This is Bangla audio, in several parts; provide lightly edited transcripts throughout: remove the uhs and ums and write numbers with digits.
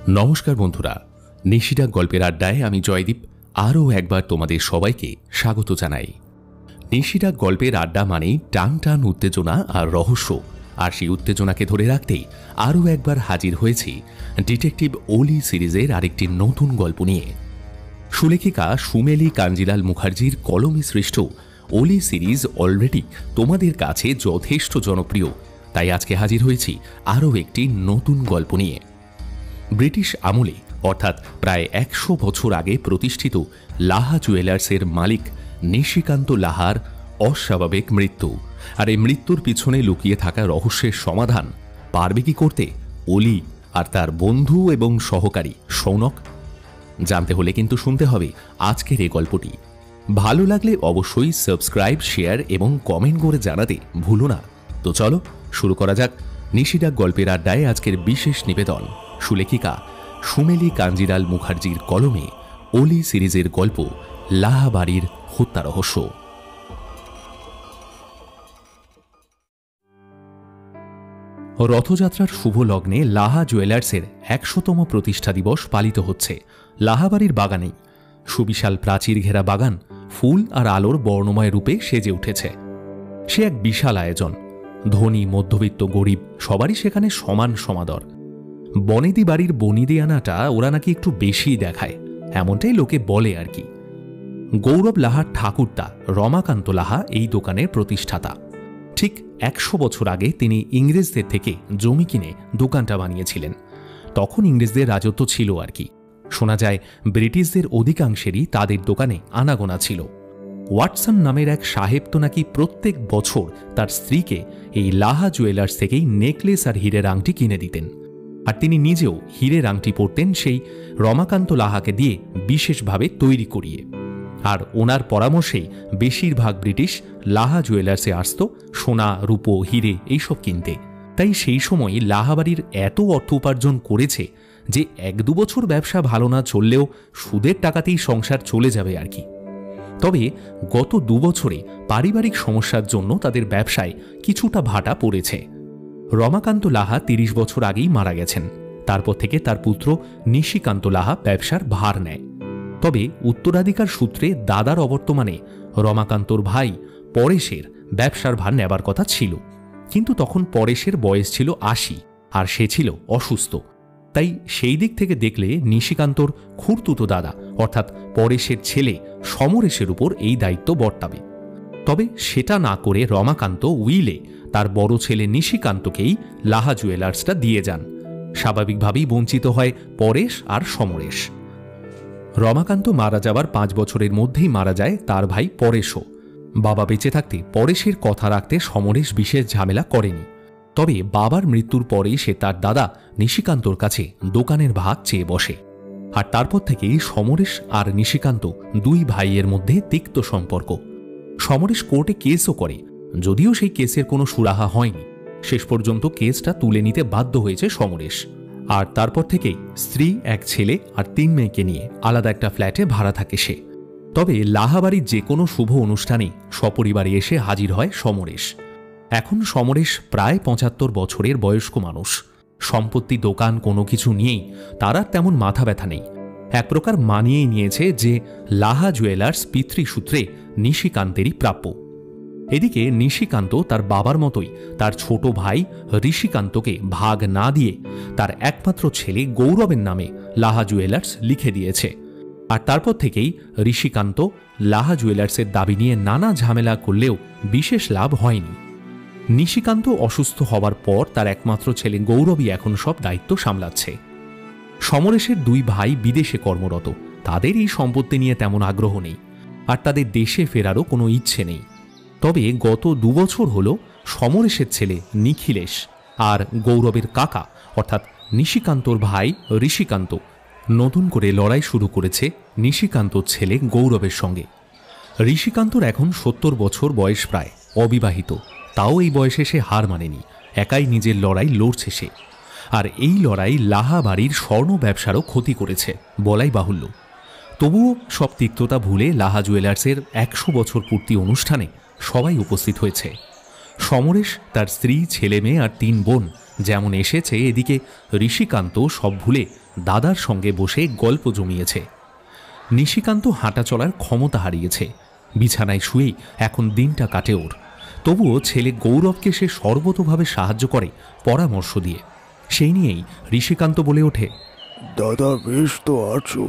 নমস্কার বন্ধুরা, নিশিডাক গল্পের আড্ডায় আমি জয়দীপ আরও একবার তোমাদের সবাইকে স্বাগত জানাই। নিশিডাক গল্পের আড্ডা মানেই টান টান উত্তেজনা আর রহস্য, আর সেই উত্তেজনাকে ধরে রাখতেই আরও একবার হাজির হয়েছি ডিটেকটিভ ওলি সিরিজের আরেকটি নতুন গল্প নিয়ে। সুলেখিকা সুমেলি কাঞ্জিলাল মুখার্জির কলমে সৃষ্ট ওলি সিরিজ অলরেডি তোমাদের কাছে যথেষ্ট জনপ্রিয়, তাই আজকে হাজির হয়েছি আরও একটি নতুন গল্প নিয়ে। ব্রিটিশ আমলে অর্থাৎ প্রায় ১০০ বছর আগে প্রতিষ্ঠিত লাহা জুয়েলার্সের মালিক নিশিকান্ত লাহার অস্বাভাবিক মৃত্যু, আর এই মৃত্যুর পিছনে লুকিয়ে থাকা রহস্যের সমাধান পারবে কি করতে ওলি আর তার বন্ধু এবং সহকারী সৌনক? জানতে হলে কিন্তু শুনতে হবে আজকের এই গল্পটি। ভালো লাগলে অবশ্যই সাবস্ক্রাইব, শেয়ার এবং কমেন্ট করে জানাতে ভুলো না। তো চলো শুরু করা যাক নিশিডাক গল্পের আড্ডায় আজকের বিশেষ নিবেদন সুলেখিকা সুমেলি কাঞ্জিলাল মুখার্জির কলমে ওলি সিরিজের গল্প লাহা বাড়ির হত্যা রহস্য। রথযাত্রার শুভ লগ্নে লাহা জুয়েলার্সের ১০০তম প্রতিষ্ঠা দিবস পালিত হচ্ছে লাহাবাড়ির বাগানেই। সুবিশাল প্রাচীর ঘেরা বাগান ফুল আর আলোর বর্ণময় রূপে সেজে উঠেছে। সে এক বিশাল আয়োজন, ধনী মধ্যবিত্ত গরিব সবারই সেখানে সমান সমাদর। বনেদি বাড়ির বনিদি আনাটা ওরা নাকি একটু বেশিই দেখায়, এমনটাই লোকে বলে আর কি। গৌরব লাহার ঠাকুরদা রমাকান্ত লাহা এই দোকানের প্রতিষ্ঠাতা। ঠিক ১০০ বছর আগে তিনি ইংরেজদের থেকে জমি কিনে দোকানটা বানিয়েছিলেন। তখন ইংরেজদের রাজত্ব ছিল আর কি। শোনা যায় ব্রিটিশদের অধিকাংশেরই তাদের দোকানে আনাগোনা ছিল। ওয়াটসন নামের এক সাহেব তো নাকি প্রত্যেক বছর তার স্ত্রীকে এই লাহা জুয়েলার্স থেকেই নেকলেস আর হীরের আংটি কিনে দিতেন, আর তিনি নিজেও হীরের আংটি পরতেন সেই রমাকান্ত লাহাকে দিয়ে বিশেষভাবে তৈরি করিয়ে। আর ওনার পরামর্শেই বেশিরভাগ ব্রিটিশ লাহা জুয়েলার্সে আসত সোনা, রূপো, হীরে এইসব কিনতে। তাই সেই সময় লাহাবাড়ির এত অর্থ উপার্জন করেছে যে ১-২ বছর ব্যবসা ভালো না চললেও সুদের টাকাতেই সংসার চলে যাবে আর কি। তবে গত ২ বছরে পারিবারিক সমস্যার জন্য তাদের ব্যবসায় কিছুটা ভাটা পড়েছে। রমাকান্ত লাহা ৩০ বছর আগেই মারা গেছেন। তারপর থেকে তার পুত্র নিশিকান্ত লাহা ব্যবসার ভার নেয়। তবে উত্তরাধিকার সূত্রে দাদার অবর্তমানে রমাকান্তর ভাই পরেশের ব্যবসার ভার নেবার কথা ছিল, কিন্তু তখন পরেশের বয়স ছিল ৮০ আর সে ছিল অসুস্থ। তাই সেই দিক থেকে দেখলে নিশিকান্তর খুড়তুতো দাদা অর্থাৎ পরেশের ছেলে সমরেশের উপর এই দায়িত্ব বর্তাবে। তবে সেটা না করে রমাকান্ত উইলে তার বড় ছেলে নিশিকান্তকেই লাহা জুয়েলার্সটা দিয়ে যান। স্বাভাবিকভাবেই বঞ্চিত হয় পরেশ আর সমরেশ। রমাকান্ত মারা যাবার ৫ বছরের মধ্যেই মারা যায় তার ভাই পরেশও। বাবা বেঁচে থাকতে পরেশের কথা রাখতে সমরেশ বিশেষ ঝামেলা করেনি। তবে বাবার মৃত্যুর পরেই সে তার দাদা নিশিকান্তর কাছে দোকানের ভাগ চেয়ে বসে। আর তারপর থেকেই সমরেশ আর নিশিকান্ত দুই ভাইয়ের মধ্যে তিক্ত সম্পর্ক। সমরেশ কোর্টে কেসও করে, যদিও সেই কেসের কোনো সুরাহা হয়নি। শেষ পর্যন্ত কেসটা তুলে নিতে বাধ্য হয়েছে সমরেশ। আর তারপর থেকেই স্ত্রী, এক ছেলে আর ৩ মেয়েকে নিয়ে আলাদা একটা ফ্ল্যাটে ভাড়া থাকে সে। তবে লাহাবাড়ির যে কোনো শুভ অনুষ্ঠানে সপরিবারে এসে হাজির হয় সমরেশ। এখন সমরেশ প্রায় ৭৫ বছরের বয়স্ক মানুষ। সম্পত্তি, দোকান কোনো কিছু নিয়েই তার আর তেমন মাথা ব্যথা নেই। এক প্রকার মানিয়েই নিয়েছে যে লাহা জুয়েলার্স পিতৃসূত্রে নিশিকান্তেরই প্রাপ্য। এদিকে নিশিকান্ত তার বাবার মতোই তার ছোট ভাই ঋষিকান্তকে ভাগ না দিয়ে তার একমাত্র ছেলে গৌরবের নামে লাহা জুয়েলার্স লিখে দিয়েছে। আর তারপর থেকেই ঋষিকান্ত লাহা জুয়েলার্সের দাবি নিয়ে নানা ঝামেলা করলেও বিশেষ লাভ হয়নি। নিশিকান্ত অসুস্থ হবার পর তার একমাত্র ছেলে গৌরবই এখন সব দায়িত্ব সামলাচ্ছে। সমরেশের ২ ভাই বিদেশে কর্মরত, তাদের এই সম্পত্তি নিয়ে তেমন আগ্রহ নেই, আর তাদের দেশে ফেরারও কোনো ইচ্ছে নেই। তবে গত ২ বছর হল সমরেশের ছেলে নিখিলেশ আর গৌরবের কাকা অর্থাৎ নিশিকান্তর ভাই ঋষিকান্ত নতুন করে লড়াই শুরু করেছে নিশিকান্তর ছেলে গৌরবের সঙ্গে। ঋষিকান্তর এখন ৭০ বছর বয়স, প্রায় অবিবাহিত, তাও এই বয়সে সে হার মানেনি, একাই নিজের লড়াই লড়ছে সে। আর এই লড়াই লাহা বাড়ির স্বর্ণ ব্যবসারও ক্ষতি করেছে বলাই বাহুল্য। তবুও সব তিক্ততা ভুলে লাহা জুয়েলার্সের ১০০ বছর পূর্তি অনুষ্ঠানে সবাই উপস্থিত হয়েছে। সমরেশ, তার স্ত্রী, ছেলে মেয়ে আর 3 বোন যেমন এসেছে, এদিকে ঋষিকান্ত সব ভুলে দাদার সঙ্গে বসে গল্প জমিয়েছে। নিশিকান্ত হাঁটা চলার ক্ষমতা হারিয়েছে, বিছানায় শুয়েই এখন দিনটা কাটে ওর। তবুও ছেলে গৌরবকে সে সর্বতোভাবে সাহায্য করে পরামর্শ দিয়ে। সেই নিয়েই ঋষিকান্ত বলে ওঠে, দাদা বেশ তো আছো,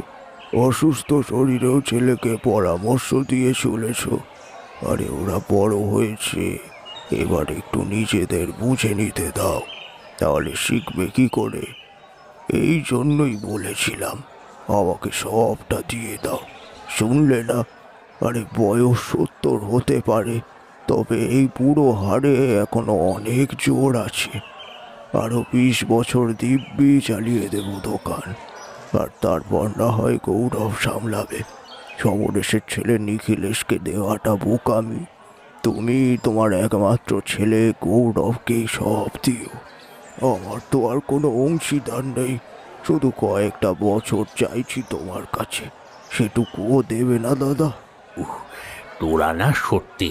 অসুস্থ শরীরেও ছেলেকে পরামর্শ দিয়ে চলেছ। আরে ওরা বড় হয়েছে, এবার একটু নিজেদের বুঝে নিতে দাও, তাহলে শিখবে কি করে। এই জন্যই বলেছিলাম আমাকে সবটা দিয়ে দাও, শুনলে না? আরে বয়স 70 হতে পারে, তবে এই বুড়ো হাড়ে এখনো অনেক জোর আছে। আরো 20 বছর দিব্যি চালিয়ে দেব দোকান, আর তারপর না হয় গৌরব সামলাবে। সমরেশের ছেলে নিখিলেশকে দেওয়াটা বোকামি। তুমি তোমার একমাত্র ছেলে গৌরবকে সব দিও। আমার তো আর কোনো অংশীদার নেই, শুধু কয়েকটা বছর চাইছি তোমার কাছে, সেটুকুও দেবে না দাদা? তোরা না সত্যি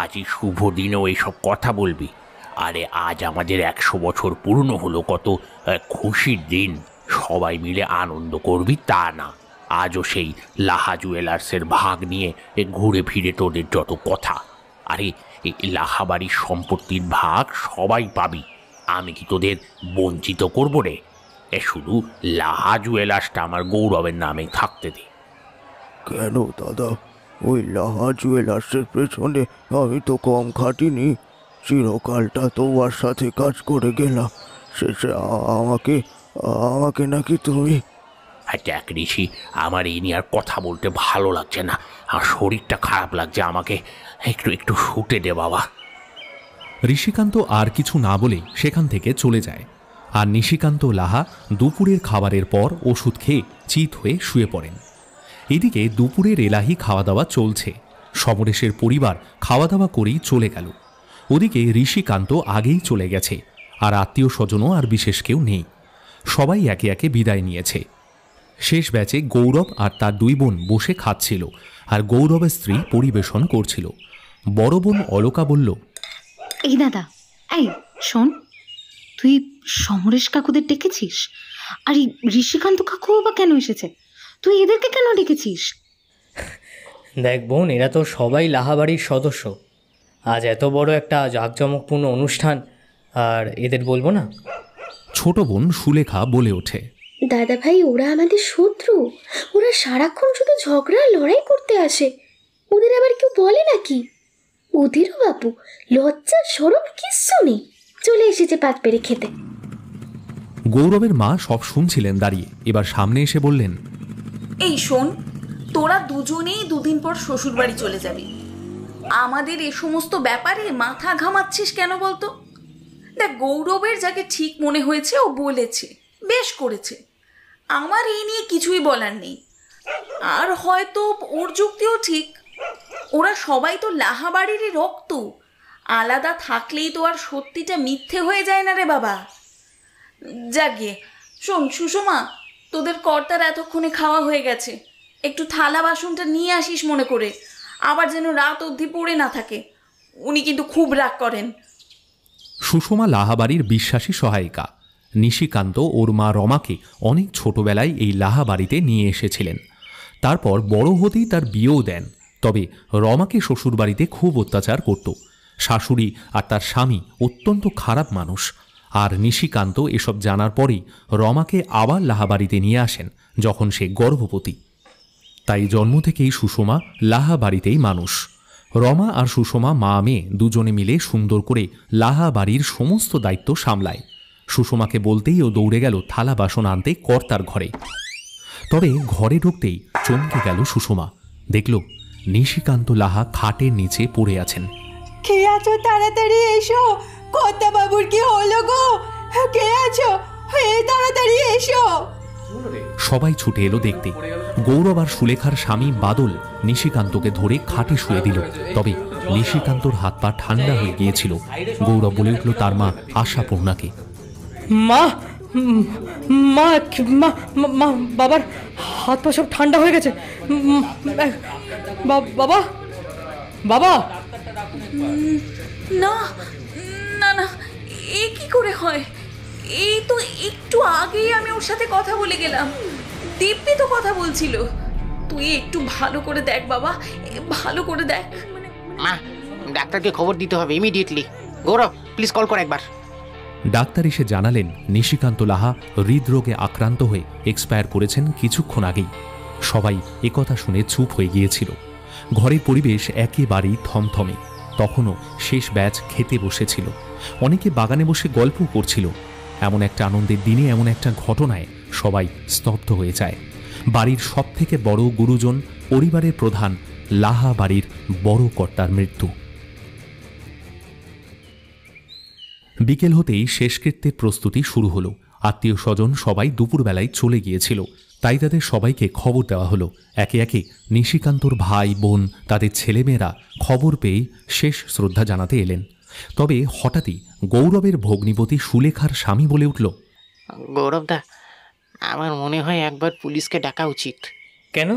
আজই শুভ দিনেও এইসব কথা বলবি? আরে আজ আমাদের 100 বছর পূর্ণ হলো, কত খুশির দিন। সবাই মিলে আনন্দ করবি তা না, আজও সেই লাহা জুয়েলার্সের ভাগ নিয়ে ঘুরে ফিরে তোদের যত কথা। আরে এই লাহা বাড়ির সম্পত্তির ভাগ সবাই পাবি, আমি কি তোদের বঞ্চিত করব রে? শুধু লাহা জুয়েলার্সটা আমার গৌরবের নামে থাকতে দে। কেন দাদা, ওই লাহা জুয়েলার্সের পেছনে আমি তো কম খাটিনি। চিরকালটা তোমার সাথে কাজ করে গেলাম, শেষে আমাকে আমাকে নাকি তুমি? দেখ ঋষি, আমার এই নিয়ে আর কথা বলতে ভালো লাগছে না, আর শরীরটা খারাপ লাগছে, আমাকে একটু একটু শুতে দে বাবা। ঋষিকান্ত আর কিছু না বলে সেখান থেকে চলে যায়। আর নিশিকান্ত লাহা দুপুরের খাবারের পর ওষুধ খেয়ে চিত হয়ে শুয়ে পড়েন। এদিকে দুপুরের এলাহি খাওয়া দাওয়া চলছে। সমরেশের পরিবার খাওয়া দাওয়া করেই চলে গেল। ওদিকে ঋষিকান্ত আগেই চলে গেছে, আর আত্মীয় স্বজনও আর বিশেষ কেউ নেই। সবাই একে একে বিদায় নিয়েছে। শেষ ব্যাচে গৌরব আর তার 2 বোন বসে খাচ্ছিল, আর গৌরবের স্ত্রী পরিবেশন করছিল। বড় বোন অলকা বলল, এই দাদা, এই শোন, তুই সমরেশ কাকুদের ডেকেছিস? আর এই ঋষিকান্ত কাকু বা কেন এসেছে? তুই এদেরকে কেন ডেকেছিস? দেখ বোন, এরা তো সবাই লাহাবাড়ির সদস্য। আজ এত বড় একটা জাঁকজমকপূর্ণ অনুষ্ঠান, আর এদের বলবো না? ছোট বোন সুলেখা বলে ওঠে, দাদা ভাই, ওরা আমাদের শত্রু। ওরা সারাক্ষণ শুধু ঝগড়া লড়াই করতে আসে। ওদের আবার কেউ বলে নাকি? ওদেরও বাপু লজ্জা শরম কিচ্ছু নেই, চলে এসেছে পাত পেরে খেতে। গৌরবের মা সব শুনছিলেন দাঁড়িয়ে। এবার সামনে এসে বললেন, এই শোন, তোরা দুজনেই 2 দিন পর শ্বশুর বাড়ি চলে যাবি। আমাদের এ সমস্ত ব্যাপারে মাথা ঘামাচ্ছিস কেন বলতো? দেখ, গৌরবের যাকে ঠিক মনে হয়েছে ও বলেছে, বেশ করেছে, আমার এই নিয়ে কিছুই বলার নেই। আর হয়তো ওর যুক্তিও ঠিক, ওরা সবাই তো লাহা বাড়িরই রক্ত, আলাদা থাকলেই তো আর সত্যিটা মিথ্যে হয়ে যায় না রে বাবা। যাগে শোন সুষমা, তোদের কর্তার এতক্ষণে খাওয়া হয়ে গেছে, একটু থালা বাসনটা নিয়ে আসিস মনে করে, আবার যেন রাত অবধি পড়ে না থাকে, উনি কিন্তু খুব রাগ করেন। সুষমা লাহাবাড়ির বিশ্বাসী সহায়িকা। নিশিকান্ত ওর মা রমাকে অনেক ছোটবেলায় এই লাহাবাড়িতে নিয়ে এসেছিলেন। তারপর বড় হতেই তার বিয়েও দেন। তবে রমাকে শ্বশুরবাড়িতে খুব অত্যাচার করত। শাশুড়ি আর তার স্বামী অত্যন্ত খারাপ মানুষ। আর নিশিকান্ত এসব জানার পরেই রমাকে আবার লাহাবাড়িতে নিয়ে আসেন যখন সে গর্ভবতী। তাই জন্ম থেকেই সুষমা লাহাবাড়িতেই মানুষ। রমা আর সুষমা মা মেয়ে দুজনে মিলে সুন্দর করে লাহা বাড়ির সমস্ত দায়িত্ব সামলায়। সুষমাকে বলতেই ও দৌড়ে গেল থালা বাসন আনতে কর্তার ঘরে। তবে ঘরে ঢুকতেই চমকে গেল সুষমা। দেখল নিশিকান্ত লাহা খাটের নিচে পড়ে আছেন। কে আছো? তাড়াতাড়ি এসো, কর্তা বাবুর কি হলো গো? কে আছো? তাড়াতাড়ি এসো। সবাই ছুটে এলো দেখতে। গৌরব আর সুলেখার স্বামী বাদল নিশিকান্তকে ধরে খাটে শুয়ে দিল। তবে নিশিকান্তর হাত পা ঠান্ডা হয়ে গিয়েছিল। গৌরব বলে উঠল তার মা আশাপূর্ণাকে, মা মা মা মা বাবার হাত পা সব ঠান্ডা হয়ে গেছে। বাবা বাবা না না না, এ কি করে হয়? এই তো একটু আগেই আমি ওর সাথে কথা বলে গেলাম, দিব্যি তো কথা বলছিল। তুই একটু ভালো করে দেখ বাবা, ভালো করে দেখ। মা, ডাক্তারকে খবর দিতে হবে ইমিডিয়েটলি। গৌরব, প্লিজ কল কর একবার। ডাক্তার এসে জানালেন নিশিকান্ত লাহা হৃদরোগে আক্রান্ত হয়ে এক্সপায়ার করেছেন কিছুক্ষণ আগেই। সবাই একথা শুনে চুপ হয়ে গিয়েছিল। ঘরের পরিবেশ একেবারেই থমথমে। তখনও শেষ ব্যাচ খেতে বসেছিল, অনেকে বাগানে বসে গল্প করছিল। এমন একটা আনন্দের দিনে এমন একটা ঘটনায় সবাই স্তব্ধ হয়ে যায়। বাড়ির সবথেকে বড় গুরুজন, পরিবারের প্রধান লাহা বাড়ির বড় কর্তার মৃত্যু। বিকেল হতেই শেষকৃত্যের প্রস্তুতি শুরু হলো। আত্মীয় স্বজন সবাই দুপুরবেলায় চলে গিয়েছিল, তাই তাদের সবাইকে খবর দেওয়া হলো। একে একে নিশিকান্তর ভাই বোন, তাদের ছেলেমেয়েরা খবর পেয়ে শেষ শ্রদ্ধা জানাতে এলেন। তবে হঠাৎই গৌরবের ভগ্নিপতি সুলেখার স্বামী বলে উঠল, গৌরবদা, আমার মনে হয় একবার পুলিশকে ডাকা উচিত। কেন?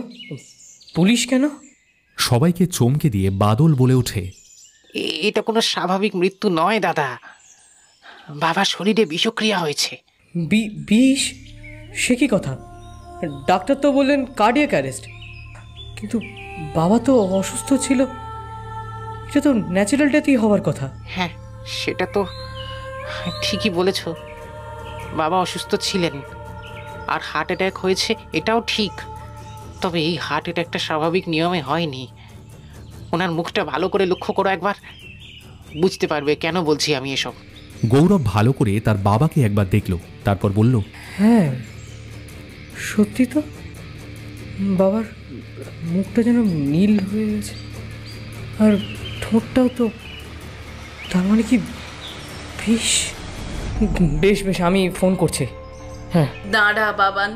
পুলিশ কেন? সবাইকে চমকে দিয়ে বাদল বলে ওঠে, এটা কোনো স্বাভাবিক মৃত্যু নয় দাদা, বাবার শরীরে বিষক্রিয়া হয়েছে। বিষ? সে কি কথা? ডাক্তার তো বললেন কার্ডিয়াক অ্যারেস্ট, কিন্তু বাবা তো অসুস্থ ছিল, এটা তো ন্যাচারাল ডেথই হওয়ার কথা। হ্যাঁ, সেটা তো ঠিকই বলেছ, বাবা অসুস্থ ছিলেন আর হার্ট অ্যাটাক হয়েছে, এটাও ঠিক। তবে এই হার্ট অ্যাটাকটা স্বাভাবিক নিয়মে হয়নি। ওনার মুখটা ভালো করে লক্ষ্য করো একবার, বুঝতে পারবে কেন বলছি আমি এসব। গৌরব ভালো করে তার বাবাকে একবার দেখল, তারপর বলল, হ্যাঁ সত্যি তো, বাবার মুখটা যেন নীল হয়ে গেছে, আর ঠোঁটটাও তো। তার মানে কি বিষ? বেশ বেশ, আমি ফোন করছি। হ্যাঁ। দাঁড়া বাবান,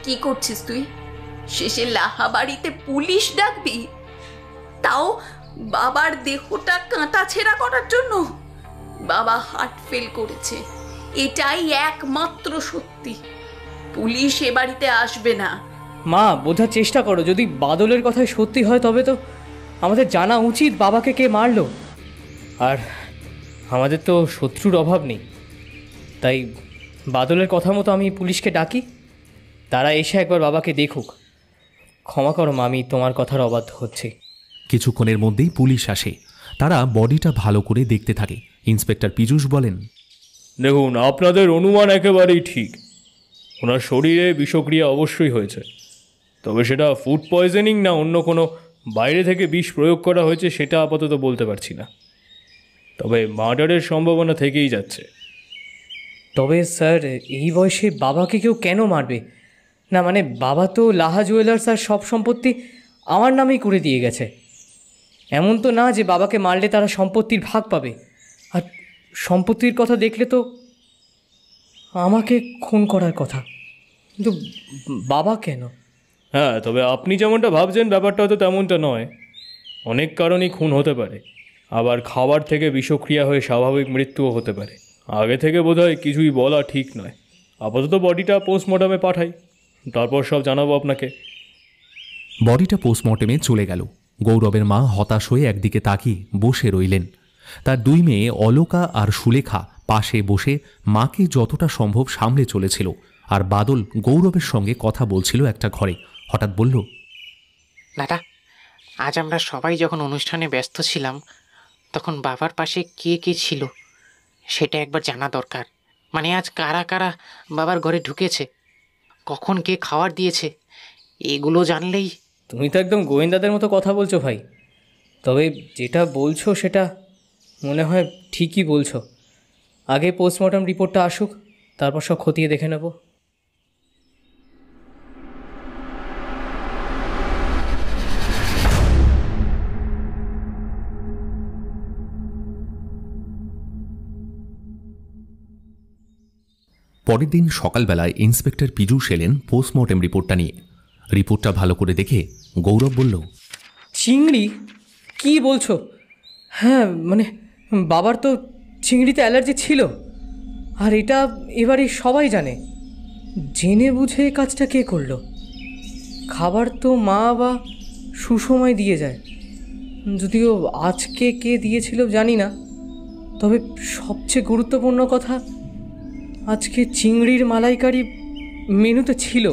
কি করছিস তুই? শেষে লাহা বাড়িতে পুলিশ ডাকবি, তাও বাবার দেহটা কাঁটা ছেঁড়া করার জন্য? বাবা হার্ট ফেল করেছে, এটাই একমাত্র সত্যি। পুলিশ এ বাড়িতে আসবে না। মা, বোঝার চেষ্টা করো, যদি বাদলের কথাই সত্যি হয় তবে তো আমাদের জানা উচিত বাবাকে কে মারলো। আর আমাদের তো শত্রুর অভাব নেই, তাই বাদলের কথা মতো আমি পুলিশকে ডাকি, তারা এসে একবার বাবাকে দেখুক। ক্ষমা করো মা, আমি তোমার কথার অবাধ্য হচ্ছি। কিছুক্ষণের মধ্যেই পুলিশ আসে। তারা বডিটা ভালো করে দেখতে থাকে। ইন্সপেক্টর পীযূষ বলেন, দেখুন, আপনাদের অনুমান একেবারেই ঠিক, ওনার শরীরে বিষক্রিয়া অবশ্যই হয়েছে। তবে সেটা ফুড পয়জনিং না অন্য কোনো বাইরে থেকে বিষ প্রয়োগ করা হয়েছে সেটা আপাতত বলতে পারছি না, তবে মার্ডারের সম্ভাবনা থেকেই যাচ্ছে। তবে স্যার, এই বয়সে বাবাকে কেউ কেন মারবে? না মানে, বাবা তো লাহা জুয়েলার্স আর সব সম্পত্তি আমার নামেই করে দিয়ে গেছে। এমন তো না যে বাবাকে মারলে তারা সম্পত্তির ভাগ পাবে। আর সম্পত্তির কথা দেখলে তো আমাকে খুন করার কথা, কিন্তু বাবা কেন? হ্যাঁ, তবে আপনি যেমনটা ভাবছেন ব্যাপারটা হয়তো তেমনটা নয়। অনেক কারণেই খুন হতে পারে, আবার খাবার থেকে বিষক্রিয়া হয়ে স্বাভাবিক মৃত্যুও হতে পারে। আগে থেকে বোধহয় কিছুই বলা ঠিক নয়। আপাতত বডিটা পোস্টমর্টমে পাঠাই, তারপর সব জানাবো আপনাকে। বডিটা পোস্টমর্টেমে চলে গেল। গৌরবের মা হতাশ হয়ে একদিকে তাকিয়ে বসে রইলেন। তার দুই মেয়ে অলকা আর সুলেখা পাশে বসে মাকে যতটা সম্ভব সামলে চলেছিল, আর বাদল গৌরবের সঙ্গে কথা বলছিল একটা ঘরে। হঠাৎ বলল, দাদা, আজ আমরা সবাই যখন অনুষ্ঠানে ব্যস্ত ছিলাম তখন বাবার পাশে কে কে ছিল সেটা একবার জানা দরকার। মানে আজ কারা কারা বাবার ঘরে ঢুকেছে, কখন কে খাবার দিয়েছে, এগুলো জানলেই। তুমি তো একদম গোয়েন্দাদের মতো কথা বলছো ভাই। তবে যেটা বলছো সেটা মনে হয় ঠিকই বলছো। আগে পোস্টমর্টম রিপোর্টটা আসুক, তারপর সব খতিয়ে দেখে নেব। পরের দিন সকালবেলায় ইন্সপেক্টর পীযূষ এলেন পোস্টমর্টেম রিপোর্টটা নিয়ে। রিপোর্টটা ভালো করে দেখে গৌরব বলল, চিংড়ি? কি বলছো? হ্যাঁ মানে, বাবার তো চিংড়িতে অ্যালার্জি ছিল, আর এটা এবারে সবাই জানে। জেনে বুঝে এই কাজটা কে করলো? খাবার তো মা বা সুসময় দিয়ে যায়, যদিও আজকে কে দিয়েছিল জানি না, তবে সবচেয়ে গুরুত্বপূর্ণ কথা, আজকে চিংড়ির মালাইকারি মেনুতে ছিল।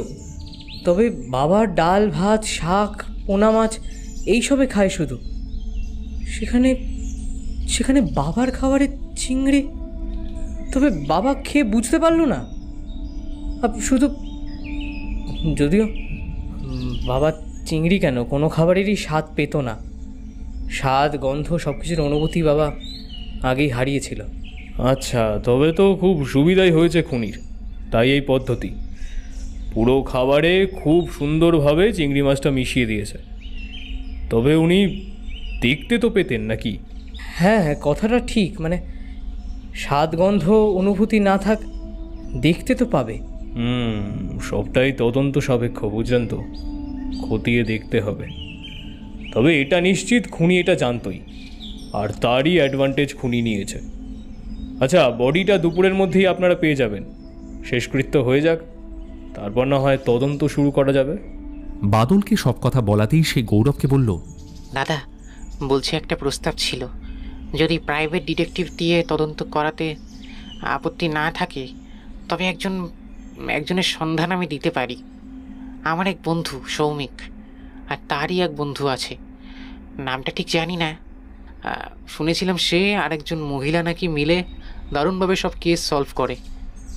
তবে বাবা ডাল ভাত শাক পোনা মাছ এইসবে খায় শুধু। সেখানে সেখানে বাবার খাবারে চিংড়ি। তবে বাবা খেয়ে বুঝতে পারলো না। শুধু যদিও বাবা চিংড়ি কেন, কোনো খাবারেরই স্বাদ পেত না। স্বাদ গন্ধ সব কিছুর অনুভূতি বাবা আগেই হারিয়েছিল। আচ্ছা, তবে তো খুব সুবিধাই হয়েছে খুনির, তাই এই পদ্ধতি। পুরো খাবারে খুব সুন্দরভাবে চিংড়ি মাছটা মিশিয়ে দিয়েছে। তবে উনি দেখতে তো পেতেন নাকি? হ্যাঁ হ্যাঁ, কথাটা ঠিক। মানে স্বাদ গন্ধ অনুভূতি না থাক, দেখতে তো পাবে। সবটাই তদন্ত সাপেক্ষ, বুঝলেন তো, খতিয়ে দেখতে হবে। তবে এটা নিশ্চিত খুনি এটা জানতই, আর তারই অ্যাডভান্টেজ খুনি নিয়েছে। আচ্ছা, বডিটা দুপুরের মধ্যেই আপনারা পেয়ে যাবেন। শেষকৃত্য হয়ে যাক, তারপর না হয় তদন্ত শুরু করা যাবে। বাদলকে সব কথা বলাতেই সে গৌরবকে বলল, দাদা বলছি, একটা প্রস্তাব ছিল। যদি প্রাইভেট ডিটেকটিভ দিয়ে তদন্ত করাতে আপত্তি না থাকে, তবে একজনের সন্ধান আমি দিতে পারি। আমার এক বন্ধু সৌমিক, আর তারই এক বন্ধু আছে, নামটা ঠিক জানি না। শুনেছিলাম সে আর একজন মহিলা নাকি মিলে দারুণভাবে সব কেস সলভ করে।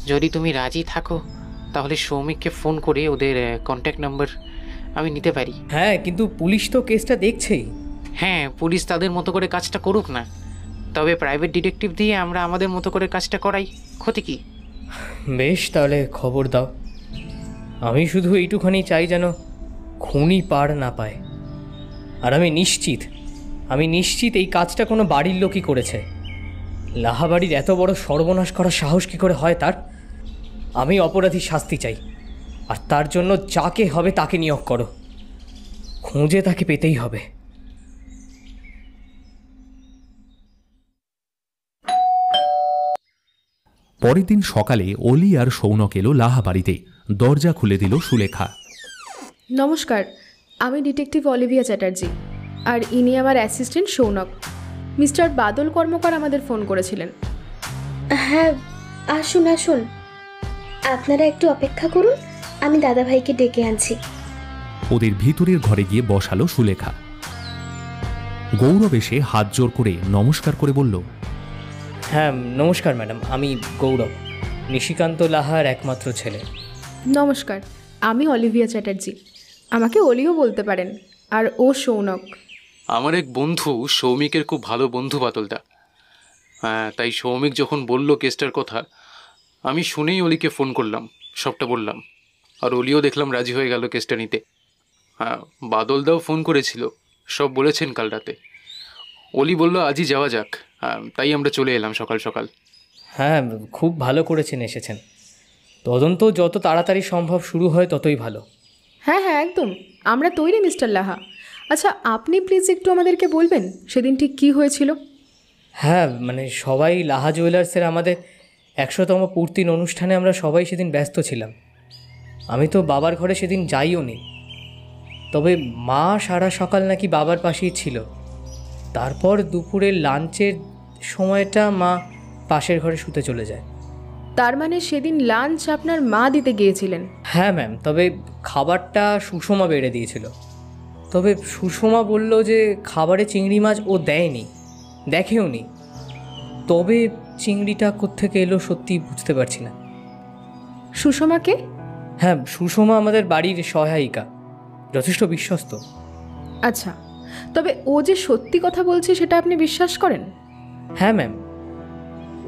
যদি তুমি রাজি থাকো, তাহলে সৌমিককে ফোন করে ওদের কন্ট্যাক্ট নাম্বার আমি নিতে পারি। হ্যাঁ, কিন্তু পুলিশ তো কেসটা দেখছেই। হ্যাঁ, পুলিশ তাদের মতো করে কাজটা করুক না, তবে প্রাইভেট ডিটেকটিভ দিয়ে আমরা আমাদের মতো করে কাজটা করাই, ক্ষতি কি? বেশ, তাহলে খবর দাও। আমি শুধু এইটুখানি চাই যেন খুনি পার না পায়। আর আমি নিশ্চিত এই কাজটা কোনো বাড়ির লোকই করেছে। লাহাবাড়ির এত বড় সর্বনাশ করার সাহস কী করে হয় তার? আমি অপরাধী শাস্তি চাই, আর তার জন্য যাকে হবে তাকে নিয়োগ করো। খুঁজে তাকে পেতেই হবে। পরের দিন সকালে অলি আর সৌনক এলো লাহাবাড়িতে। দরজা খুলে দিল সুলেখা। নমস্কার, আমি ডিটেকটিভ অলিভিয়া চ্যাটার্জি, আর ইনি আমার অ্যাসিস্ট্যান্ট সৌনক। মিস্টার বাদল কর্মকার আমাদের ফোন করেছিলেন। হ্যাঁ, আসুন আসুন, আপনারা একটু অপেক্ষা করুন, আমি দাদাভাইকে ডেকে আনছি। ওদের ভিতরের ঘরে গিয়ে বসালো সুলেখা। গৌরব এসে হাত জোর করে নমস্কার করে বলল, হ্যাঁ নমস্কার ম্যাডাম, আমি গৌরব, নিশিকান্ত লাহার একমাত্র ছেলে। নমস্কার, আমি অলিভিয়া চ্যাটার্জি, আমাকে অলিও বলতে পারেন। আর ও সৌনক। আমার এক বন্ধু সৌমিকের খুব ভালো বন্ধু বাদলদা। হ্যাঁ, তাই সৌমিক যখন বলল কেসটার কথা, আমি শুনেই অলিকে ফোন করলাম, সবটা বললাম। আর অলিও দেখলাম রাজি হয়ে গেল কেসটা নিতে। হ্যাঁ, বাদলদাও ফোন করেছিল, সব বলেছেন কাল রাতে। অলি বলল আজই যাওয়া যাক, তাই আমরা চলে এলাম সকাল সকাল। হ্যাঁ, খুব ভালো করেছেন এসেছেন। তদন্ত যত তাড়াতাড়ি সম্ভব শুরু হয় ততই ভালো। হ্যাঁ হ্যাঁ, একদম, আমরা তৈরি মিস্টার লাহা। আচ্ছা, আপনি প্লিজ একটু আমাদেরকে বলবেন সেদিন ঠিক কী হয়েছিল? হ্যাঁ, মানে সবাই লাহা জুয়েলার্সের আমাদের 100তম পূর্তির অনুষ্ঠানে আমরা সবাই সেদিন ব্যস্ত ছিলাম। আমি তো বাবার ঘরে সেদিন যাইও নি। তবে মা সারা সকাল নাকি বাবার পাশেই ছিল। তারপর দুপুরের লাঞ্চের সময়টা মা পাশের ঘরে শুতে চলে যায়। তার মানে সেদিন লাঞ্চ আপনার মা দিতে গিয়েছিলেন? হ্যাঁ ম্যাম, তবে খাবারটা সুষমা বেড়ে দিয়েছিল। তবে সুষমা বলল যে খাবারে চিংড়ি মাছ ও দেয়নি, দেখেও নি। তবে চিংড়িটা কোত্থেকে এলো সত্যি বুঝতে পারছি না। সুষমাকে? হ্যাঁ, সুষমা আমাদের বাড়ির সহায়িকা, যথেষ্ট বিশ্বস্ত। আচ্ছা, তবে ও যে সত্যি কথা বলছে সেটা আপনি বিশ্বাস করেন? হ্যাঁ ম্যাম,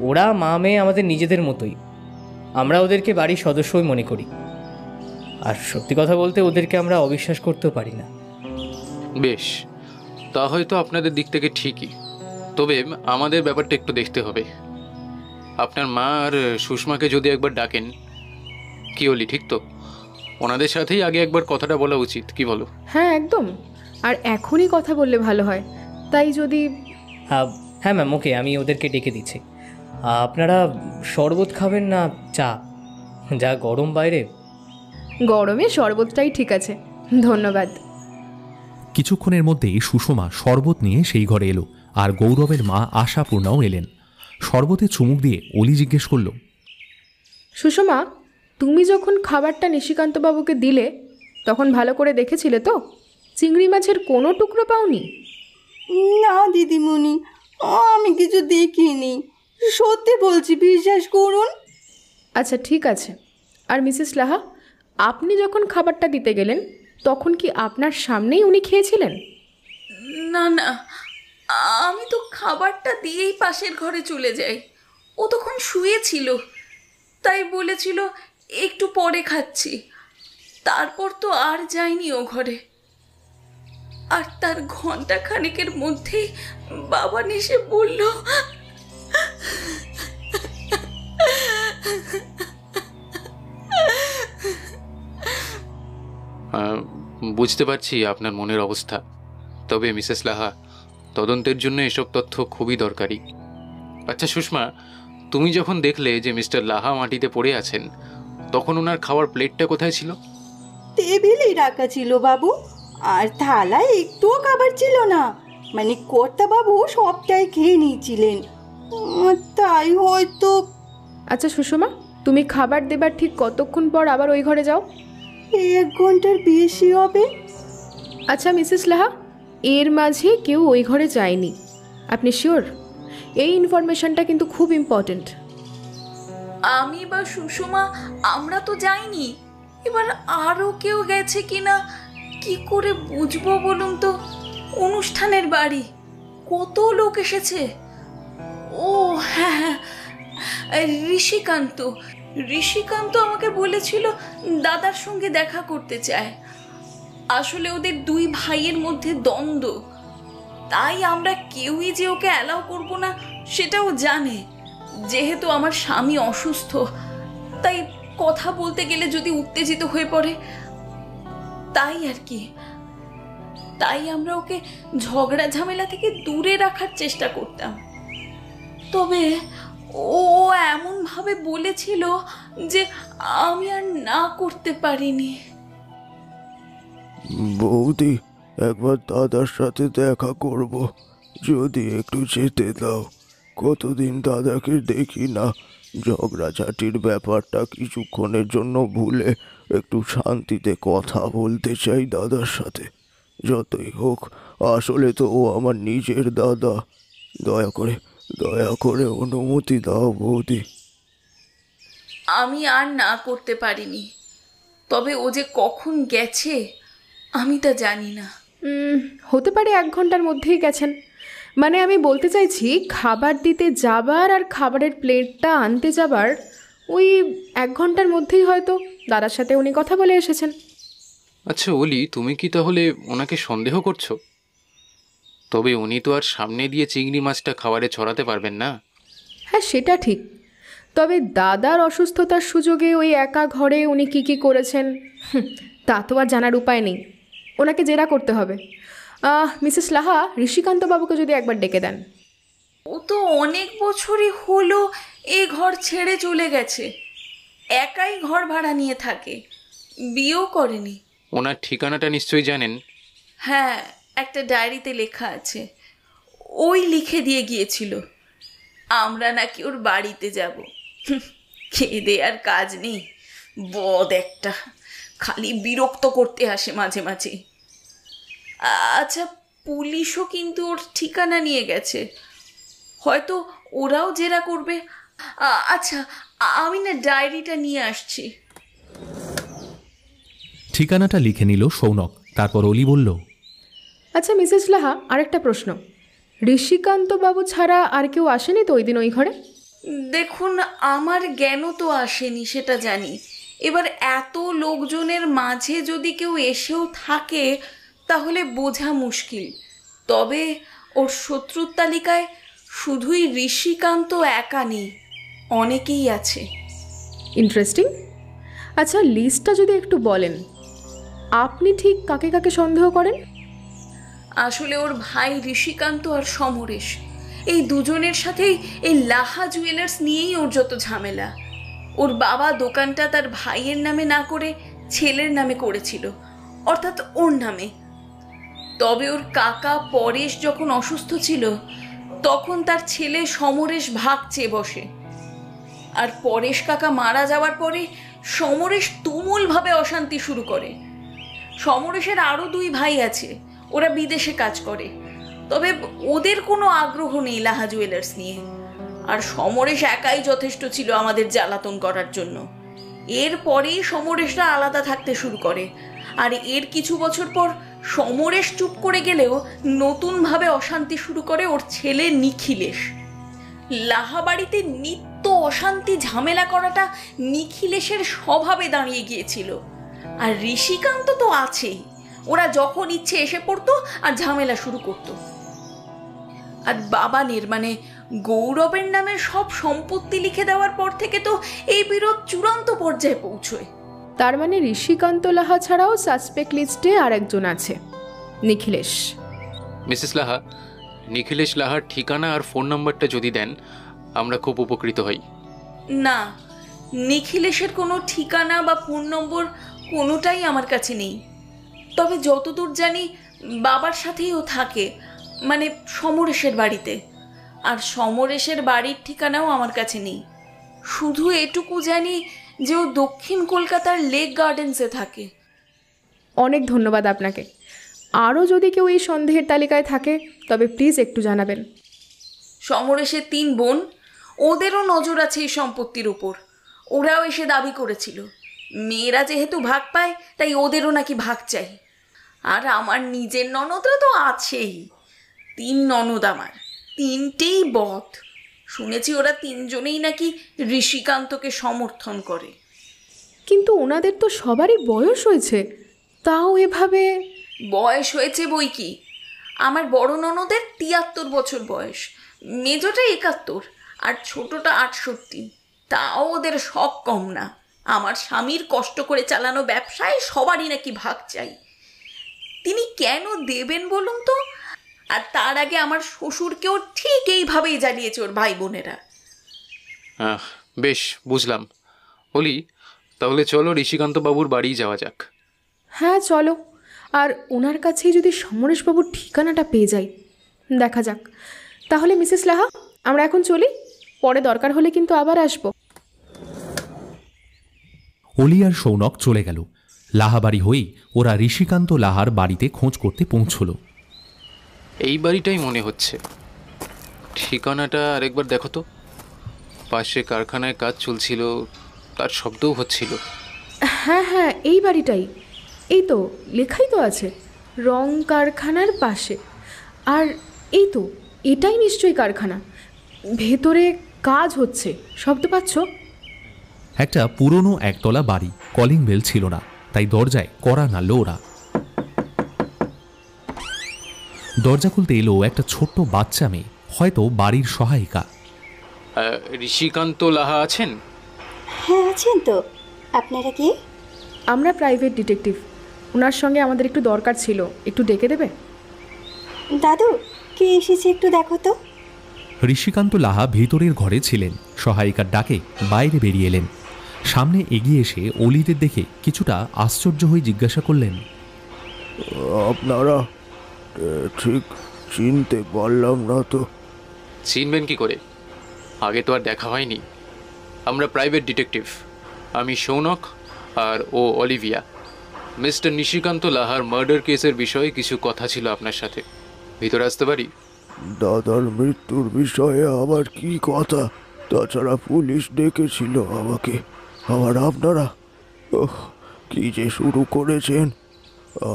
ওরা মা মেয়ে আমাদের নিজেদের মতোই। আমরা ওদেরকে বাড়ির সদস্যই মনে করি। আর সত্যি কথা বলতে ওদেরকে আমরা অবিশ্বাস করতেও পারি না। বেশ, তা হয়তো আপনাদের দিক থেকে ঠিকই, তবে আমাদের ব্যাপারটা একটু দেখতে হবে। আপনার মা আর সুষমাকে যদি একবার ডাকেন। কি বলি, ঠিক তো? ওনাদের সাথেই আগে একবার কথাটা বলা উচিত, কি বলো? হ্যাঁ একদম, আর এখনই কথা বললে ভালো হয়। তাই যদি... হ্যাঁ ম্যাম, ওকে, আমি ওদেরকে ডেকে দিচ্ছি। আপনারা শরবত খাবেন না চা? যা গরম বাইরে। গরমে শরবতটাই ঠিক আছে, ধন্যবাদ। কিছুক্ষণের মধ্যেই সুষমা শরবত নিয়ে সেই ঘরে এলো, আর গৌরবের মা আশাপূর্ণাও এলেন। শরবতে চুমুক দিয়ে অলি জিজ্ঞেস করল, সুষমা, তুমি যখন খাবারটা নিশিকান্তবাবুকে দিলে তখন ভালো করে দেখেছিলে তো? চিংড়ি মাছের কোনো টুকরো পাওনি? না দিদিমণি, আমি কিছু দেখিনি, সত্যি বলছি, বিশ্বাস করুন। আচ্ছা ঠিক আছে। আর মিসেস লাহা, আপনি যখন খাবারটা দিতে গেলেন তখন কি আপনার সামনেই উনি খেয়েছিলেন? না না, আমি তো খাবারটা দিয়েই পাশের ঘরে চলে যাই। ও তখন শুয়েছিল, তাই বলেছিল একটু পরে খাচ্ছি। তারপর তো আর যাইনি ও ঘরে। আর তার ঘন্টা খানেকের মধ্যেই বাবা এসে বলল, বুঝতে পারছি আপনার মনের অবস্থা। তবে মিসেস লাহা, তদন্তের জন্য এসব তথ্য খুবই দরকারি। আচ্ছা সুষমা, তুমি যখন দেখলে যে মিস্টার লাহা মাটিতে পড়ে আছেন, তখন ওনার খাওয়ার প্লেটটা কোথায় ছিল? টেবিলেই রাখা ছিল বাবু, আর থালায় একটুও খাবার ছিল না। মানে কর্তাবাবু সবটাই খেয়ে নিয়েছিলেন, তাই হয়তো। আচ্ছা সুষমা, তুমি খাবার দেবার ঠিক কতক্ষণ পর আবার ওই ঘরে যাও? 1 ঘন্টার বেশি হবে। আচ্ছা মিসেস লাহা, এর মাঝে কেউ ওই ঘরে যায়নি, আপনি শিওর? এই ইনফরমেশনটা কিন্তু খুব ইম্পর্ট্যান্ট। আমি বা সুষমা আমরা তো যাইনি, এবার আরও কেউ গেছে কিনা কি করে বুঝবো বলুন তো? অনুষ্ঠানের বাড়ি, কত লোক এসেছে। ও হ্যাঁ, ঋষিকান্ত আমাকে বলেছিল দাদার সঙ্গে দেখা করতে চায়। আসলে ওদের 2 ভাইয়ের মধ্যে দ্বন্দ্ব, তাই আমরা কেউই যে ওকে অ্যালাউ করবো না সেটাও জানে। যেহেতু আমার স্বামী অসুস্থ, তাই কথা বলতে গেলে যদি উত্তেজিত হয়ে পড়ে, তাই আর কি। তাই আমরা ওকে ঝগড়া ঝামেলা থেকে দূরে রাখার চেষ্টা করতাম। তবে ও এমনভাবে বলেছিল যে আমি আর না করতে পারিনি। বৌদি, একবার দাদার সাথে দেখা করব, যদি একটু যেতে দাও। কতদিন দাদাকে দেখি না। ঝগড়াঝাটির ব্যাপারটা কিছুক্ষণের জন্য ভুলে একটু শান্তিতে কথা বলতে চাই দাদার সাথে। যতই হোক, আসলে তো ও আমার নিজের দাদা। দয়া করে অনুমতি দাও বৌদি। আমি আর না করতে পারিনি, তবে ও যে কখন গেছে আমি তা জানি না। হতে পারে 1 ঘন্টার মধ্যেই গেছেন। মানে আমি বলতে চাইছি, খাবার দিতে যাবার আর খাবারের প্লেটটা আনতে যাবার ওই 1 ঘন্টার মধ্যেই হয়তো দাদার সাথে উনি কথা বলে এসেছেন। আচ্ছা ওলি, তুমি কি তাহলে ওনাকে সন্দেহ করছো? তবে উনি তো আর সামনে দিয়ে চিংড়ি মাছটা খাবারে ছড়াতে পারবেন না। হ্যাঁ সেটা ঠিক, তবে দাদার অসুস্থতার সুযোগে ওই একা ঘরে উনি কি করেছেন তা তো আর জানার উপায় নেই। ওনাকে জেরা করতে হবে। মিসেস লাহা, ঋষিকান্তবাবুকে যদি একবার ডেকে দেন। ও তো অনেক বছরই হলো এ ঘর ছেড়ে চলে গেছে। একাই ঘর ভাড়া নিয়ে থাকে, বিয়েও করেনি। ওনার ঠিকানাটা নিশ্চয়ই জানেন? হ্যাঁ, একটা ডায়েরিতে লেখা আছে। ওই লিখে দিয়ে গিয়েছিল আমরা নাকি ওর বাড়িতে যাব। খেয়ে দে আর কাজ নেই, বদ একটা, খালি বিরক্ত করতে আসে মাঝে মাঝে। আচ্ছা, পুলিশও কিন্তু ওর ঠিকানা নিয়ে গেছে, হয়তো ওরাও জেরা করবে। আচ্ছা, আমি না ডায়েরিটা নিয়ে আসছি। ঠিকানাটা লিখে নিল সৌনক। তারপর অলি বলল, আচ্ছা মিসেস লাহা, আরেকটা প্রশ্ন, ঋষিকান্তবাবু ছাড়া আর কেউ আসেনি তো ওই দিন ওই ঘরে? দেখুন, আমার জ্ঞানও তো আসেনি, সেটা জানি। এবার এত লোকজনের মাঝে যদি কেউ এসেও থাকে তাহলে বোঝা মুশকিল। তবে ওর শত্রুর তালিকায় শুধুই ঋষিকান্ত একা নেই, অনেকেই আছে। ইন্টারেস্টিং। আচ্ছা, লিস্টটা যদি একটু বলেন, আপনি ঠিক কাকে কাকে সন্দেহ করেন? আসলে ওর ভাই ঋষিকান্ত আর সমরেশ, এই দুজনের সাথেই এই লাহা জুয়েলার্স নিয়েই ওর যত ঝামেলা। ওর বাবা দোকানটা তার ভাইয়ের নামে না করে ছেলের নামে করেছিল, অর্থাৎ ওর নামে। তবে ওর কাকা পরেশ যখন অসুস্থ ছিল তখন তার ছেলে সমরেশ ভাগ চেয়ে বসে। আর পরেশ কাকা মারা যাওয়ার পরে সমরেশ তুমুলভাবে অশান্তি শুরু করে। সমরেশের আরও 2 ভাই আছে, ওরা বিদেশে কাজ করে, তবে ওদের কোনো আগ্রহ নেই লাহা জুয়েলার্স নিয়ে। আর সমরেশ একাই যথেষ্ট ছিল আমাদের জ্বালাতন করার জন্য। এরপরেই সমরেশরা আলাদা থাকতে শুরু করে। আর এর কিছু বছর পর সমরেশ চুপ করে গেলেও নতুনভাবে অশান্তি শুরু করে ওর ছেলে নিখিলেশ। লাহা বাড়িতে নিত্য অশান্তি ঝামেলা করাটা নিখিলেশের স্বভাবে দাঁড়িয়ে গিয়েছিল। আর ঋষিকান্ত তো আছেই, ওরা যখন ইচ্ছে এসে পড়তো আর ঝামেলা শুরু করতো। আর বাবানের মানে গৌরবের নামে সব সম্পত্তি লিখে দেওয়ার পর থেকে তো এই বিরোধ চূড়ান্ত পর্যায়ে পৌঁছয়। তার মানে ঋষিকান্ত লাহা ছাড়াও সাসপেক্ট লিস্টে আরেকজন আছে, নিখিলেশ। মিসেস লাহা, নিখিলেশ লাহার ঠিকানা আর ফোন নাম্বারটা যদি দেন আমরা খুব উপকৃত হই। না, নিখিলেশের কোনো ঠিকানা বা ফোন নম্বর কোনোটাই আমার কাছে নেই। তবে যতদূর জানি বাবার সাথেই ও থাকে, মানে সমরেশের বাড়িতে। আর সমরেশের বাড়ির ঠিকানাও আমার কাছে নেই। শুধু এটুকু জানি যে ও দক্ষিণ কলকাতার লেক গার্ডেন্সে থাকে। অনেক ধন্যবাদ আপনাকে। আরও যদি কেউ এই সন্দেহের তালিকায় থাকে তবে প্লিজ একটু জানাবেন। সমরেশের 3 বোন, ওদেরও নজর আছে এই সম্পত্তির উপর। ওরাও এসে দাবি করেছিল মেয়েরা যেহেতু ভাগ পায় তাই ওদেরও নাকি ভাগ চাই। আর আমার নিজের ননদরা তো আছেই, 3 ননদ আমার, 3টেই বধ। শুনেছি ওরা 3 জনেই নাকি ঋষিকান্তকে সমর্থন করে। কিন্তু ওনাদের তো সবারই বয়স হয়েছে, তাও এভাবে। বয়স হয়েছে বই কি, আমার বড় ননদের 73 বছর বয়স, মেজোটা 71 আর ছোটটা 68। তাও ওদের শখ কম না। আমার স্বামীর কষ্ট করে চালানো ব্যবসায় সবারই নাকি ভাগ চাই। তিনি কেন দেবেন বলুন তো? আর তার আগে আমার শ্বশুরকেও ঠিক এইভাবেই জ্বালিয়েছে ওর ভাই বোনেরা। বেশ, বুঝলাম। বলি তাহলে চলো ঋষিকান্ত বাবুর বাড়ি যাওয়া যাক। হ্যাঁ চলো। আর ওনার কাছেই যদি সমরেশবাবুর ঠিকানাটা পেয়ে যাই, দেখা যাক। তাহলে মিসেস লাহা, আমরা এখন চলি, পরে দরকার হলে কিন্তু আবার আসবো। অলি আর সৌনক চলে গেল। লাহাবাড়ি হয়েই ওরা ঋষিকান্ত লাহার বাড়িতে খোঁজ করতে পৌঁছল। এই বাড়িটাই মনে হচ্ছে। ঠিকানাটা আরেকবার দেখো তো। পাশে কারখানায় কাজ চলছিল, তার শব্দও হচ্ছিল। হ্যাঁ হ্যাঁ, এই বাড়িটাই। এই তো লেখাই তো আছে, রং কারখানার পাশে। আর এই তো, এটাই নিশ্চয়ই কারখানা। ভেতরে কাজ হচ্ছে, শব্দ পাচ্ছ? একটা পুরনো একতলা বাড়ি, কলিং বেল ছিল না, তাই দরজায় কড়া নাড়ল ওরা। দরজা খুলতে এলো একটা ছোট্ট বাচ্চা মেয়ে, হয়তো বাড়ির সহায়িকা। ঋষিকান্ত লাহা আছেন? হ্যাঁ আছেন তো। আপনারা কি? আমরা প্রাইভেট ডিটেকটিভ। ওনার সঙ্গে আমাদের একটু দরকার ছিল, একটু ডেকে দেবে? দাদু, কে এসেছে একটু দেখো তো। ঋষিকান্ত লাহা ভিতরের ঘরে ছিলেন, সহায়িকার ডাকে বাইরে বেরিয়ে এলেন। সামনে এগিয়ে এসে অলিদের দেখে কিছুটা আশ্চর্য হয়ে জিজ্ঞাসা করলেন, আপনারা? ঠিক চিনতে পারলাম না তো। চিনবেন কি করে, আগে তো আর দেখা হয়নি। আমরা প্রাইভেট ডিটেকটিভ, আমি সৌনক আর ও অলিভিয়া। মিস্টার নিশিকান্ত লাহার মার্ডার কেসের বিষয়ে কিছু কথা ছিল আপনার সাথে। ভিতরে আসতে পারি? দাদার মৃত্যুর বিষয়ে আবার কি কথা? তাছাড়া পুলিশ ডেকেছিল আমাকে, আবার আপনারা? ওহ, কি যে শুরু করেছেন!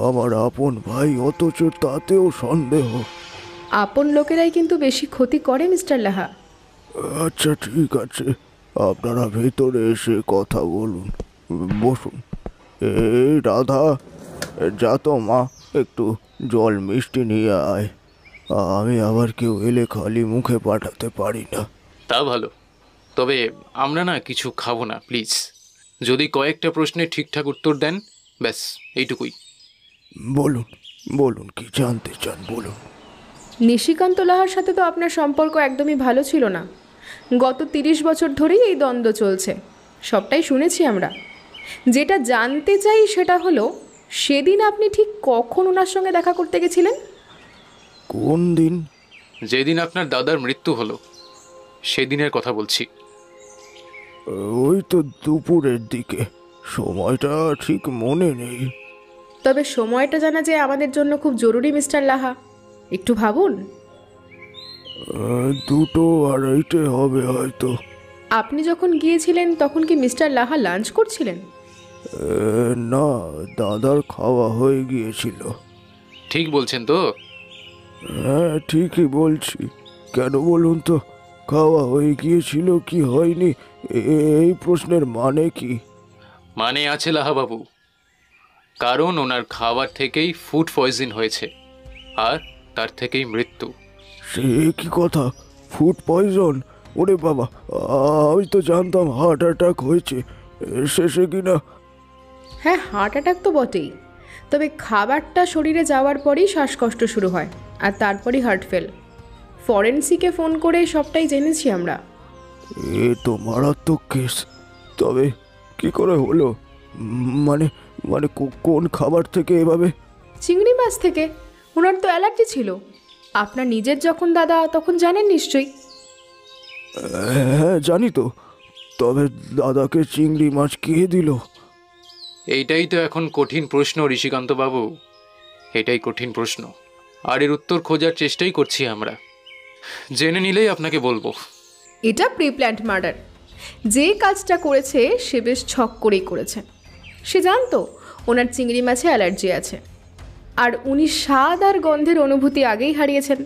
আমার আপন ভাই, অথচ তাতেও সন্দেহ। আপন লোকেরাই কিন্তু বেশি ক্ষতি করে মিস্টার লাহা। আচ্ছা ঠিক আছে, আপনারা ভেতরে এসে কথা বলুন। বসুন। এই রাধা, যা তো মা, একটু জল মিষ্টি নিয়ে আয়। আমি আবার কেউ এলে খালি মুখে পাঠাতে পারি না। তা ভালো, তবে আমরা না কিছু খাবো না প্লিজ। যদি কয়েকটা প্রশ্নের ঠিকঠাক উত্তর দেন, ব্যাস এইটুকুই। বলুন বলুন, কি জানতে চান বলুন। নিশিকান্ত লাহার সাথে তো আপনার সম্পর্ক একদমই ভালো ছিল না। গত 30 বছর ধরেই এই দ্বন্দ্ব চলছে, সবটাই শুনেছি আমরা। যেটা জানতে চাই সেটা হলো, সেদিন আপনি ঠিক কখন ওনার সঙ্গে দেখা করতে গেছিলেন? কোন দিন? যেদিন আপনার দাদার মৃত্যু হলো সেদিনের কথা বলছি। ওই তো দুপুরের দিকে, সময়টা ঠিক মনে নেই। তবে সময়টা জানা যে আমাদের জন্য খুব জরুরি মিস্টার লাহা, একটু ভাবুন। 2:30 হবে হয়তো। আপনি যখন গিয়েছিলেন তখন কি মিস্টার লাহা লাঞ্চ করছিলেন? না, দাদার খাওয়া হয়ে গিয়েছিল। ঠিক বলছেন তো? হ্যাঁ, ঠিকই বলছি। কেন বলুন তো, খাওয়া হয়ে গিয়েছিল কি হয়নি এই প্রশ্নের মানে কি? মানে আছে লাহাবাবু, কারণ ওনার খাবার থেকেই ফুড পয়জন হয়েছে আর তার থেকেই মৃত্যু। সে কি কথা? Food poison? ওরে বাবা, আমি তো জানতাম হার্ট অ্যাটাক হয়েছে। শেষে কিনা। হ্যাঁ, হার্ট অ্যাটাক তো বটেই, তবে খাবারটা শরীরে যাওয়ার পরেই শ্বাসকষ্ট শুরু হয় আর তারপরই হার্ট ফেল। ফরেন্সিকে ফোন করে সবটাই জেনেছি আমরা। এ তো মারাত্মক কেস। তবে কি করে হলো? মানে মানে কোন খাবার থেকে এভাবে? চিংড়ি মাছ থেকে। ওনার তো অ্যালার্জি ছিল। আপনার নিজের যখন দাদা তখন জানেন নিশ্চয়ই। হ্যাঁ, জানি তো। তবে দাদাকে চিংড়ি মাছ কে দিল? এইটাই তো এখন কঠিন প্রশ্ন ঋষিকান্ত বাবু, এটাই কঠিন প্রশ্ন। আর এর উত্তর খোঁজার চেষ্টাই করছি আমরা। জেনে নিলেই আপনাকে বলবো। এটা প্রিপ্ল্যান্ড মার্ডার। যে কাজটা করেছে সে বেশ ছক করেই করেছে। সে জানতো ওনার চিংড়ি মাছে অ্যালার্জি আছে, আর উনি স্বাদ আর গন্ধের অনুভূতি আগেই হারিয়েছেন।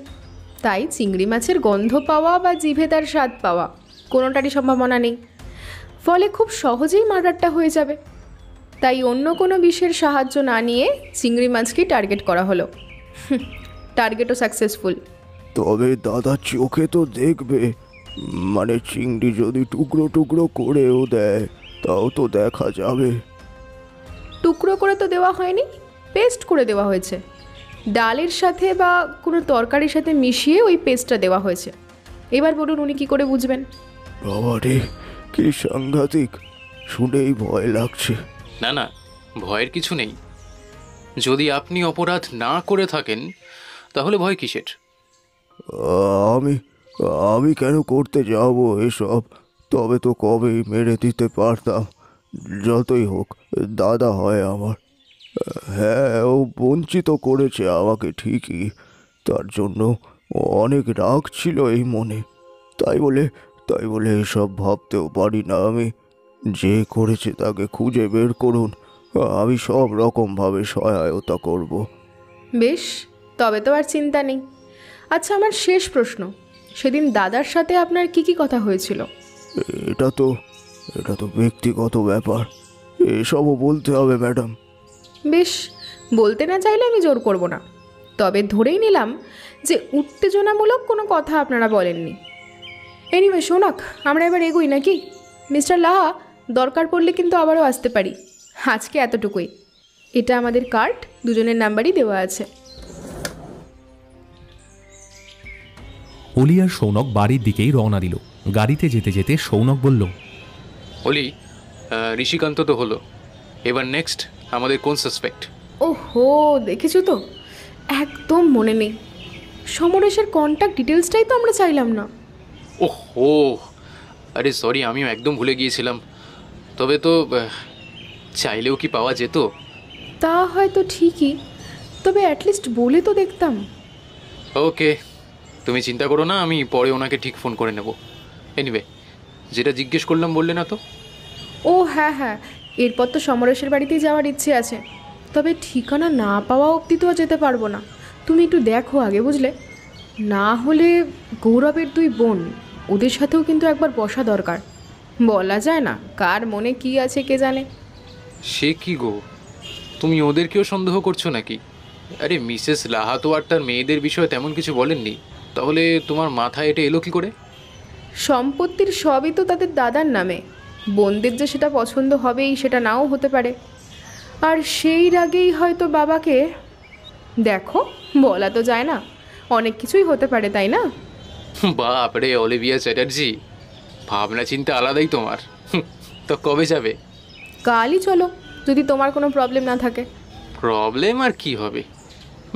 তাই চিংড়ি মাছের গন্ধ পাওয়া বা জিভে তার স্বাদ পাওয়া কোনোটারই সম্ভাবনা নেই। ফলে খুব সহজেই মার্ডারটা হয়ে যাবে। তাই অন্য কোনো বিষের সাহায্য না নিয়ে চিংড়ি মাছকেই টার্গেট করা হলো। টার্গেটও সাকসেসফুল। তবে দাদা চোখে তো দেখবে, মানে চিংড়ি যদি টুকরো টুকরো করেও দেয় তাও তো দেখা যাবে। টুকরো করে তো দেওয়া হয়নি, পেস্ট করে দেওয়া হয়েছে। ডালের সাথে বা কোনো তরকারির সাথে মিশিয়ে ওই পেস্টটা দেওয়া হয়েছে। এবার বলুন উনি কি করে বুঝবেন? বাবা রে, কি সাংঘাতিক! শুনেই ভয় লাগছে। না না, ভয়ের কিছু নেই। যদি আপনি অপরাধ না করে থাকেন তাহলে ভয় কিসের? আমি আমি কেন করতে যাব এসব? তবে তো কবেই মেরে দিতে পারতাম। যতই হোক দাদা হয় আমার। হ্যাঁ, ও বঞ্চিত করেছে আমাকে ঠিকই, তার জন্য অনেক রাগ ছিল এই মনে। তাই বলে এসব ভাবতেও পারি না আমি। যে করেছে তাকে খুঁজে বের করুন, আমি সব রকমভাবে সহায়তা করব। বেশ, তবে তো আর চিন্তা নেই। আচ্ছা, আমার শেষ প্রশ্ন, সেদিন দাদার সাথে আপনার কি কি কথা হয়েছিল? এটা তো ব্যক্তিগত ব্যাপার, এসবও বলতে হবে ম্যাডাম। বেশ, বলতে না চাইলে আমি জোর করব না। তবে ধরেই নিলাম যে উত্তেজনামূলক কোনো কথা আপনারা বলেননি। এনিওয়ে শোনাক, আমরা এবার এগোই নাকি? মিস্টার লাহা, দরকার পড়লে কিন্তু আবারও আসতে পারি। আজকে এতটুকুই। এটা আমাদের কার্ড, দুজনের নাম্বারই দেওয়া আছে। অলি আর সৌনক বাড়ির দিকেই রওনা দিল। গাড়িতে যেতে যেতে সৌনক বলল, অলি, ঋষিকান্ত তো হলো, এবার নেক্সট আমাদের কোন সাসপেক্ট? ওহো, দেখেছো তো, একদম মনে নেই। সমরেশের কন্ট্যাক্ট ডিটেলসটাই তো আমরা চাইলাম না। ওহো, আরে সরি, আমিও একদম ভুলে গিয়েছিলাম। তবে তো চাইলেও কি পাওয়া যেত? তা হয়তো ঠিকই, তবে অ্যাটলিস্ট বলে তো দেখতাম। ওকে, তুমি চিন্তা করো না, আমি পরে ওনাকে ঠিক ফোন করে নেব। এনিওয়ে, যেটা জিজ্ঞেস করলাম বললে না তো? ও হ্যাঁ হ্যাঁ, এরপর তো সমরেশের বাড়িতেই যাওয়ার ইচ্ছে আছে। তবে ঠিকানা না পাওয়া অবধি তো যেতে পারবো না। তুমি একটু দেখো আগে, বুঝলে? না হলে গৌরবের দুই বোন, ওদের সাথেও কিন্তু একবার বসা দরকার। বলা যায় না কার মনে কি আছে কে জানে। সে কি গো, তুমি ওদেরকেও সন্দেহ করছো নাকি? আরে মিসেস লাহা তো আর তার মেয়েদের বিষয়ে তেমন কিছু বলেননি, তাহলে তোমার মাথায় এটা এলো কি করে? সম্পত্তির সবই তো তাদের দাদার নামে। বোনদের যে সেটা পছন্দ হবেই সেটা নাও হতে পারে। আর সেই রাগেই হয়তো বাবাকে, দেখো বলা তো যায় না, অনেক কিছুই হতে পারে, তাই না? বাপরে অলিভিয়া চ্যাটার্জি, ভাবনা চিন্তা আলাদাই তোমার। তো কবে যাবে? কালই চলো, যদি তোমার কোনো প্রবলেম না থাকে। প্রবলেম আর কি হবে,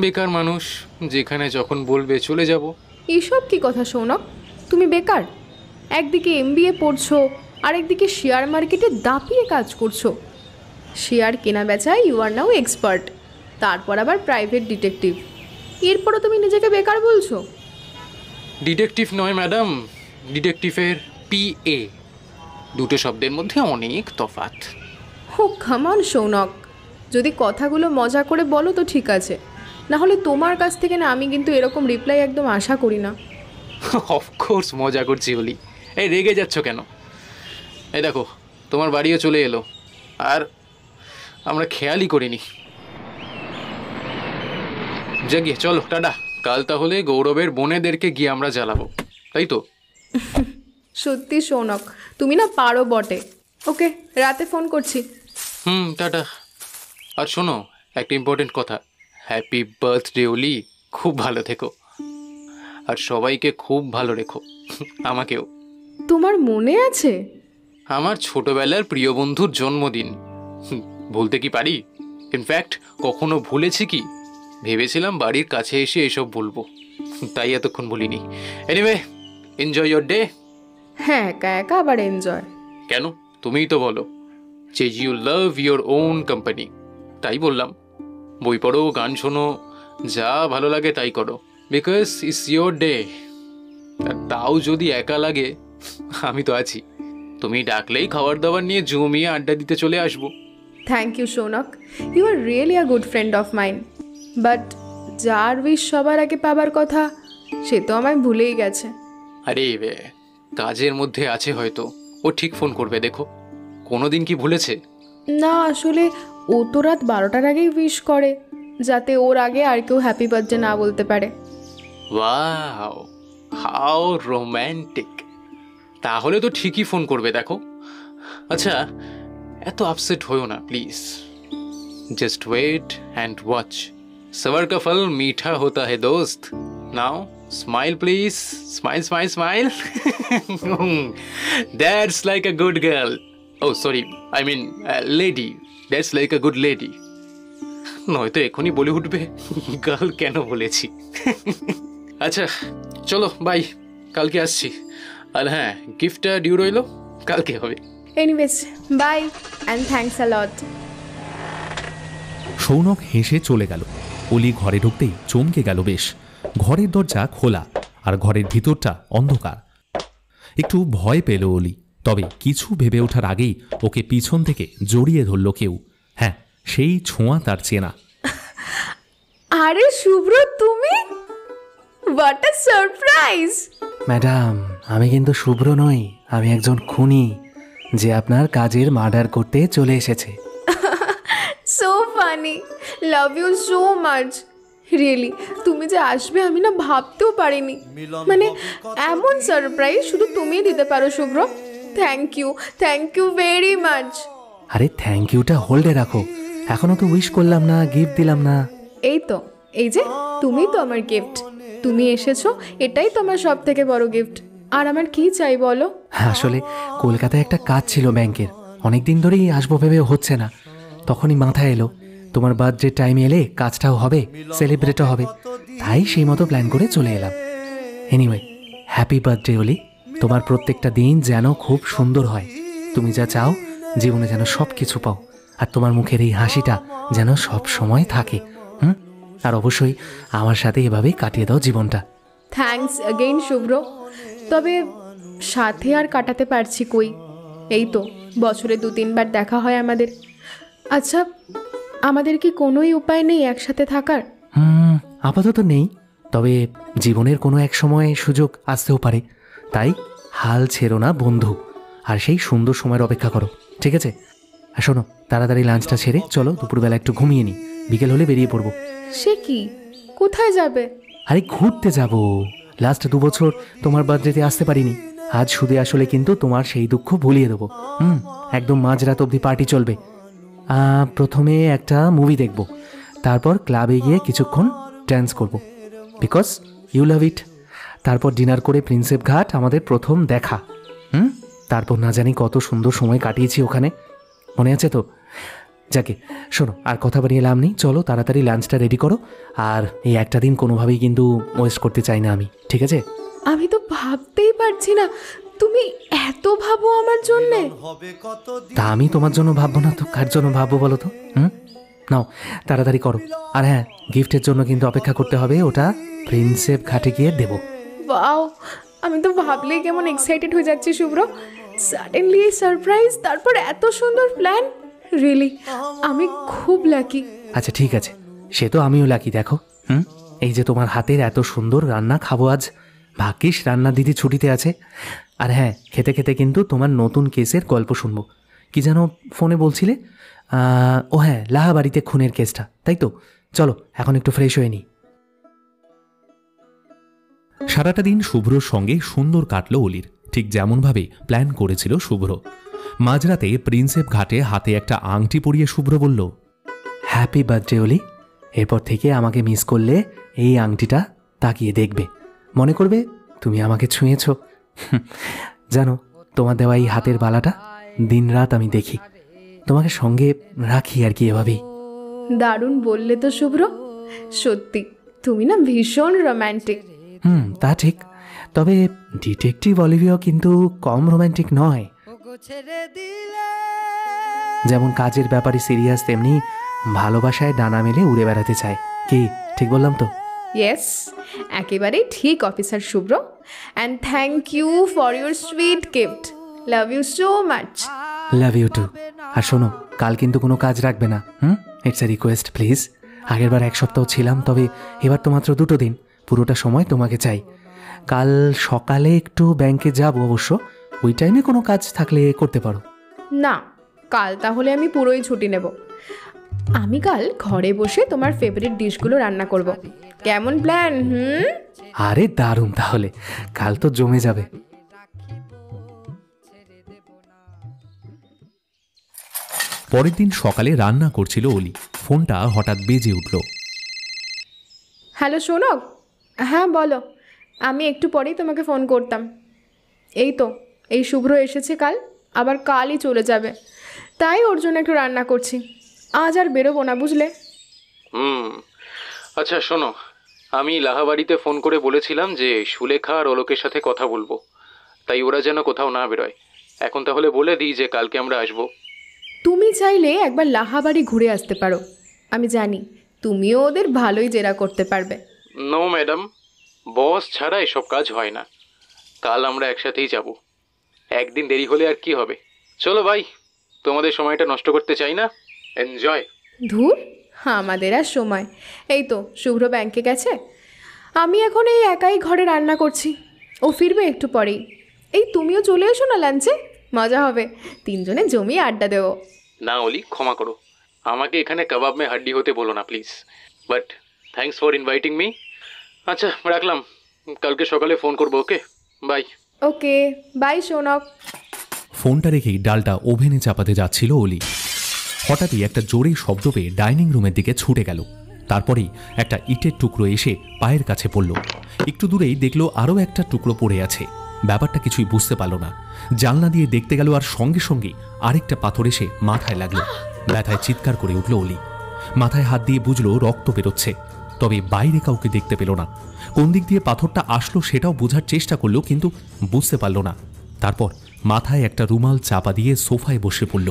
বেকার মানুষ, যেখানে যখন বলবে চলে যাব। এসব কি কথা সৌনক? তুমি বেকার? একদিকে MBA পড়ছো, আরেকদিকে শেয়ার মার্কেটে দাপিয়ে কাজ করছো। শেয়ার কেনা বেচায় ইউ আর নাও এক্সপার্ট, তারপর আবার প্রাইভেট ডিটেকটিভ। এরপরও তুমি নিজেকে বেকার বলছো? ডিটেকটিভ নয় ম্যাডাম, ডিটেকটিভের PA। দুটো শব্দের মধ্যে অনেক তফাৎ। ও কামান সৌনক, যদি কথাগুলো মজা করে বলো তো ঠিক আছে, না হলে তোমার কাছ থেকে না আমি কিন্তু এরকম রিপ্লাই একদম আশা করি না। অফকোর্স মজা করছি বলি। এই রেগে যাচ্ছ কেন? এই দেখো তোমার বাড়িও চলে এলো, আর আমরা খেয়ালই করিনি। জাগিয়ে চলো, টাটা। কাল তাহলে গৌরবের বোনেদেরকে গিয়ে আমরা জ্বালাবো, তাই তো? সত্যি সৌনক, তুমি না পারো বটে। ওকে, রাতে ফোন করছি। টাটা। আর শোনো, একটা ইম্পর্টেন্ট কথা, হ্যাপি বার্থডে ওলি। খুব ভালো থেকো, আর সবাইকে খুব ভালো রেখো, আমাকেও। তোমার মনে আছে? আমার ছোটবেলার প্রিয় বন্ধুর জন্মদিন, ভুলতে কি পারি? ইনফ্যাক্ট কখনো ভুলেছি কি? ভেবেছিলাম বাড়ির কাছে এসে এসব বলবো, তাই এতক্ষণ বলিনি। Anyway, enjoy your day. হ্যাঁ, একা একা আবার এনজয় কেন? তুমিই তো বলো যে you love your own company, তাই বললাম। বই পড়ো, গান শোনো, যা ভালো লাগে তাই করো, বিকজ ইটস ইয়োর ডে। তাও যদি একা লাগে, আমি তো আছি। তুমি ডাকলেই খাবার দাবার নিয়ে জমিয়ে আড্ডা দিতে চলে আসবো। Thank you Shounak, you are really a good friend of mine. But যার উইশ সবার আগে পাবার কথা, সে তো আমায় ভুলেই গেছে। আরে কাজের মধ্যে আছে হয়তো, ও ঠিক ফোন করবে, দেখো। কোনোদিন কি ভুলেছে? না, আসলে ও তো রাত 12টার আগেই উইশ করে, যাতে ওর আগে আর কেউ হ্যাপি বার্থডে না বলতে পারে। Wow, how romantic. তাহলে তো ঠিকই ফোন করবে, দেখো। আচ্ছা, এত আপসেট হয়েও না please. Just wait and watch. সবার কা ফল মিঠা হোতা হে দোস্ত। নাও smile please, smile smile smile. That's like a good girl. Oh sorry, I mean lady. That's like a good lady. নয়তো এখনই বলে উঠবে গার্ল কেন বলেছি। আচ্ছা চলো, বাই, কালকে আসছি। আর হ্যাঁ, গিফটটা ডিউ রইলো, কালকে হবে। Anyways bye and thanks a lot. Shounak হেসে চলে গেল। অলি ঘরে ঢুকতেই চমকে গেল বেশ। ঘরের দরজা খোলা, আর ঘরের ভিতরটা অন্ধকার। একটু ভয় পেল অলি, তবে কিছু ভেবে ওঠার আগেই ওকে পিছন থেকে জড়িয়ে ধরল কেউ। হ্যাঁ, সেই ছোঁয়া তার চেনা। আরে শুভ্র, তুমি? What a surprise! ম্যাডাম, আমি কিন্তু শুভ্র নই, আমি একজন খুনি যে আপনার কাজের মার্ডার করতে চলে এসেছে। So funny, love you so much. Really, তুমি যে আসবে আমি না ভাবতেও পারিনি। মানে এমন সারপ্রাইজ শুধু তুমিই দিতে পারো Shubhro. Thank you very much. আরে থ্যাংক ইউটা হোল্ডে রাখো, এখনো তো উইশ করলাম না, গিফট দিলাম না। এই তো, এই যে তুমি তো আমার গিফট। তুমি এসেছো, এটাই তো আমার সব থেকে বড় গিফট। আর আমার কি চাই বলো? আসলে কলকাতায় একটা কাজ ছিল ব্যাংকের, অনেকদিন ধরেই আসবো ভেবে হচ্ছে না। তখনই মাথায় এলো তোমার বার্থডে টাইমে এলে কাজটাও হবে, সেলিব্রেটও হবে, তাই সেই মতো প্ল্যান করে চলে এলাম। এনিওয়ে, হ্যাপি বার্থডে ওলি। তোমার প্রত্যেকটা দিন যেন খুব সুন্দর হয়, তুমি যা চাও জীবনে যেন সব কিছু পাও, আর তোমার মুখের এই হাসিটা যেন সব সময় থাকে। আর অবশ্যই আমার সাথে এভাবেই কাটিয়ে দাও জীবনটা। থ্যাঙ্কস অ্যাগেইন শুভ্র, তবে সাথে আর কাটাতে পারছি কই? এই তো বছরে 2-3 বার দেখা হয় আমাদের। আচ্ছা, আমাদের কি কোনোই উপায় নেই একসাথে থাকার? আপাতত নেই, তবে জীবনের কোনো এক সময় সুযোগ আসতেও পারে, তাই হাল ছেড়ো না বন্ধু, আর সেই সুন্দর সময়ের অপেক্ষা করো, ঠিক আছে? আর শোনো, তাড়াতাড়ি লাঞ্চটা ছেড়ে চলো, দুপুরবেলা একটু ঘুমিয়ে নিই, বিকেল হলে বেরিয়ে পড়বো। সে কি, কোথায় যাবে? আরে ঘুরতে যাব। লাস্ট 2 বছর তোমার বার্থডেতে আসতে পারিনি, আজ শুধু আসলে কিন্তু তোমার সেই দুঃখ ভুলিয়ে দেবো। একদম মাঝরাত অবধি পার্টি চলবে। প্রথমে একটা মুভি দেখব, তারপর ক্লাবে গিয়ে কিছুক্ষণ ড্যান্স করব, বিকজ ইউ লাভ ইট। তারপর ডিনার করে প্রিন্সেপ ঘাট আমাদের প্রথম দেখা। তারপর না জানি কত সুন্দর সময় কাটিয়েছি ওখানে, মনে আছে তো? যাকে শোনো, আর কথা বাড়িয়ে লাভ নেই, চলো তাড়াতাড়ি লাঞ্চটা রেডি করো। আর এই একটা দিন কোনোভাবেই কিন্তু ওয়েস্ট করতে চাই না আমি, ঠিক আছে? আমি তো ভাবতেই পারছি না তুমি এত ভাবো আমার জন্যে। তা আমি তোমার জন্য ভাববো না তো কার জন্য ভাববো বলো তো? নাও তাড়াতাড়ি করো। আর হ্যাঁ, গিফটের জন্য কিন্তু অপেক্ষা করতে হবে, ওটা প্রিন্সেপ ঘাটে গিয়ে দেবো। ওয়াও, আমি তো ভাবলেই কেমন এক্সাইটেড হয়ে যাচ্ছি শুভ্র। সাডেনলি এই সারপ্রাইজ, তারপর এত সুন্দর প্ল্যান, রিয়েলি আমি খুব লাকি। আচ্ছা ঠিক আছে, সে তো আমিও লাকি। দেখো এই যে তোমার হাতের এত সুন্দর রান্না খাবো আজ। ভাগ্যিস রান্না দিদি ছুটিতে আছে। আর হ্যাঁ, খেতে খেতে কিন্তু তোমার নতুন কেসের গল্প শুনবো। কি যেন ফোনে বলছিলে? ও হ্যাঁ, লাহাবাড়িতে খুনের কেসটা, তাই তো? চলো এখন একটু ফ্রেশ হয়ে নিই। সারাটা দিন শুভ্রর সঙ্গে সুন্দর কাটল অলির, ঠিক যেমনভাবে প্ল্যান করেছিল শুভ্র। মাঝরাতে প্রিন্সেপ ঘাটে হাতে একটা আংটি পরিয়ে শুভ্র বলল, হ্যাপি বার্থডে অলি। এরপর থেকে আমাকে মিস করলে এই আংটিটা তাকিয়ে দেখবে, মনে করবে তুমি আমাকে ছুঁয়েছ। জানো, তোমার দেওয়া এই হাতের বালাটা দিনরাত আমি দেখি, তোমাকে সঙ্গে রাখি আর কি, এভাবেই। দারুণ বললে তো শুভ্র, সত্যি তুমি না ভীষণ রোম্যান্টিক। তা ঠিক, তবে ডিটেকটিভ অলিভিয়া কিন্তু কম রোম্যান্টিক নয়। যেমন কাজের ব্যাপারে সিরিয়াস, তেমনি ভালোবাসায় ডানা মেলে উড়ে বেড়াতে চায়। কি ঠিক বললাম তো? ইয়েস, একেবারেই ঠিক officer Shubhro. And thank you for your sweet gift. Love you so much. Love you too. আর শোনো, কাল কিন্তু কোনো কাজ রাখবে না। It's a request please. আগেরবার 1 সপ্তাহ ছিলাম, তবে এবার তো মাত্র 2 দিন, পুরোটা সময় তোমাকে চাই। কাল সকালে একটু ব্যাংকে যাব অবশ্য, ওই টাইমে কোনো কাজ থাকলে করতে পারো। না, কাল তাহলে আমি পুরোই ছুটি নেব। আমি কাল ঘরে বসে তোমার ফেভারিট ডিশগুলো রান্না করব। কেমন প্ল্যান? আরে দারুণ, তাহলে কাল তো জমে যাবে। পরের দিন সকালে রান্না করছিল অলি, ফোনটা হঠাৎ বেজে উঠল। হ্যালো সোনক, হ্যাঁ বলো। আমি একটু পরেই তোমাকে ফোন করতাম। এই তো, এই শুভ্র এসেছে কাল, আবার কালই চলে যাবে, তাই ওর জন্য একটু রান্না করছি। আজ আর বেরোবো না, বুঝলে? আচ্ছা শোনো, আমি লাহাবাড়িতে ফোন করে বলেছিলাম যে সুলেখা আর অলোকের সাথে কথা বলবো, তাই ওরা যেন কোথাও না বেরোয়। এখন তাহলে বলে দিই যে কালকে আমরা আসবো। তুমি চাইলে একবার লাহাবাড়ি ঘুরে আসতে পারো, আমি জানি তুমিও ওদের ভালোই জেরা করতে পারবে। নো ম্যাডাম, বস ছাড়া এসব কাজ হয় না। কাল আমরা একসাথেই যাব, একদিন দেরি হলে আর কি হবে। চলো ভাই, তোমাদের সময়টা নষ্ট করতে চাই না, এনজয়। ধুর, আমাদের আর সময়। এই তো শুভ্র ব্যাংকে গেছে, আমি এখন এই একাই ঘরে রান্না করছি, ও ফিরবে একটু পরেই। এই তুমিও চলে এসো না লাঞ্চে, মজা হবে, 3 জনে জমিয়ে আড্ডা দেবো। না অলি, ক্ষমা করো, আমাকে এখানে কাবাব মে হাড্ডি হতে বলো না please, but thanks for inviting me. আচ্ছা রাখলাম, কালকে সকালে ফোন করবো। Okay bye. Okay bye Shounak. ফোনটা রেখেই ডালটা ওভেনে চাপাতে যাচ্ছিল অলি। হঠাৎই একটা জোরে শব্দ পেয়ে ডাইনিং রুমের দিকে ছুটে গেল। তারপরেই একটা ইটের টুকরো এসে পায়ের কাছে পড়ল। একটু দূরেই দেখলো আরও একটা টুকরো পড়ে আছে। ব্যাপারটা কিছুই বুঝতে পারল না। জানলা দিয়ে দেখতে গেল, আর সঙ্গে সঙ্গে আরেকটা পাথর এসে মাথায় লাগলো। ব্যথায় চিৎকার করে উঠল অলি। মাথায় হাত দিয়ে বুঝলো রক্ত বেরোচ্ছে, তবে বাইরে কাউকে দেখতে পেল না। কোন দিক দিয়ে পাথরটা আসলো সেটাও বোঝার চেষ্টা করলো, কিন্তু বুঝতে পারল না। তারপর মাথায় একটা রুমাল চাপা দিয়ে সোফায় বসে পড়ল।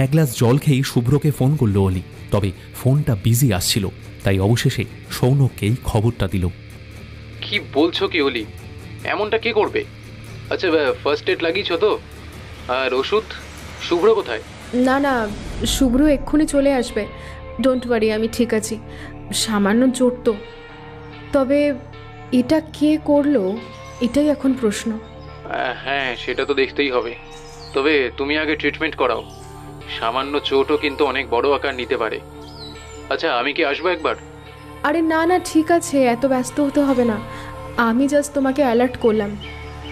1 গ্লাস জল খেয়েই শুভ্রকে ফোন করলো অলি, তবে ফোনটা বিজি আসছিল, তাই অবশেষে সৌনককেই খবরটা দিল। কি বলছো কি অলি, এমনটা কে করবে? আচ্ছা ফার্স্ট এড লাগিয়েছ তো? আর ওষুধ? শুভ্র কোথায়? না না, শুভ্র এক্ষুনি চলে আসবে, ডোন্ট ওয়ারি, আমি ঠিক আছি। সামান্য চোট তো, তবে এটা কে করলো এটাই এখন প্রশ্ন। হ্যাঁ সেটা তো দেখতেই হবে, তবে তুমি আগে ট্রিটমেন্ট করাও। সামান্য চোটও কিন্তু অনেক বড় আকার নিতে পারে। আচ্ছা আমি কি আসবো একবার? আরে না না, ঠিক আছে, এত ব্যস্ত হতে হবে না। আমি জাস্ট তোমাকে অ্যালার্ট করলাম,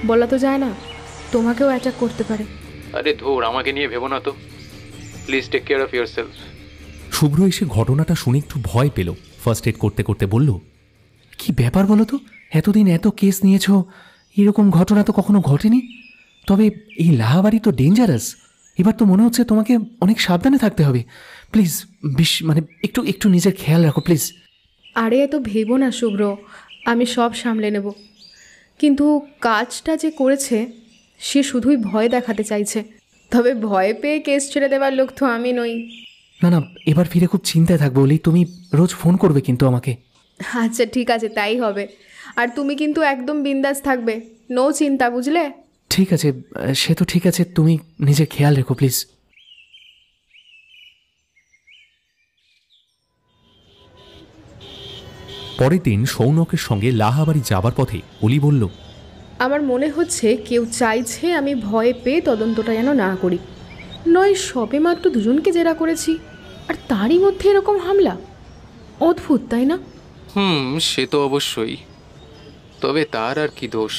বলা তো যায় না, তোমাকেও অ্যাটাক করতে পারে। আরে ধুর, আমাকে নিয়ে ভেবো না তো, please take care of yourself. Shubhro এসে ঘটনাটা শুনে একটু ভয় পেল। ফার্স্ট এড করতে করতে বলল, কি ব্যাপার বলো তো, এতদিন এত কেস নিয়েছ, এরকম ঘটনা তো কখনো ঘটেনি। তবে এই লাহাবাড়ি তো ডেঞ্জারাস, এবার তো মনে হচ্ছে তোমাকে অনেক সাবধানে থাকতে হবে। প্লিজ মানে একটু একটু নিজের খেয়াল রাখো প্লিজ। আরে এত ভেবো না শুভ্র, আমি সব সামলে নেব। কিন্তু কাজটা যে করেছে সে শুধুই ভয় দেখাতে চাইছে, তবে ভয় পেয়ে কেস ছেড়ে দেওয়ার লোক তো আমি নই। না না, এবার ফিরে খুব চিন্তায় থাকবো অলি, তুমি রোজ ফোন করবে কিন্তু আমাকে। আচ্ছা ঠিক আছে, তাই হবে। আর তুমি কিন্তু একদম বিন্দাস থাকবে, নো চিন্তা, বুঝলে? ঠিক আছে, সে তো ঠিক আছে, তুমি নিজের খেয়াল রেখো প্লিজ। পরের দিন সৌনকের সঙ্গে লাহাবাড়ি যাবার পথে অলি বলল, আমার মনে হচ্ছে কেউ চাইছে আমি ভয় পেয়ে তদন্তটা যেন না করি। নয় সবে মাত্র দুজনকে জেরা করেছি, আর তারই মধ্যে এরকম হামলা। অদ্ভুত, তাই না? সে তো অবশ্যই। তবে তার আর কি দোষ?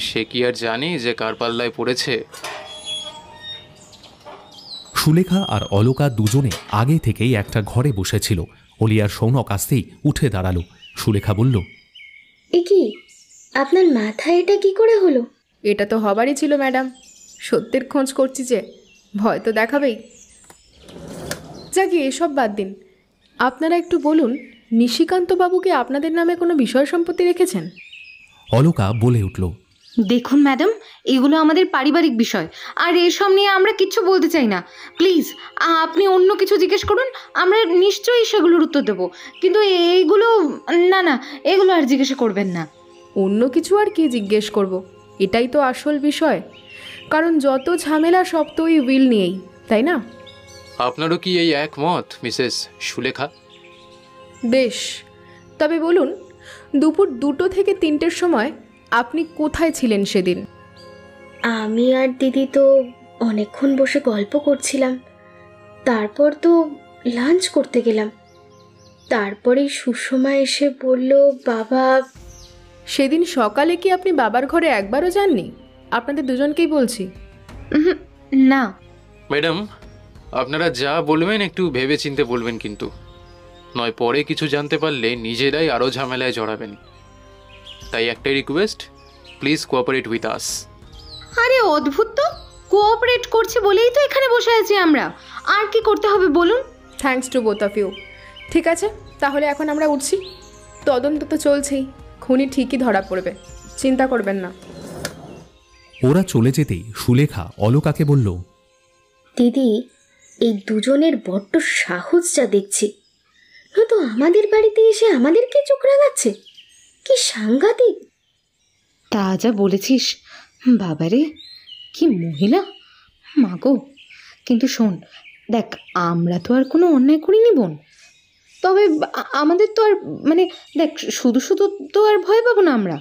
সে কি আর জানে যে কার পাল্লায় পড়েছে? সুলেখা আর অলকা দুজনে আগে থেকেই একটা ঘরে বসেছিল। অলি আর সৌনক আসতেই উঠে দাঁড়ালো। সুলেখা বলল, এ কি, আপনার মাথায় এটা কি করে হলো? এটা তো হবারই ছিল ম্যাডাম, সত্যের খোঁজ করছি যে, ভয় তো দেখাবেই। যাকে এসব বাদ দিন, আপনারা একটু বলুন, নিশিকান্ত বাবুকে আপনাদের নামে কোনো বিষয় সম্পত্তি রেখেছেন? অলকা বলে উঠল, দেখুন ম্যাডাম, এগুলো আমাদের পারিবারিক বিষয়, আর এসব নিয়ে আমরা কিচ্ছু বলতে চাই না। প্লিজ আপনি অন্য কিছু জিজ্ঞেস করুন, আমরা নিশ্চয়ই সেগুলোর উত্তর দেবো, কিন্তু এইগুলো না না, এগুলো আর জিজ্ঞাসা করবেন না। অন্য কিছু আর কি জিজ্ঞেস করব? এটাই তো আসল বিষয়, কারণ যত ঝামেলা সব তো ওই উইল নিয়েই, তাই না? আপনারও কি এই একমত মিসেস সুলেখা? বেশ, তবে বলুন, দুপুর 2টো থেকে 3টের সময় আপনি কোথায় ছিলেন সেদিন? আমি আর দিদি তো অনেকক্ষণ বসে গল্প করছিলাম, তারপর তো লাঞ্চ করতে গেলাম। তারপরেই সুষমা এসে বলল বাবা। সেদিন সকালে কি আপনি বাবার ঘরে একবারও যাননি? আপনাদের দুজনকেই বলছি। না ম্যাডাম, আপনারা যা বলবেন একটু ভেবে চিন্তে বলবেন, কিন্তু নয় পরে কিছু জানতে পারলে নিজেরাই আরও ঝামেলায় জড়াবেন। তাই একটাই request, please cooperate with us. আরে অদ্ভুত তো, কোঅপারেট করছে বলেই তো এখানে বসে আছি আমরা, আর কি করতে হবে বলুন? Thanks to both of you. ঠিক আছে, তাহলে এখন আমরা উঠছি। তদন্ত তো চলছেই, খুনি ঠিকই ধরা পড়বে, চিন্তা করবেন না। ওরা চলে যেতেই সুলেখা অলকাকে বলল, দিদি, এই দুজনের বড্ড সাহস যা দেখছি। নয়তো আমাদের বাড়িতে এসে আমাদেরকে চোখ রাঙাচ্ছে, কি সাংঘাতিক। তা যা বলেছিস, বাবারে কি মহিলা, মাগো। কিন্তু শোন, দেখ, আমরা তো আর কোনো অন্যায় করিনি বোন, তবে আমাদের তো আর মানে দেখ, শুধু শুধু তো আর ভয় পাবো না আমরা।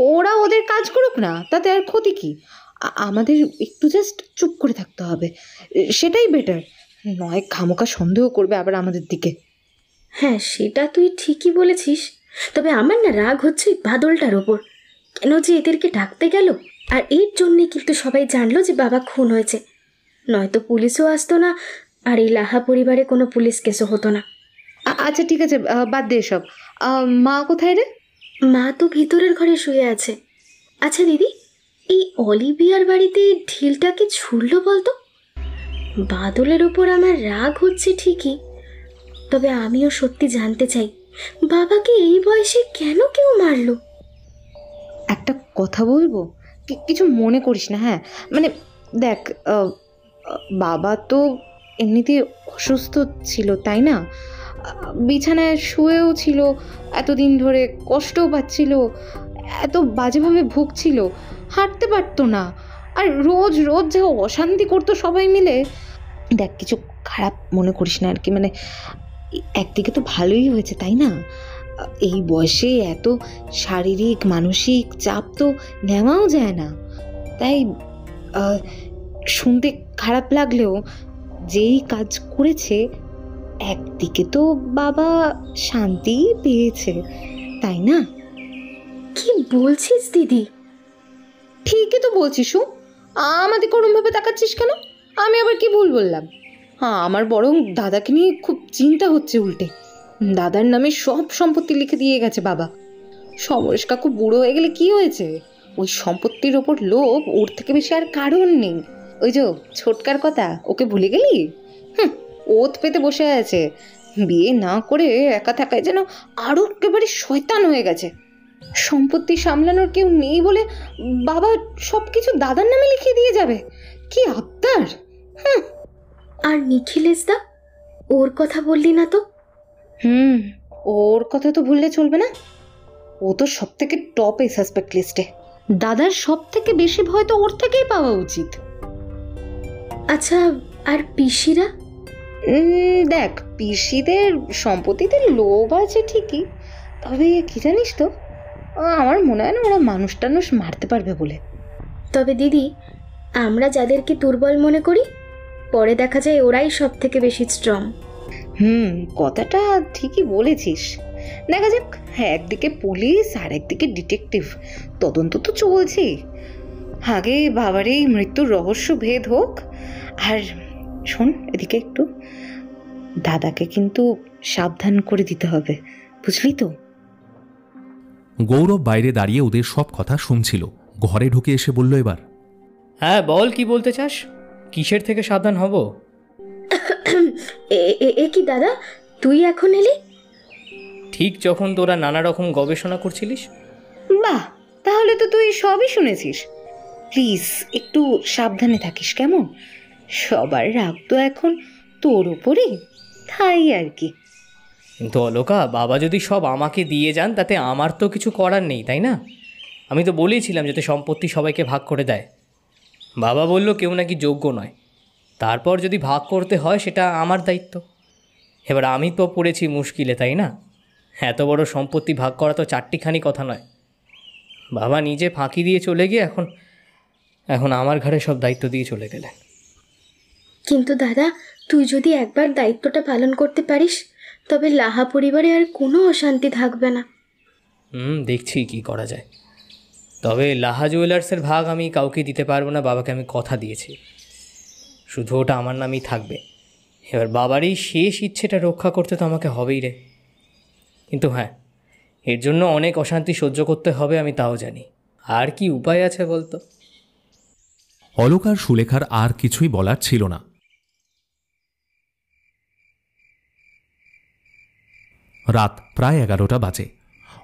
ওরা ওদের কাজ করুক না, তাতে আর ক্ষতি কি? আমাদের একটু জাস্ট চুপ করে থাকতে হবে, সেটাই বেটার। নয় খামোকা সন্দেহ করবে আবার আমাদের দিকে। হ্যাঁ, সেটা তুই ঠিকই বলেছিস। তবে আমার না রাগ হচ্ছে বাদলটার ওপর, কেন যে এদেরকে ডাকতে গেল। আর এর জন্যে কিন্তু সবাই জানলো যে বাবা খুন হয়েছে, নয়তো পুলিশও আসতো না, আর এই লাহা পরিবারে কোনো পুলিশ কেসও হতো না। আচ্ছা ঠিক আছে, বাদ দে এসব। মা কোথায় রে? মা তো ভিতরের ঘরে শুয়ে আছে। আচ্ছা দিদি, এই অলিভিয়ার বাড়িতে ঢিলটাকে ছুড়লো বলতো? বাদলের ওপর আমার রাগ হচ্ছে ঠিকই, তবে আমিও সত্যি জানতে চাই বাবাকে এই বয়সে কেন কেউ মারলো। একটা কথা বলবো, কিছু মনে করিস না। হ্যাঁ মানে দেখ, বাবা তো এমনিতেই অসুস্থ ছিল, তাই না? বিছানায় শুয়েও ছিল এতদিন ধরে, কষ্টও পাচ্ছিল, এত বাজেভাবে ভুগছিল, হাঁটতে পারতো না, আর রোজ রোজ যা অশান্তি করতো সবাই মিলে। দেখ, কিছু খারাপ মনে করিস না আর কি, মানে একদিকে তো ভালোই হয়েছে, তাই না? এই বয়সে এত শারীরিক মানসিক চাপ তো নেওয়াও যায় না। তাই শুনতে খারাপ লাগলেও যেই কাজ করেছে, একদিকে তো বাবা শান্তি পেয়েছে, তাই না? কি বলছিস দিদি? ঠিকই তো বলছিস। আমাদের করমভাবে তাকাচ্ছিস কেন? আমি আবার কি ভুল বললাম? হ্যাঁ, আমার বরং দাদাকে নিয়ে খুব চিন্তা হচ্ছে। উল্টে দাদার নামে সব সম্পত্তি লিখে দিয়ে গেছে বাবা। সমরেশ কাকু বুড়ো হয়ে গেলে কি হয়েছে? ওই সম্পত্তির ওপর লোভ ওর থেকে বেশি আর কারণ নেই। ওই যে ছোটকার কথা, ওকে ভুলে গেলি? ওত পেতে বসে আছে, বিয়ে না করে একা থাকায় যেন আরো একেবারে শয়তান হয়ে গেছে। সম্পত্তি সামলানোর কেউ নেই বলে বাবা সবকিছু দাদার নামে লিখিয়ে দিয়ে যাবে। কি আবদার! আর নিখিলেশ দা, ওর কথা বললি না তো? ওর কথা তো ভুললে চলবে না। ও তো সব থেকে টপ এই সাসপেক্ট লিস্টে। দাদার সব থেকে বেশি ভয় তো ওর থেকেই পাওয়া উচিত। আচ্ছা, আর পিসিরা? দেখ, পিসিদের সম্পত্তিতে লোভ আছে ঠিকই, তবে কি জানিস তো, আমার মনে হয় না ওরা মানুষ টানুষ মারতে পারবে বলে। তবে দিদি, আমরা যাদেরকে দুর্বল মনে করি, পরে দেখা যায় ওরাই সব থেকে বেশি স্ট্রং। কথাটা ঠিকই বলেছিস। দেখা যাক, একদিকে পুলিশ আর একদিকে ডিটেকটিভ, তদন্ত তো চলছে। আগে বাবার এই মৃত্যুর রহস্য ভেদ হোক। আর শোন, এদিকে একটু, দাদাকে কিন্তু সাবধান করে দিতে হবে, বুঝলি তো? গৌরব বাইরে দাঁড়িয়ে ওদের সব কথা শুনছিল। ঘরে ঢুকে এসে বলল, এবার হ্যাঁ বল, কি বলতে চাস? কিসের থেকে সাবধান হব? এ কি দাদা, তুই এখন এলি? ঠিক যখন তোরা নানা রকম গবেষণা করছিলিস। বাহ, তাহলে তো তুই সবই শুনেছিস। প্লিজ একটু সাবধানে থাকিস, কেমন? সবার রাগ তো এখন তোর উপরেই, তাই আর কি। কিন্তু অলোকা, বাবা যদি সব আমাকে দিয়ে যান তাতে আমার তো কিছু করার নেই, তাই না? আমি তো বলেইছিলাম যাতে সম্পত্তি সবাইকে ভাগ করে দেয়। বাবা বলল কেউ নাকি যোগ্য নয়, তারপর যদি ভাগ করতে হয় সেটা আমার দায়িত্ব। এবার আমি তো পড়েছি মুশকিলে, তাই না? এত বড় সম্পত্তি ভাগ করা তো চারটিখানি কথা নয়। বাবা নিজে ফাঁকি দিয়ে চলে গিয়ে এখন আমার ঘাড়ে সব দায়িত্ব দিয়ে চলে গেলেন। কিন্তু দাদা, তুই যদি একবার দায়িত্বটা পালন করতে পারিস, তবে লাহা পরিবারে আর কোনো অশান্তি থাকবে না। দেখছি কি করা যায়। তবে লাহা জুয়েলার্সের ভাগ আমি কাউকে দিতে পারবো না, বাবাকে আমি কথা দিয়েছি। শুধু ওটা আমার নামেই থাকবে। এবার বাবার এই শেষ ইচ্ছেটা রক্ষা করতে তো আমাকে হবেই রে। কিন্তু হ্যাঁ, এর জন্য অনেক অশান্তি সহ্য করতে হবে, আমি তাও জানি। আর কি উপায় আছে বলতো? অলোকার সুলেখার আর কিছুই বলার ছিল না। রাত প্রায় 11টা বাজে।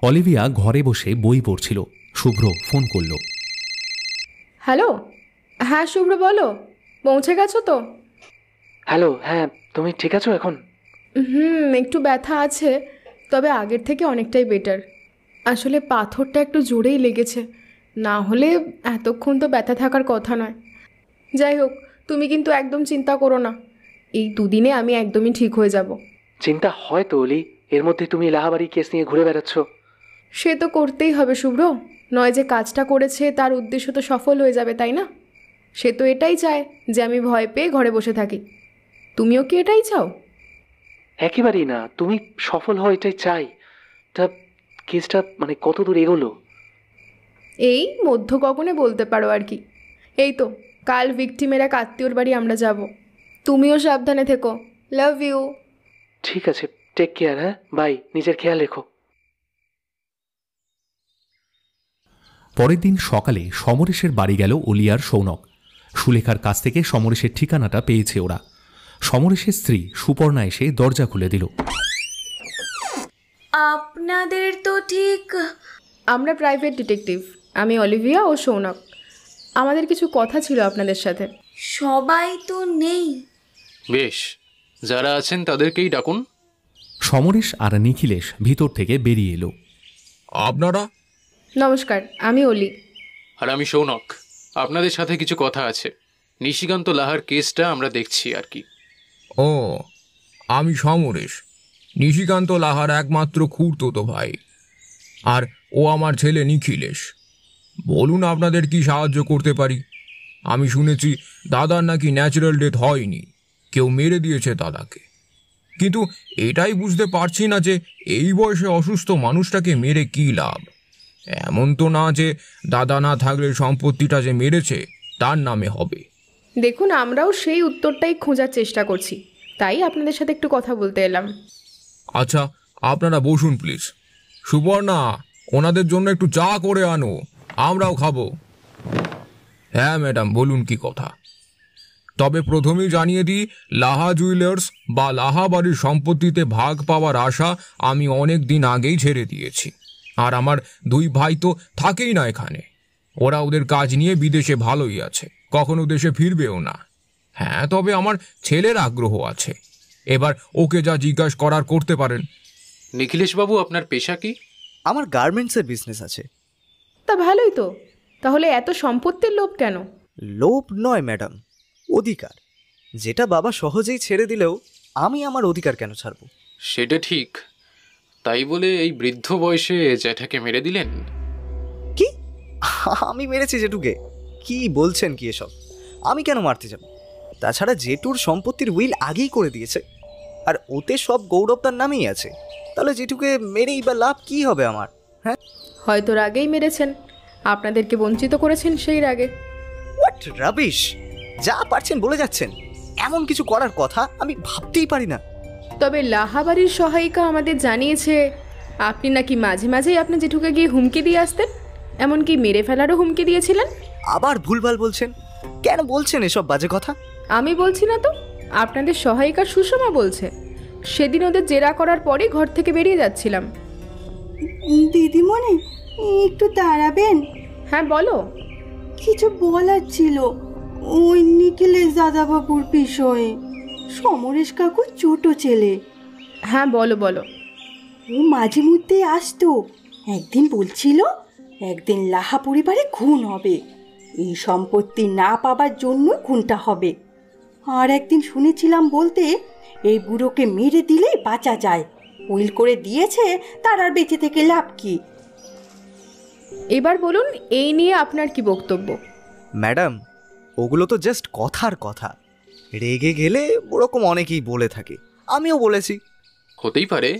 অলিভিয়া ঘরে বসে বই পড়ছিল। শুভ্র ফোন করল। হ্যালো, হ্যাঁ শুভ্র বলো, পৌঁছে গেছো তো? হ্যালো, হ্যাঁ, তুমি ঠিক আছো এখন? একটু ব্যথা আছে, তবে আগের থেকে অনেকটাই বেটার। আসলে পাথরটা একটু জোরেই লেগেছে, না হলে এতক্ষণ তো ব্যথা থাকার কথা নয়। যাই হোক, তুমি কিন্তু একদম চিন্তা করো না, এই দুদিনে আমি একদমই ঠিক হয়ে যাব। চিন্তা হয় তো অলি, এর মধ্যে তুমি লাহাবাড়ি কেস নিয়ে ঘুরে বেড়াচ্ছ। সে তো করতেই হবে শুভ্র, নয় যে কাজটা করেছে তার উদ্দেশ্য তো সফল হয়ে যাবে, তাই না? সে তো এটাই চায় যে আমি ভয় পেয়ে ঘরে বসে থাকি। তুমিও কি এটাই চাও? একেবারেই না, তুমি সফল হও এটাই চাই। তা কেসটা মানে কত দূর এগোলো? এই মধ্য গগনে বলতে পারো আর কি। এই তো কাল ভিকটিমের এক আত্মীয়র বাড়ি আমরা যাব। তুমিও সাবধানে থেকো। Love you. ঠিক আছে, টেক কেয়ার। হ্যাঁ, বাই, নিজের খেয়াল রেখো। পরের দিন সকালে সমরেশের বাড়ি গেল অলি আর সৌনক। সুলেখার কাছ থেকে সমরেশের ঠিকানাটা পেয়েছে ওরা। সমরেশের স্ত্রী সুপর্ণা এসে দরজা খুলে দিল। আপনাদের তো ঠিক... আমরা প্রাইভেট ডিটেকটিভ, আমি অলিভিয়া ও সৌনক। আমাদের কিছু কথা ছিল আপনাদের সাথে। সবাই তো নেই। বেশ, যারা আছেন তাদেরকেই ডাকুন। সমরেশ আর নিখিলেশ ভিতর থেকে বেরিয়ে এলো। আপনারা? নমস্কার, আমি অলি। আর আমি সৌনক। আপনাদের সাথে কিছু কথা আছে। নিশিকান্ত লাহার কেসটা আমরা দেখছি আর কি। ও, আমি সমরেশ, নিশিকান্ত লাহার একমাত্র খুড়তুতো ভাই। আর ও আমার ছেলে নিখিলেশ। বলুন আপনাদের কি সাহায্য করতে পারি? আমি শুনেছি দাদার নাকি ন্যাচারাল ডেথ হয়নি, কেউ মেরে দিয়েছে দাদাকে। কিন্তু এটাই বুঝতে পারছি না যে এই বয়সে অসুস্থ মানুষটাকে মেরে কী লাভ। এমন তো না যে দাদা না থাকলে সম্পত্তিটা যে মেরেছে তার নামে হবে। দেখুন, আমরাও সেই উত্তরটাই খোঁজার চেষ্টা করছি, তাই আপনাদের সাথে একটু কথা বলতে এলাম। আচ্ছা, আপনারা বসুন প্লিজ। সুপর্ণা, ওনাদের জন্য একটু চা করে আনো, আমরাও খাবো। হ্যাঁ ম্যাডাম, বলুন কি কথা। তবে প্রথমেই জানিয়ে দিই, লাহা জুয়েলার্স বা লাহা বাড়ির সম্পত্তিতে ভাগ পাওয়ার আশা আমি অনেক দিন আগেই ছেড়ে দিয়েছি। আর আমার 2 ভাই তো থাকেই না এখানে। ওরা ওদের কাজ নিয়ে বিদেশে ভালোই আছে, কখনো দেশে ফিরবেও না। হ্যাঁ, তবে আমার ছেলের আগ্রহ আছে। এবার ওকে যা জিজ্ঞাসা করার করতে পারেন। নিখিলেশবাবু, আপনার পেশা কি? আমার গার্মেন্টসের বিজনেস আছে। তা ভালোই তো। তাহলে এত সম্পত্তির লোভ কেন? লোভ নয় ম্যাডাম, অধিকার। যেটা বাবা সহজেই ছেড়ে দিলেও আমি আমার অধিকার কেন ছাড়ব? সেটা ঠিক। তাই বলে এই বৃদ্ধ বয়সে জ্যাঠাকে মেরে দিলেন? কি? আমি মেরেছি জেঠুকে? কি বলছেন কি এসব? আমি কেন মারতে যাব? তাছাড়া জেঠুর সম্পত্তির উইল আগেই করে দিয়েছে, আর ওতে সব গৌরব তার নামেই আছে। তাহলে জেঠুকে মেরেই বা লাভ কি হবে আমার? হ্যাঁ, হয়তো রাগেই মেরেছেন, আপনাদেরকে বঞ্চিত করেছেন সেই রাগে। What rubbish! যা পারছেন বলে যাচ্ছেন। এমন কিছু করার কথা আমি ভাবতেই পারি না। তবে লাহাবাড়ির সহায়িকা আমাদের জানিয়েছে আপনি নাকি মাঝে মাঝেই আপনার জেঠুকে গিয়ে হুমকি দিয়ে আসতেন, এমনকি মেরে ফেলারও হুমকি দিয়েছিলেন। আবার ভুলভাল বলছেন। কেন বলছেন এসব বাজে কথা? আমি বলছি না তো, আপনাদের সহায়িকা সুষমা বলছে। সেদিন ওদের জেরা করার পরে ঘর থেকে বেরিয়ে যাচ্ছিলাম। দিদিমণি, একটু দাঁড়াবেন? হ্যাঁ বলো। কিছু বলার ছিল ওই নিখিলেশ দাদাবাবুর বিষয়ে। সমরেশ কাকুর ছোট ছেলে। হ্যাঁ বলো বলো। ও মাঝে মধ্যে আসতো। একদিন বলছিল একদিন লাহা পরিবারে খুন হবে, এই সম্পত্তি না পাবার জন্য খুনটা হবে। আর একদিন শুনেছিলাম বলতে এই বুড়োকে মেরে দিলে বাঁচা যায়। উইল করে দিয়েছে, তার আর বেঁচে থেকে লাভ কি? এবার বলুন, এই নিয়ে আপনার কি বক্তব্য? ম্যাডাম, ওগুলো তো জাস্ট কথার কথা। রেগে গেলে ওরকম অনেকেই বলে থাকে, আমিও বলেছি। হতেই পারে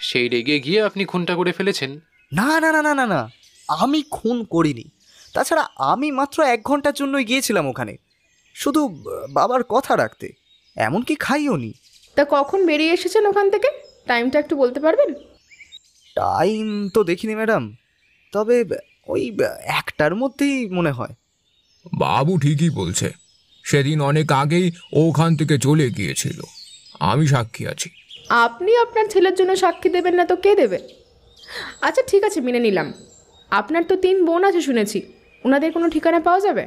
সেই রেগে গিয়ে আপনি খুনটা করে ফেলেছেন। না না না না না না, আমি খুন করিনি। তাছাড়া আমি মাত্র 1 ঘন্টার জন্যই গিয়েছিলাম ওখানে, শুধু বাবার কথা রাখতে। এমনকি খাইও নি। তা কখন বেরিয়ে এসেছেন ওখান থেকে? টাইমটা একটু বলতে পারবেন? টাইম তো দেখিনি ম্যাডাম, তবে ওই 1টার মধ্যেই মনে হয়। বাবু ঠিকই বলছে, সেদিন অনেক আগেই ওখান থেকে চলে গিয়েছিল। আমি সাক্ষী আছি। আপনি আপনার ছেলের জন্য সাক্ষী দেবেন না তো কে দেবে? আচ্ছা ঠিক আছে, মেনে নিলাম। আপনার তো 3 বোন আছে শুনেছি, ওনাদের কোনো ঠিকানা পাওয়া যাবে?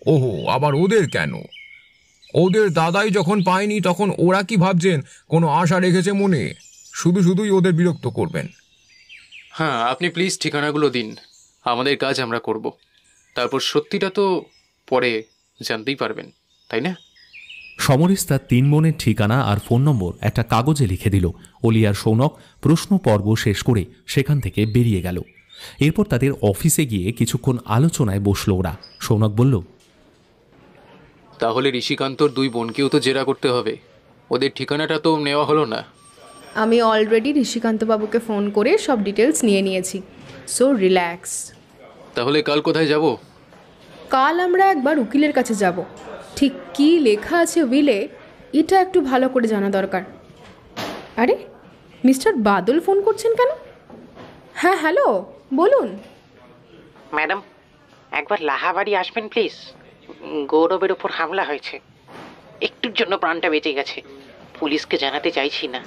ওহো, আবার ওদের কেন? ওদের দাদাই যখন পায়নি তখন ওরা কি ভাবছেন কোনো আশা রেখেছে মনে? শুধুই ওদের বিরক্ত করবেন। হ্যাঁ, আপনি প্লিজ ঠিকানাগুলো দিন, আমাদের কাজ আমরা করব। তারপর সত্যিটা তো পরে জানতেই পারবেন, তাই না? সমরেশ তার 3 বোনের ঠিকানা আর ফোন নম্বর একটা কাগজে লিখে দিল। অলি আর সৌনক প্রশ্ন পর্ব শেষ করে সেখান থেকে বেরিয়ে গেল। এরপর তাদের অফিসে গিয়ে কিছুক্ষণ আলোচনায় বসল ওরা। সৌনক বলল, তাহলে ঋষিকান্তর 2 বোনকেও তো জেরা করতে হবে। ওদের ঠিকানাটা তো নেওয়া হলো না। আমি অলরেডি ঋষিকান্তবাবুকে ফোন করে সব ডিটেলস নিয়ে নিয়েছি, সো রিল্যাক্স। তাহলে কাল কোথায় যাব? কাল আমরা একবার উকিলের কাছে যাব। ঠিক কী লেখা আছে উইলে এটা একটু ভালো করে জানা দরকার। আরে মিস্টার বাদল ফোন করছেন কেন? হ্যাঁ হ্যালো, বলুন। ম্যাডাম, একবার লাহাবাড়ি আসবেন প্লিজ। গৌরবের ওপর হামলা হয়েছে, একটুর জন্য প্রাণটা বেঁচে গেছে। পুলিশকে জানাতে চাইছি না,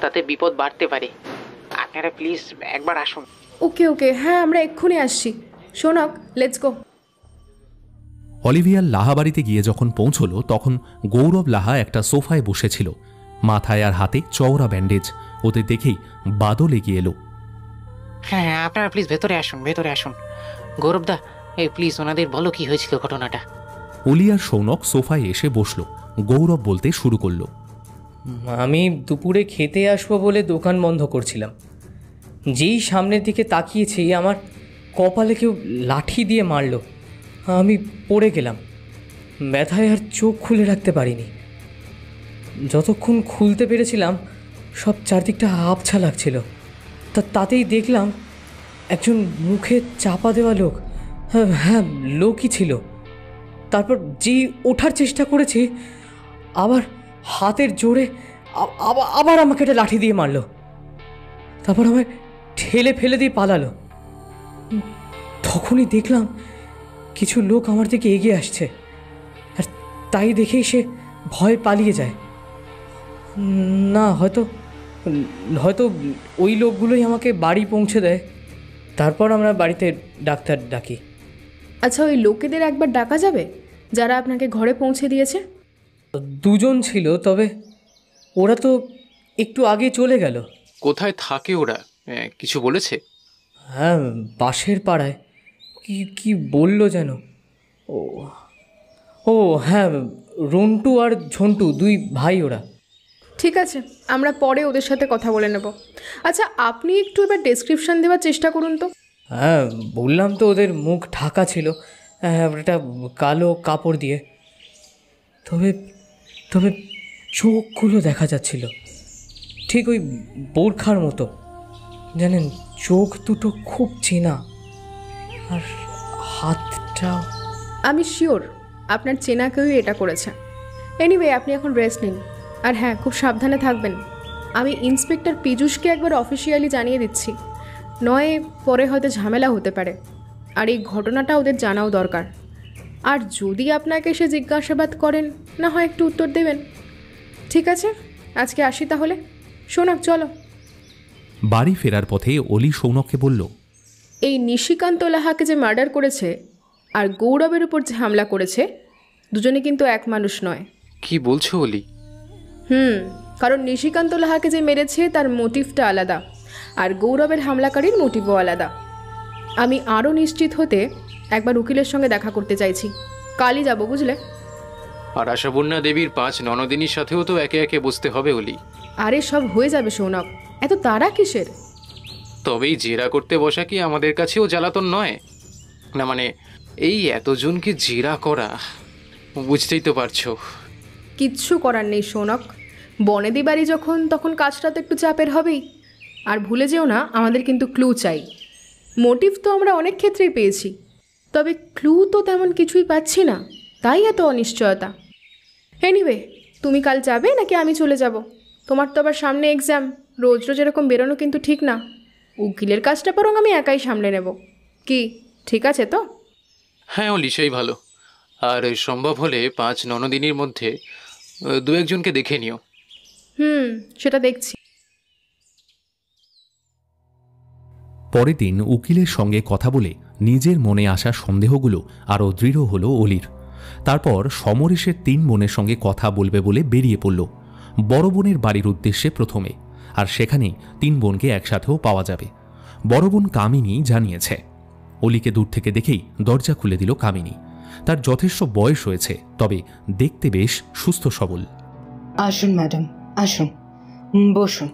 তাতে বিপদ বাড়তে পারে। আপনারা প্লিজ একবার আসুন। ওকে ওকে, হ্যাঁ আমরা এক্ষুনি আসছি। শোনক, লেটস গো। অলিভিয়ার লাহা বাড়িতে গিয়ে যখন পৌঁছল তখন গৌরব লাহা একটা সোফায় বসেছিল, মাথায় আর হাতে চওড়া ব্যান্ডেজ। ওদের দেখেই বাদল এগিয়ে এলো। হ্যাঁ, আপনারা প্লিজ ভেতরে আসুন, ভেতরে আসুন। গৌরবদা, এই প্লিজ ওনাদের বলো কি হয়েছিল ঘটনাটা। অলি আর সৌনক সোফায় এসে বসল। গৌরব বলতে শুরু করলো, আমি দুপুরে খেতে আসবো বলে দোকান বন্ধ করছিলাম। যেই সামনের দিকে তাকিয়েছি, আমার কপালে কেউ লাঠি দিয়ে মারল। আমি পড়ে গেলাম। ব্যথায় আর চোখ খুলে রাখতে পারিনি। যতক্ষণ খুলতে পেরেছিলাম সব চারদিকটা আবছা লাগছিল। তাতেই দেখলাম একজন মুখে চাপা দেওয়া লোক। হ্যাঁ, লোকই ছিল। তারপর যেই ওঠার চেষ্টা করেছি, আবার হাতের জোরে আবার আমাকে একটা লাঠি দিয়ে মারলো। তারপর আমায় ঠেলে ফেলে দিয়ে পালালো। তখনই দেখলাম কিছু লোক আমার দিকে এগিয়ে আসছে, আর তাই দেখেই সে ভয় পালিয়ে যায়। না, হয়তো হয়তো ওই লোকগুলোই আমাকে বাড়ি পৌঁছে দেয়, তারপর আমরা বাড়িতে ডাক্তার ডাকি। আচ্ছা, ওই লোকেদের একবার ডাকা যাবে যারা আপনাকে ঘরে পৌঁছে দিয়েছে? 2 জন ছিল, তবে ওরা তো একটু আগে চলে গেল। কোথায় থাকে ওরা, কিছু বলেছে? হ্যাঁ, পাশের পাড়ায়। কি বললো যেন? ও হ্যাঁ, রন্টু আর ঝন্টু 2 ভাই ওরা। ঠিক আছে, আমরা পরে ওদের সাথে কথা বলে নেব। আচ্ছা, আপনি একটু এবার ডেসক্রিপশন দেওয়ার চেষ্টা করুন তো। হ্যাঁ, বললাম তো ওদের মুখ ঢাকা ছিল একটা কালো কাপড় দিয়ে, তবে তবে চোখগুলো দেখা যাচ্ছিল ঠিক ওই বোরখার মতো। জানেন, চোখ দুটো খুব চেনা, আর হাতটা। আমি শিওর আপনার চেনা কেউই এটা করেছে। এনিওয়ে, আপনি এখন রেস্ট নিন, আর হ্যাঁ, খুব সাবধানে থাকবেন। আমি ইন্সপেক্টর পীযূষকে একবার অফিসিয়ালি জানিয়ে দিচ্ছি, নয় পরে হয়তো ঝামেলা হতে পারে। আর এই ঘটনাটা ওদের জানাও দরকার। আর যদি আপনাকে সে জিজ্ঞাসাবাদ করেন, না হয় একটু উত্তর দেবেন। ঠিক আছে, আজকে আসি তাহলে। শোনাক, চলো। বাড়ি ফেরার পথে অলি সৌনককে বলল, এই নিশিকান্ত লাহাকে যে মার্ডার করেছে আর গৌরবের উপর যে হামলা করেছে, দুজনে কিন্তু এক মানুষ নয়। কি বলছো অলি? কারণ নিশিকান্ত লাহাকে যে মেরেছে তার মোটিভটা আলাদা, আর গৌরবের হামলাকারীর মোটিভও আলাদা। আমি আরও নিশ্চিত হতে একবার উকিলের সঙ্গে দেখা করতে চাইছি। কালই যাব, বুঝলে? আর আশাপূর্ণা দেবীর 5 ননদিনীর সাথেও তো একে একে বসতে হবে অলি। আরে সব হয়ে যাবে সৌনক, এত তাড়া কিসের? তবেই জেরা করতে বসা কি আমাদের কাছেও জ্বালাতন নয়? না মানে এই এতজনকে জেরা করা, বুঝতেই তো পারছো। কিচ্ছু করার নেই সৌনক, বনেদি বাড়ি যখন, তখন কাজটা তো একটু চাপের হবেই। আর ভুলে যেও না, আমাদের কিন্তু ক্লু চাই। মোটিভ তো আমরা অনেক ক্ষেত্রেই পেয়েছি, তবে ক্লু তো তেমন কিছুই পাচ্ছি না, তাই এত অনিশ্চয়তা। এনিওয়ে, তুমি কাল যাবে নাকি আমি চলে যাব? তোমার তো আবার সামনে এক্সাম, রোজ রোজ এরকম বেরোনো কিন্তু ঠিক না। উকিলের কাজটা বরং আমি একাই সামলে নেব। কি ঠিক আছে তো? হ্যাঁ অলি, সেই ভালো। আর সম্ভব হলে 5 ননদিনীর মধ্যে 2-1 জনকে দেখে নিও। সেটা দেখছি। পরের দিন উকিলের সঙ্গে কথা বলে নিজের মনে আসা সন্দেহগুলো আরও দৃঢ় হলো অলির। তারপর সমরেশের 3 বোনের সঙ্গে কথা বলবে বলে বেরিয়ে পড়ল বড় বোনের বাড়ির উদ্দেশ্যে প্রথমে, আর সেখানেই 3 বোনকে একসাথেও পাওয়া যাবে। বড় বোন কামিনী জানিয়েছে। অলিকে দূর থেকে দেখেই দরজা খুলে দিল কামিনী। তার যথেষ্ট বয়স হয়েছে, তবে দেখতে বেশ সুস্থ সবল। আসুন ম্যাডাম, আসুন, বসুন।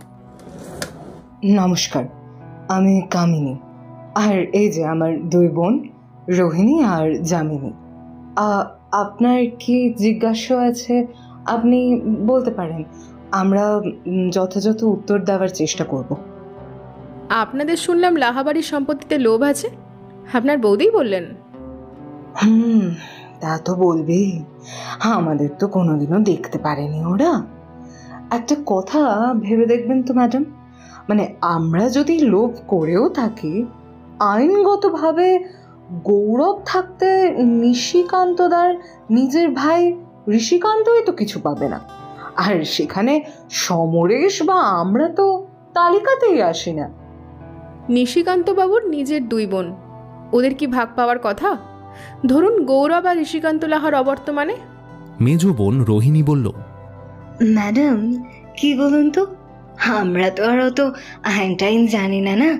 নমস্কার, আমি কামিনী, আর এই যে আমার 2 বোন, রোহিণী আর যামিনী। আপনার কি জিজ্ঞাসা আছে আপনি বলতে পারেন, আমরা যথাযথ উত্তর দেওয়ার চেষ্টা করব। আপনাদের শুনলাম লাহাবাড়ির সম্পত্তিতে লোভ আছে, আপনার বৌদিই বললেন। তা তো বলবেই, আমাদের তো কোনোদিনও দেখতে পারেনি ওরা। একটা কথা ভেবে দেখবেন তো ম্যাডাম, মানে আমরা যদি লোভ করেও থাকি, আইনগতভাবে গৌরব থাকতে নিশিকান্তদার নিজের ভাই ঋষিকান্তই তো কিছু পাবে না। আর সেখানে সমরেশ বা আমরা তো তালিকাতেই আসি না। নিশিকান্ত বাবুর নিজের 2 বোন, ওদের কি ভাগ পাওয়ার কথা? ধরুন গৌরব আর ঋষিকান্ত লাহার অবর্তমানে। মেজ বোন রোহিণী বলল, ম্যাডাম কি বলুন তো, আমরা তো আর অত আইন টাইন জানি না, না?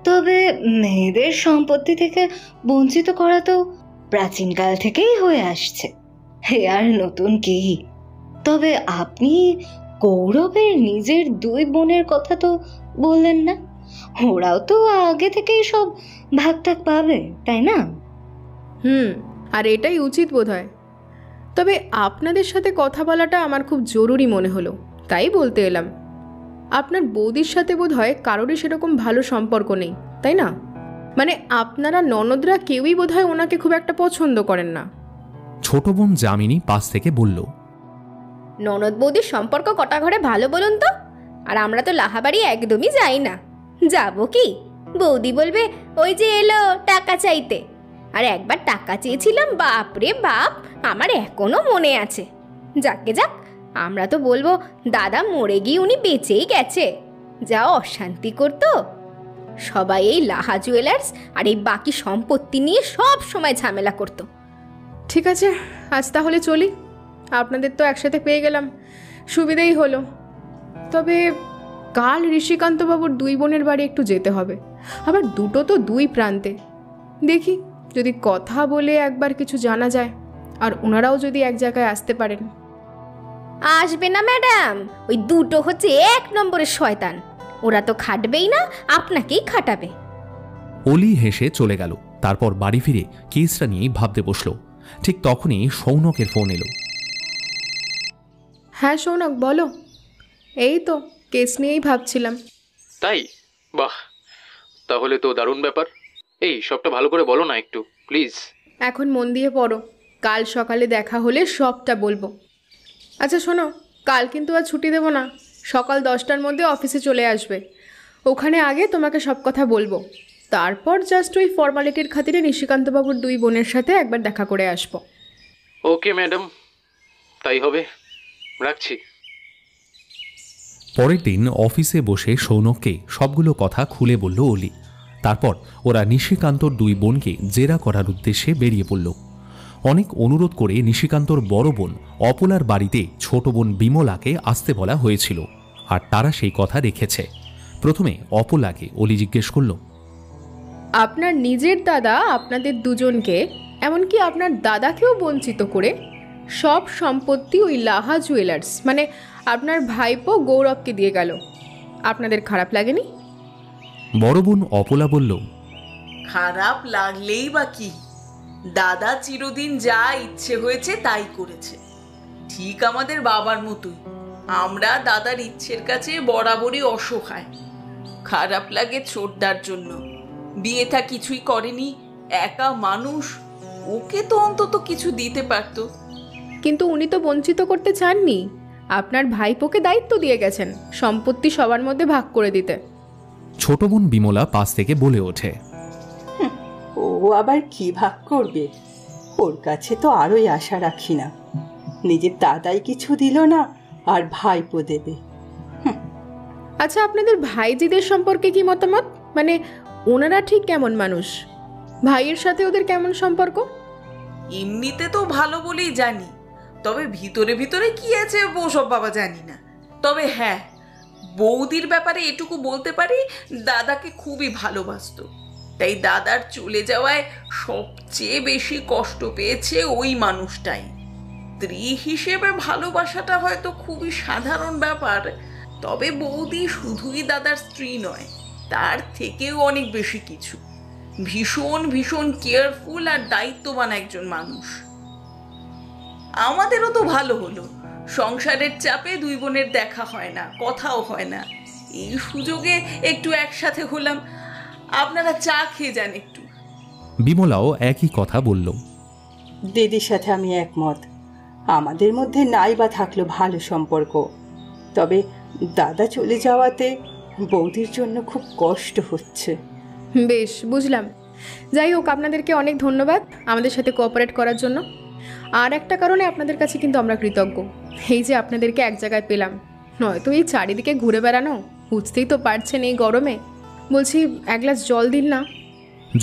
তবে মেয়েদের সম্পত্তি থেকে বঞ্চিত করা তো প্রাচীনকাল থেকেই হয়ে আসছে, হে আর নতুন কি। তবে আপনি গৌরবের নিজের 2 বোনের কথা তো বললেন না, ওরাও তো আগে থেকেই সব ভাগটাগ পাবে, তাই না? আর এটাই উচিত বোধ হয়। তবে আপনাদের সাথে কথা বলাটা আমার খুব জরুরি মনে হলো, তাই বলতে এলাম। আপনার বৌদির সাথে বোধ হয় কারোরই সেরকম ভালো সম্পর্ক নেই, তাই না? মানে আপনারা ননদরা কেউই বোধ হয় ওনাকে খুব একটা পছন্দ করেন না। ছোট বোন যামিনী পাশ থেকে বলল, ননদ বৌদির সম্পর্ক কটা ঘরে ভালো বলুন তো? আর আমরা তো লাহাবাড়ি একদমই যাই না। যাব কি, বৌদি বলবে ওই যে এলো টাকা চাইতে, আর একবার টাকা চেয়েছিলাম, বাপ রে বাপ, আমার এখনো মনে আছে। যাকে যাক, আমরা তো বলবো দাদা মরে গিয়ে উনি বেঁচেই গেছে। যা অশান্তি করতো, সবাই এই লাহা জুয়েলার্স আর এই বাকি সম্পত্তি নিয়ে সব সময় ঝামেলা করতো। ঠিক আছে, আজ তাহলে চলি। আপনাদের তো একসাথে পেয়ে গেলাম, সুবিধেই হলো। তবে কাল ঋষিকান্তবাবুর দুই বোনের বাড়ি একটু যেতে হবে, আবার দুটো তো দুই প্রান্তে। দেখি যদি কথা বলে একবার কিছু জানা যায়, আর ওনারাও যদি এক জায়গায় আসতে পারেন। আসবে না ম্যাডাম, ওই দুটো হচ্ছে এক নম্বরের শয়তান। ওরা তো খাটবেই না, আপনাকেই খাটাবে। অলি হেসে চলে গেল। তারপর বাড়ি ফিরে কেসটা নিয়েই ভাবতে বসল। ঠিক তখনই সৌনকের ফোন এলো। হ্যাঁ সৌনক, বলো। এই তো কেস নিয়েই ভাবছিলাম। তাই? বাহ, তাহলে তো দারুণ ব্যাপার। এই সবটা ভালো করে বলো না একটু প্লিজ। এখন মন দিয়ে পড়ো, কাল সকালে দেখা হলে সবটা বলবো। আচ্ছা শোনো, কাল কিন্তু আর ছুটি দেবো না, সকাল 10টার মধ্যে অফিসে চলে আসবে। ওখানে আগে তোমাকে সব কথা বলবো, তারপর জাস্ট ওই ফর্মালিটির খাতিরে নিশিকান্তবাবুর দুই বোনের সাথে একবার দেখা করে আসবো। ওকে ম্যাডাম, তাই হবে, রাখছি। পরের দিন অফিসে বসে সৌনককে সবগুলো কথা খুলে বলল অলি। তারপর ওরা নিশিকান্তর দুই বোনকে জেরা করার উদ্দেশ্যে বেরিয়ে পড়ল। অনেক অনুরোধ করে নিশিকান্তর বড় বোন অপলার বাড়িতে ছোট বোন বিমলাকে আসতে বলা হয়েছিল, আর তারা সেই কথা রেখেছে। প্রথমে অপলাকে অলি জিজ্ঞেস করল, আপনার নিজের দাদা আপনাদের দুজনকে, এমনকি আপনার দাদাকেও বঞ্চিত করে সব সম্পত্তি ওই লাহা জুয়েলার্স মানে আপনার ভাইপো গৌরবকে দিয়ে গেল, আপনাদের খারাপ লাগেনি? বড় বোন অপলা বলল, খারাপ লাগলেই বা কি, দাদা চিরদিন যা ইচ্ছে হয়েছে তাই করেছে, ঠিক আমাদের বাবার মতোই। আমরা দাদার ইচ্ছের কাছে বরাবরই অসহায়। খারাপ লাগে ছোটদার জন্য, বিয়েটা কিছুই করেনি, একা মানুষ, ওকে তো অন্তত কিছু দিতে পারতো। কিন্তু উনি তো বঞ্চিত করতে চাননি, আপনার ভাইপোকে দায়িত্ব দিয়ে গেছেন সম্পত্তি সবার মধ্যে ভাগ করে দিতে। ছোট বোন বিমলা পাশ থেকে বলে ওঠে, ও আবার কি ভাগ করবে? ওর কাছে তো আরোই আশা রাখি না। নিজের দাদাই কিছু দিল না, আর ভাইপো দেবে। আচ্ছা, আপনাদের ভাইজিদের সম্পর্কে কি মতামত? মানে ওনারা ঠিক কেমন মানুষ? ভাইয়ের সাথে ওদের কেমন সম্পর্ক? এমনিতে তো ভালো বলেই জানি, তবে ভিতরে ভিতরে কি আছে ওসব বাবা জানি না। তবে হ্যাঁ, বৌদির ব্যাপারে এটুকু বলতে পারি, দাদাকে খুবই ভালোবাসতো। তাই দাদার চলে যাওয়ায় সবচেয়ে বেশি কষ্ট পেয়েছে ওই মানুষটাই। স্ত্রী হিসেবে ভালোবাসাটা হয়তো খুবই সাধারণ ব্যাপার, তবে বৌদি শুধুই দাদার স্ত্রী নয়, তার থেকেও অনেক বেশি কিছু। ভীষণ ভীষণ কেয়ারফুল আর দায়িত্ববান একজন মানুষ। আমাদেরও তো ভালো হলো, সংসারের চাপে দুই বোনের দেখা হয় না, কথাও হয় না। এই সুযোগে একটু একসাথে হলাম, আপনারা চা খেয়ে যান একটু। বিমলাও একই কথা বলল। দিদির সাথে আমি একমত। আমাদের মধ্যে নাই বা থাকলো ভালো সম্পর্ক, তবে দাদা চলে যাওয়াতে বৌদির জন্য খুব কষ্ট হচ্ছে। বেশ, বুঝলাম। যাই হোক, আপনাদেরকে অনেক ধন্যবাদ আমাদের সাথে কোঅপারেট করার জন্য। আর একটা কারণে আপনাদের কাছে কিন্তু আমরা কৃতজ্ঞ, এই যে আপনাদেরকে এক জায়গায় পেলাম। নয়তো এই চারিদিকে ঘুরে বেড়ানো, বুঝতেই তো পারছেন এই গরমে। বলছি, এক গ্লাস জল দিন না।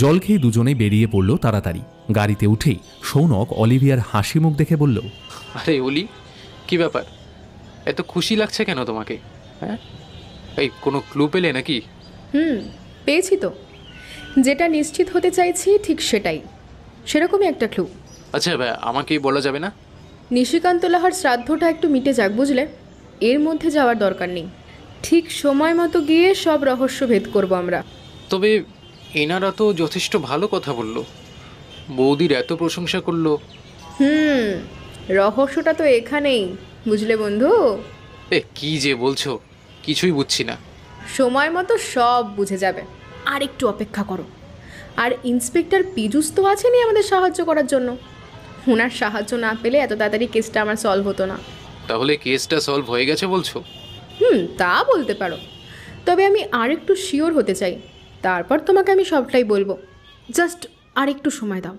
জল খেয়ে দুজনেই বেরিয়ে পড়ল তাড়াতাড়ি। গাড়িতে উঠেই সৌনক অলিভিয়ার হাসি মুখ দেখে বলল, আরে অলি, কি ব্যাপার, এত খুশি লাগছে কেন তোমাকে? হ্যাঁ, এই কোনো ক্লু পেলে নাকি? পেয়েছি তো। যেটা নিশ্চিত হতে চাইছি ঠিক সেটাই, সেরকমই একটা ক্লু। আচ্ছা, আমাকেই বলা যাবে না? নিশিকান্ত লাহার শ্রাদ্ধটা একটু মিটে যাক, বুঝলে? এর মধ্যে যাওয়ার দরকার নেই। ঠিক সময় মতো গিয়ে সব রহস্য ভেদ করব আমরা। তবে এনারা তো যথেষ্ট ভালো কথা বলল, বৌদির এত প্রশংসা করলো। রহস্যটা তো এখানেই, বুঝলে বন্ধু? কি যে বলছো, কিছুই বুঝছি না। সময় মতো সব বুঝে যাবে, আর একটু অপেক্ষা করো। আর ইন্সপেক্টর পীযূষ তো আছেনই আমাদের সাহায্য করার জন্য। ওনার সাহায্য না পেলে এত তাড়াতাড়ি কেসটা আমার সলভ হতো না। তাহলে কেসটা সলভ হয়ে গেছে বলছো? তা বলতে পারো, তবে আমি আর একটু শিওর হতে চাই, তারপর তোমাকে আমি সবটাই বলবো। জাস্ট আর একটু সময় দাও।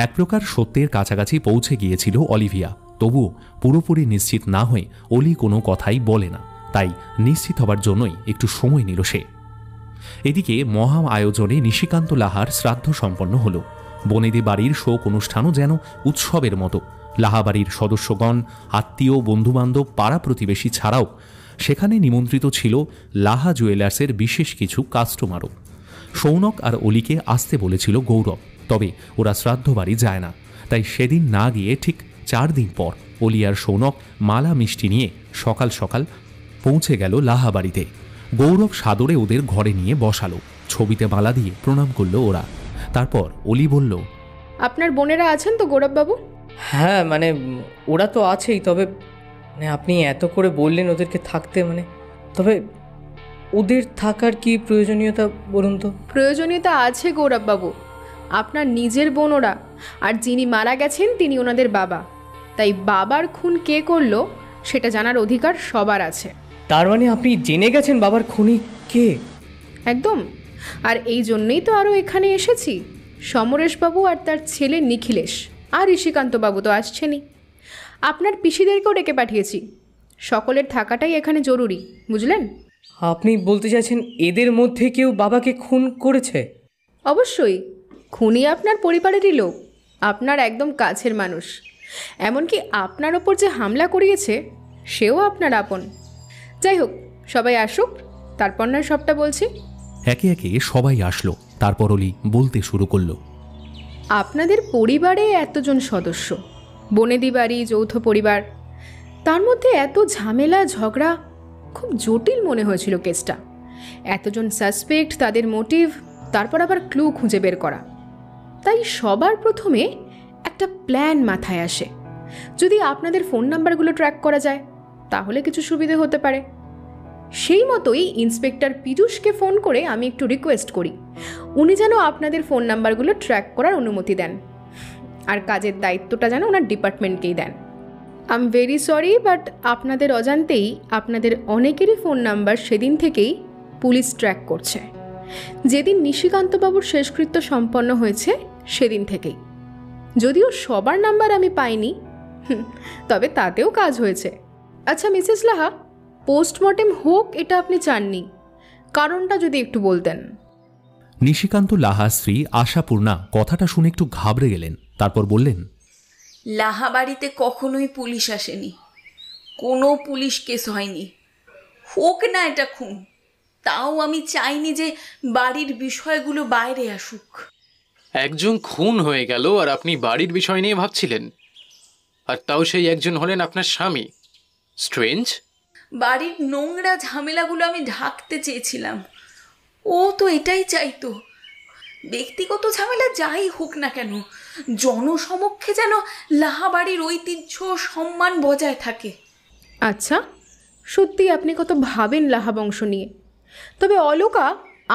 এক প্রকার সত্যের কাছাকাছি পৌঁছে গিয়েছিল অলিভিয়া, তবুও পুরোপুরি নিশ্চিত না হয়ে অলি কোনো কথাই বলে না, তাই নিশ্চিত হবার জন্যই একটু সময় নিল সে। এদিকে মহা আয়োজনে নিশিকান্ত লাহার শ্রাদ্ধ সম্পন্ন হল। বনেদি বাড়ির শোক অনুষ্ঠানও যেন উৎসবের মতো। লাহাবাড়ির সদস্যগণ, আত্মীয়, বন্ধুবান্ধব, পাড়া প্রতিবেশী ছাড়াও সেখানে নিমন্ত্রিত ছিল লাহা জুয়েলার্সের বিশেষ কিছু কাস্টমারও। সৌনক আর অলিকে আসতে বলেছিল গৌরব, তবে ওরা শ্রাদ্ধ বাড়ি যায় না, তাই সেদিন না গিয়ে ঠিক 4 দিন পর অলি আর সৌনক মালা মিষ্টি নিয়ে সকাল সকাল পৌঁছে গেল লাহা বাড়িতে। গৌরব সাদরে ওদের ঘরে নিয়ে বসালো, ছবিতে মালা দিয়ে প্রণাম করলো ওরা। তারপর অলি বলল, আপনার বোনেরা আছেন তো গৌরববাবু? হ্যাঁ মানে ওরা তো আছেই, তবে মানে আপনি এত করে বললেন ওদেরকে থাকতে, মানে তবে ওদের থাকার কি প্রয়োজনীয়তা বলুন তো? প্রয়োজনীয়তা আছে গৌরববাবু, আপনার নিজের বোন ওরা, আর যিনি মারা গেছেন তিনি ওনাদের বাবা, তাই বাবার খুন কে করলো সেটা জানার অধিকার সবার আছে। তার মানে আপনি জেনে গেছেন বাবার খুনি কে? একদম, আর এই জন্যই তো আরও এখানে এসেছি। সমরেশবাবু আর তার ছেলে নিখিলেশ আর ঋষিকান্তবাবু তো আসছেনই, আপনার পিসিদেরকেও ডেকে পাঠিয়েছি। সকলের থাকাটাই এখানে জরুরি, বুঝলেন? আপনি বলতে চাইছেন এদের মধ্যে কেউ বাবাকে খুন করেছে? অবশ্যই, খুনি আপনার পরিবারেরই লোক, আপনার একদম কাছের মানুষ। এমনকি আপনার ওপর যে হামলা করিয়েছে সেও আপনার আপন। যাই হোক, সবাই আসুক, তারপর নয় সবটা বলছি। একে একে সবাই আসলো। তারপর অলি বলতে শুরু করলো, আপনাদের পরিবারে এতজন সদস্য, বনেদি বাড়ি, যৌথ পরিবার, তার মধ্যে এত ঝামেলা ঝগড়া, খুব জটিল মনে হয়েছিল কেসটা। এতজন সাসপেক্ট, তাদের মোটিভ, তারপর আবার ক্লু খুঁজে বের করা। তাই সবার প্রথমে একটা প্ল্যান মাথায় আসে। যদি আপনাদের ফোন নাম্বারগুলো ট্র্যাক করা যায় তাহলে কিছু সুবিধে হতে পারে। সেই মতোই ইন্সপেক্টর পীযূষকে ফোন করে আমি একটু রিকোয়েস্ট করি উনি যেন আপনাদের ফোন নাম্বারগুলো ট্র্যাক করার অনুমতি দেন, আর কাজের দায়িত্বটা যেন ওনার ডিপার্টমেন্টকেই দেন। I am very sorry, but আপনাদের অজান্তেই আপনাদের অনেকেরই ফোন নাম্বার সেদিন থেকেই পুলিশ ট্র্যাক করছে। যেদিন নিশিকান্তবাবুর শেষকৃত্য সম্পন্ন হয়েছে সেদিন থেকেই। যদিও সবার নাম্বার আমি পাইনি, তবে তাতেও কাজ হয়েছে। আচ্ছা মিসেস লাহা, পোস্টমর্টেম হোক এটা আপনি চাননি, কারণটা যদি একটু বলতেন। নিশিকান্ত লাহা স্ত্রী আশাপূর্ণা কথাটা শুনে একটু ঘাবড়ে গেলেন। তারপর বললেন, লাহা বাড়িতে কখনোই পুলিশ আসেনি, কোনো পুলিশ কেস হয়নি। হোক না এটা খুন, তাও আমি চাইনি যে বাড়ির বিষয়গুলো বাইরে আসুক। একজন খুন হয়ে গেল আর আপনি বাড়ির বিষয় নিয়ে ভাবছিলেন, আর তাও সেই একজন হলেন আপনার স্বামী। স্ট্রেঞ্জ। বাড়ির নোংরা ঝামেলাগুলো আমি ঢাকতে চেয়েছিলাম, ও তো এটাই চাইতো। ব্যক্তিগত ঝামেলা যাই হোক না কেন, জনসমক্ষে যেন লাহা বাড়ির ঐতিহ্য সম্মান বজায় থাকে। আচ্ছা, সত্যি আপনি কত ভাবেন লাহা বংশ নিয়ে। তবে অলোকা,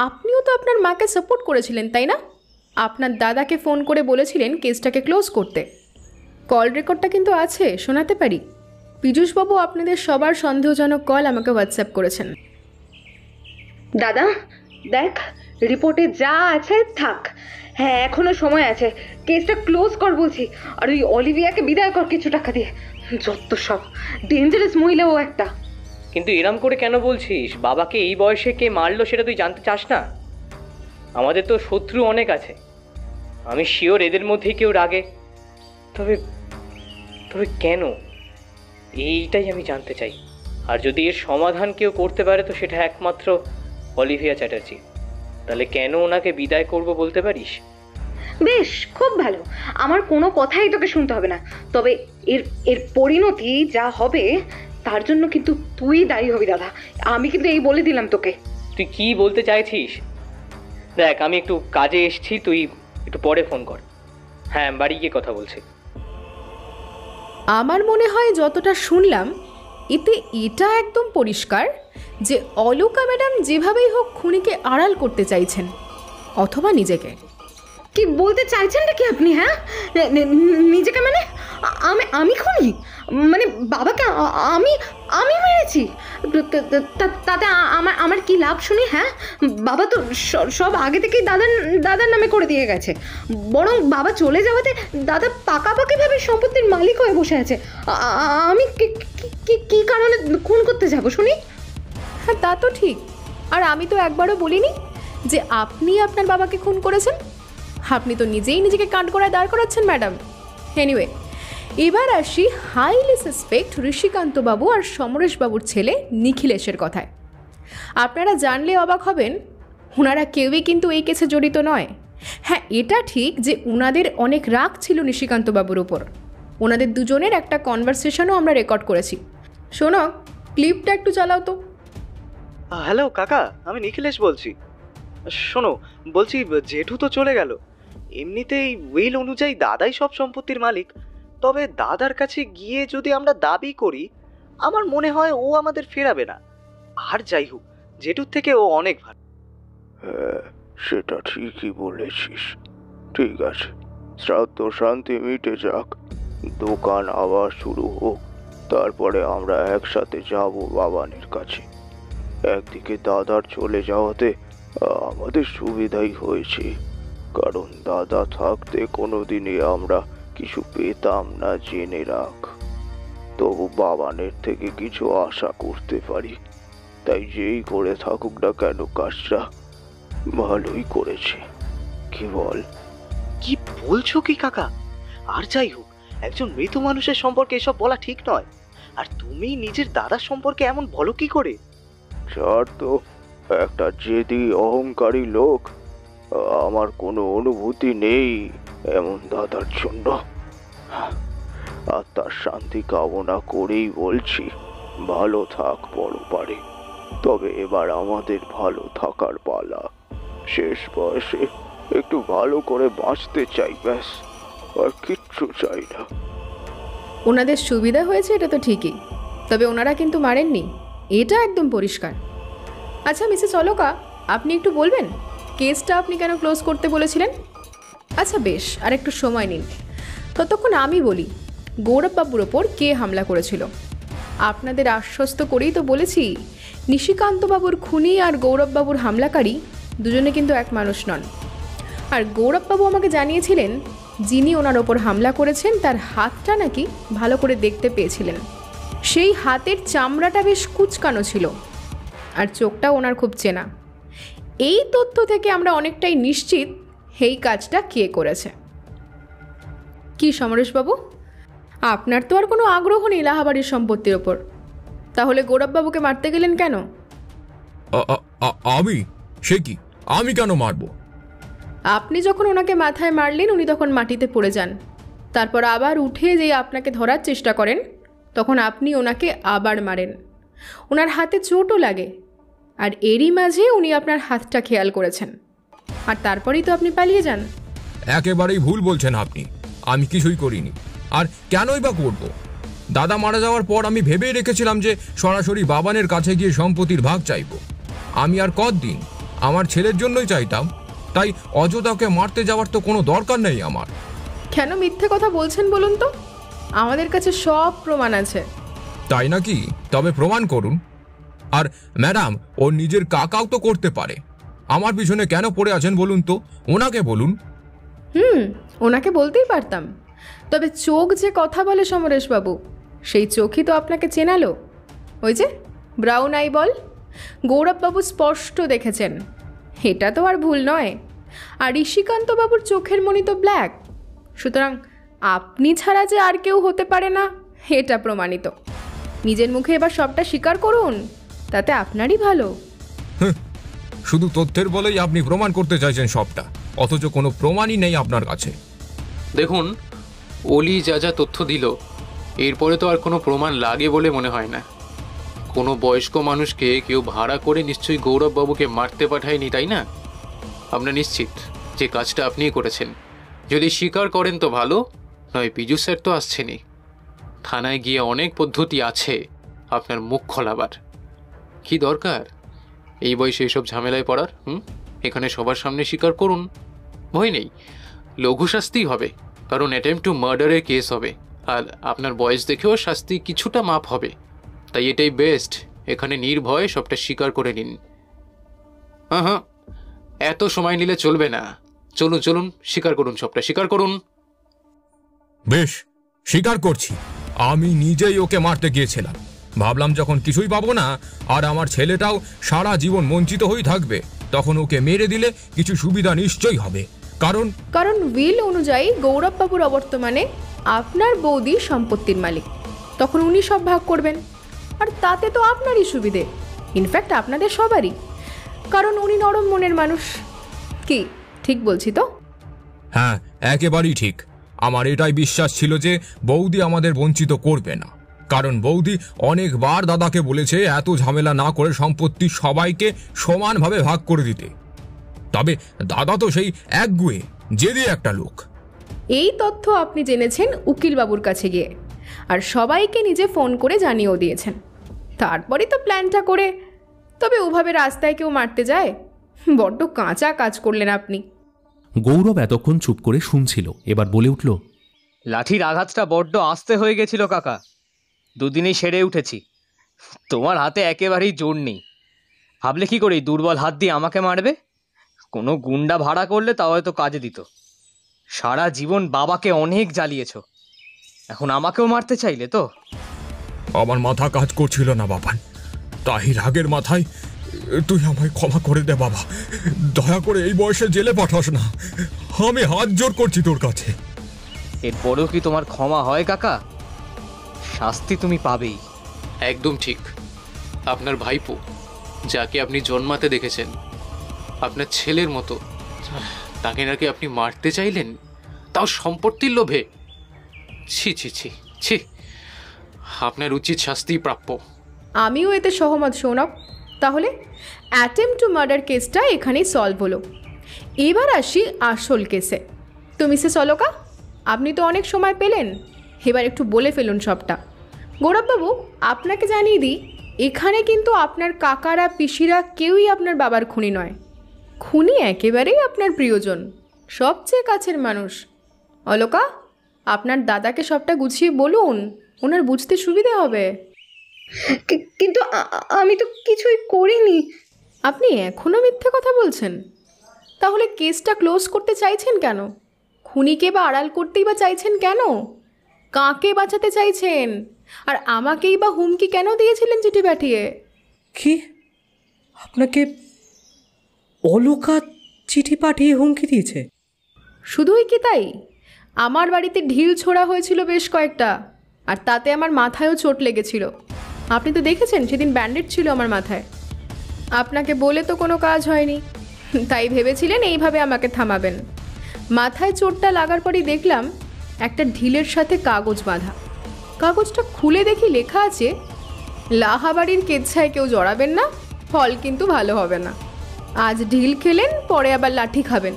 আপনিও তো আপনার মাকে সাপোর্ট করেছিলেন, তাই না? আপনার দাদাকে ফোন করে বলেছিলেন কেসটাকে ক্লোজ করতে। কল রেকর্ডটা কিন্তু আছে, শোনাতে পারি। পীযূষবাবু আপনাদের সবার সন্দেহজনক কল আমাকে হোয়াটসঅ্যাপ করেছেন। দাদা দেখ, রিপোর্টে যা আছে থাক, হ্যাঁ এখনো সময় আছে, কেসটা ক্লোজ কর বলছি। আর ওই অলিভিয়াকে বিদায় কর কিছু টাকা দিয়ে। যত সব ডেঞ্জারাস মহিলা ও একটা। কিন্তু এরম করে কেন বলছিস? বাবাকে এই বয়সে কে মারলো সেটা তুই জানতে চাস না? আমাদের তো শত্রু অনেক আছে, আমি শিওর এদের মধ্যেই কেউ রাগে। তবে তবে কেন, এইটাই আমি জানতে চাই। আর যদি এর সমাধান কেউ করতে পারে তো সেটা একমাত্র অলিভিয়া চ্যাটার্জি। তাহলে কেন ওনাকে বিদায় করব বলতে পারিস? বেশ, খুব ভালো, আমার কোনো কথাই তোকে শুনতে হবে না। তবে এর পরিণতি যা হবে তার জন্য কিন্তু তুই দায়ী হবি দাদা, আমি কিন্তু এই বলে দিলাম তোকে। তুই কি বলতে চাইছিস? দেখ, আমি একটু কাজে এসছি, তুই একটু পরে ফোন কর। হ্যাঁ, বাড়ি গিয়ে কথা বলছি। আমার মনে হয় যতটা শুনলাম এতে এটা একদম পরিষ্কার যে অলোকা ম্যাডাম যেভাবেই হোক খুনিকে আড়াল করতে চাইছেন, অথবা নিজেকে। কি বলতে চাইছেন নাকি আপনি? হ্যাঁ, নিজেকে মানে আমি খুনি? মানে বাবাকে আমি আমি মেরেছি? তাতে আমার কি লাভ শুনি? হ্যাঁ, বাবা তো সব আগে থেকেই দাদার নামে করে দিয়ে গেছে। বরং বাবা চলে যাওয়াতে দাদা পাকাপাকিভাবে সম্পত্তির মালিক হয়ে বসে আছে। আমি কি কারণে খুন করতে যাব শুনি? হ্যাঁ, তা তো ঠিক। আর আমি তো একবারও বলিনি যে আপনি আপনার বাবাকে খুন করেছেন। আপনি তো নিজেই নিজেকে কাঠগড়ায় দাঁড় করাচ্ছেন ম্যাডাম। এনিওয়ে, এবার আসি হাইলি সাসপেক্ট ঋষিকান্তবাবু আর সমরেশবাবুর ছেলে নিখিলেশের কথায়। আপনারা জানলে অবাক হবেন, ওনারা কেউই কিন্তু এই কেসে জড়িত নয়। হ্যাঁ, এটা ঠিক যে ওনাদের অনেক রাগ ছিল নিশিকান্তবাবুর উপর। ওনাদের দুজনের একটা কনভারসেশনও আমরা রেকর্ড করেছি। শোনো, ক্লিপটা একটু চালাও তো। হ্যালো কাকা, আমি নিখিলেশ বলছি। শোনো, বলছি জেঠু তো চলে গেল। এমনিতেই উইল অনুযায়ী দাদাই সব সম্পত্তির মালিক। তবে দাদার কাছে গিয়ে যদি আমরা দাবি করি, আমার মনে হয় ও আমাদের ফেরাবে না। আর যাই হোক, জেঠুর থেকে ও অনেক ভালো। হ্যাঁ, সেটা ঠিকই বলেছিস। ঠিক আছে, শ্রাদ্ধ শান্তি মিটে যাক, দোকান আবার শুরু হোক, তারপরে আমরা একসাথে যাব বাবানের কাছে। একদিকে দাদার চলে যাওয়াতে আমাদের সুবিধাই হয়েছে, কারণ দাদা থাকতে কোনোদিনই আমরা কিছু পেতাম না, জেনে রাখ। তবু বাবানের থেকে কিছু আশা করতে পারি, তাই যেই করে থাকুক না কেন কাজটা ভালোই করেছে। কি বল? কি বলছো কি কাকা? আর যাই হোক, একজন মৃত মানুষের সম্পর্কে এসব বলা ঠিক নয়। আর তুমি নিজের দাদার সম্পর্কে এমন বলো কি করে? ছাড় তো, একটা জেদি অহংকারী লোক। আমার কোনো অনুভূতি নেই এমন দাদার জন্য। আর তার শান্তি কামনা করেই বলছি, ভালো থাক বড় পারে। তবে এবার আমাদের ভালো থাকার পালা। শেষ বয়সে একটু ভালো করে বাঁচতে চাই, ব্যাস, আর কিচ্ছু চাই না। ওনাদের সুবিধা হয়েছে এটা তো ঠিকই, তবে ওনারা কিন্তু মারেননি, এটা একদম পরিষ্কার। আচ্ছা মিসেস অলকা, আপনি একটু বলবেন কেসটা আপনি কেন ক্লোজ করতে বলেছিলেন? আচ্ছা বেশ, আর একটু সময় নিন। ততক্ষণ আমি বলি গৌরববাবুর ওপর কে হামলা করেছিল। আপনাদের আশ্বস্ত করেই তো বলেছি, নিশিকান্তবাবুর খুনি আর গৌরববাবুর হামলাকারী দুজনে কিন্তু এক মানুষ নন। আর গৌরববাবু আমাকে জানিয়েছিলেন যিনি ওনার ওপর হামলা করেছেন তার হাতটা নাকি ভালো করে দেখতে পেয়েছিলেন। সেই হাতের চামড়াটা বেশ কুচকানো ছিল, আর চোখটা ওনার খুব চেনা। এই তথ্য থেকে আমরা অনেকটাই নিশ্চিত এই কাজটা কে করেছে। কি সমরেশবাবু, আপনার তো আর কোনো আগ্রহ নেই লাহাবাড়ির সম্পত্তির ওপর, তাহলে গৌরববাবুকে মারতে গেলেন কেন? আমি? সে কি, আমি কেন মারবো? আপনি যখন ওনাকে মাথায় মারলেন উনি তখন মাটিতে পড়ে যান, তারপর আবার উঠে যেয়ে আপনাকে ধরার চেষ্টা করেন, তখন আপনি ওনাকে আবার মারেন। ওনার হাতে চোটও লাগে, আর এরই মাঝে উনি আপনার হাতটা খেয়াল করেছেন, আর তারপরেই তো আপনি পালিয়ে যান। একেবারেই ভুল বলছেন আপনি, আমি কিছুই করিনি। আর কেনই বা করবো? দাদা মারা যাওয়ার পর আমি ভেবেই রেখেছিলাম যে সরাসরি বাবানের কাছে গিয়ে সম্পত্তির ভাগ চাইব। আমি আর কতদিন আমার ছেলের জন্যই চাইতাম, তাই অযোধ্যাকে মারতে যাওয়ার তো কোনো দরকার নেই আমার। কেন মিথ্যে কথা বলছেন বলুন তো? আমাদের কাছে সব প্রমাণ আছে। তাই নাকি? তবে প্রমাণ করুন। আর ম্যাডাম, ওর নিজের কাকাও তো করতে পারে। আমার পিছনে কেন পড়ে আছেন বলুন তো, ওনাকে বলুন। ওনাকে বলতেই পারতাম, তবে চোখ যে কথা বলে সমরেশবাবু, সেই চোখই তো আপনাকে চেনালো। ওই যে ব্রাউন আই বল, গৌরববাবু স্পষ্ট দেখেছেন, এটা তো আর ভুল নয়। আর ঋষিকান্তবাবুর চোখের মণি তো ব্ল্যাক, সুতরাং আপনি ছাড়া যে আর কেউ হতে পারে না এটা প্রমাণিত। নিজের মুখে এবার সবটা স্বীকার করুন, তাতে আপনারই ভালো। শুধু তথ্যের বলেই আপনি প্রমাণ করতে চাইছেন সবটা, অথচ কোনো প্রমাণই নেই আপনার কাছে। দেখুন, অলি যা যা তথ্য দিল, এরপরে তো আর কোনো প্রমাণ লাগে বলে মনে হয় না। কোনো বয়স্ক মানুষকে কেউ ভাড়া করে নিশ্চয়ই গৌরববাবুকে মারতে পাঠায়নি, তাই না? আমরা নিশ্চিত যে কাজটা আপনিই করেছেন। যদি স্বীকার করেন তো ভালো, নয় পিজু স্যার তো আসছেনই। থানায় গিয়ে অনেক পদ্ধতি আছে আপনার মুখ খোলাবার। কি দরকার এই বয়সে এইসব ঝামেলায় পড়ার? এখানে সবার সামনে স্বীকার করুন, ভয় নেই। লঘু শাস্তিই হবে, কারণ অ্যাটেম্প টু মার্ডারের কেস হবে, আর আপনার বয়স দেখেও শাস্তি কিছুটা মাপ হবে, তাই এটাই বেস্ট। এখানে নির্ভয় সবটা স্বীকার করে নিন। হ্যাঁ, এত সময় নিলে চলবে না। চলুন চলুন, স্বীকার করুন, সবটা স্বীকার করুন। বেশ, স্বীকার করছি, আমি নিজেই ওকে মারতে গিয়েছিলাম। ভাবলাম যখন কিছুই পাবো না আর আমার ছেলেটাও সারা জীবন বঞ্চিত হয়ে থাকবে, তখন ওকে মেরে দিলে কিছু সুবিধা নিশ্চয়ই হবে। কারণ উইল অনুযায়ী গৌরববাবুর অবর্তমানে আপনার বৌদি সম্পত্তির মালিক, তখন উনি সব ভাগ করবেন, আর তাতে তো আপনারই সুবিধে, ইনফ্যাক্ট আপনাদের সবারই, কারণ উনি নরম মনের মানুষ। কি ঠিক বলছি তো? হ্যাঁ, একেবারেই ঠিক। আমার এটাই বিশ্বাস ছিল যে বৌদি আমাদের বঞ্চিত করবে না, কারণ বৌদি অনেকবার দাদাকে বলেছে এত ঝামেলা না করে সম্পত্তি সবাইকে সমানভাবে ভাগ করে দিতে। তবে দাদা তো সেই একগুঁয়ে জেদি একটা লোক। এই তথ্য আপনি জেনেছেন উকিলবাবুর কাছে গিয়ে, আর সবাইকে নিজে ফোন করে জানিয়েও দিয়েছেন। তারপরে তো প্ল্যানটা করে। তবে ওভাবে রাস্তায় কেউ মারতে যায়? বড্ড কাঁচা কাজ করলেন আপনি। গৌরব এতক্ষণ চুপ করে শুনছিল, এবার বলে উঠল, লাঠির আঘাতটা বড্ড আস্তে হয়ে গেছিল কাকা, দুদিনেই সেরে উঠেছি। তোমার হাতে একেবারেই জোর নেই। ভাবলে কি করে দুর্বল হাত দিয়ে আমাকে মারবে? কোনো গুন্ডা ভাড়া করলে তাও হয়তো কাজে দিত। সারা জীবন বাবাকে অনেক জ্বালিয়েছ, এখন আমাকেও মারতে চাইলে তো? আমার মাথা কাজ করছিল না বাবান, তাই রাগের মাথায় তুই আমায় ক্ষমা করে দে বাবা। দয়া করে এই বয়সে জেলে পাঠাস না, আমি হাত জোর করছি তোর কাছে। এরপরেও কি তোমার ক্ষমা হয় কাকা? শাস্তি তুমি পাবেই। একদম ঠিক। আপনার ভাইপো, যাকে আপনি জন্মাতে দেখেছেন আপনার ছেলের মতো, তাকে নাকি আপনি মারতে চাইলেন, তাও সম্পত্তির লোভে? ছি ছি ছি ছি, আপনার উচিত শাস্তি প্রাপ্য। আমিও এতে সহমত সৌনক। তাহলে অ্যাটেম্প টু মার্ডার কেসটা এখানেই সলভ হলো। এবার আসি আসল কেসে। তো মিসেস অলকা, আপনি তো অনেক সময় পেলেন, এবার একটু বলে ফেলুন সবটা। গৌরববাবু, আপনাকে জানিয়ে দিই, এখানে কিন্তু আপনার কাকারা পিসিরা কেউই আপনার বাবার খুনি নয়। খুনি একেবারেই আপনার প্রিয়জন, সবচেয়ে কাছের মানুষ। অলকা, আপনার দাদাকে সবটা গুছিয়ে বলুন, ওনার বুঝতে সুবিধে হবে। কিন্তু আমি তো কিছুই করিনি। আপনি এখনও মিথ্যে কথা বলছেন? তাহলে কেসটা ক্লোজ করতে চাইছেন কেন? খুনিকে বা আড়াল করতেই বা চাইছেন কেন? কাকে বাঁচাতে চাইছেন? আর আমাকেই বা হুমকি কেন দিয়েছিলেন চিঠি পাঠিয়ে? কি, আপনাকে অলকা চিঠি পাঠিয়ে হুমকি দিয়েছে? শুধুই কি তাই, আমার বাড়িতে ঢিল ছোড়া হয়েছিল বেশ কয়েকটা, আর তাতে আমার মাথায়ও চোট লেগেছিল। আপনি তো দেখেছেন সেদিন ব্যান্ডেড ছিল আমার মাথায়। আপনাকে বলে তো কোনো কাজ হয়নি, তাই ভেবেছিলেন এইভাবে আমাকে থামাবেন। মাথায় চোটটা লাগার পরই দেখলাম একটা ঢিলের সাথে কাগজ বাঁধা। কাগজটা খুলে দেখি লেখা আছে, লাহাবাড়ির কেচ্ছায় কেউ জড়াবেন না, ফল কিন্তু ভালো হবে না। আজ ঢিল খেলেন, পরে আবার লাঠি খাবেন।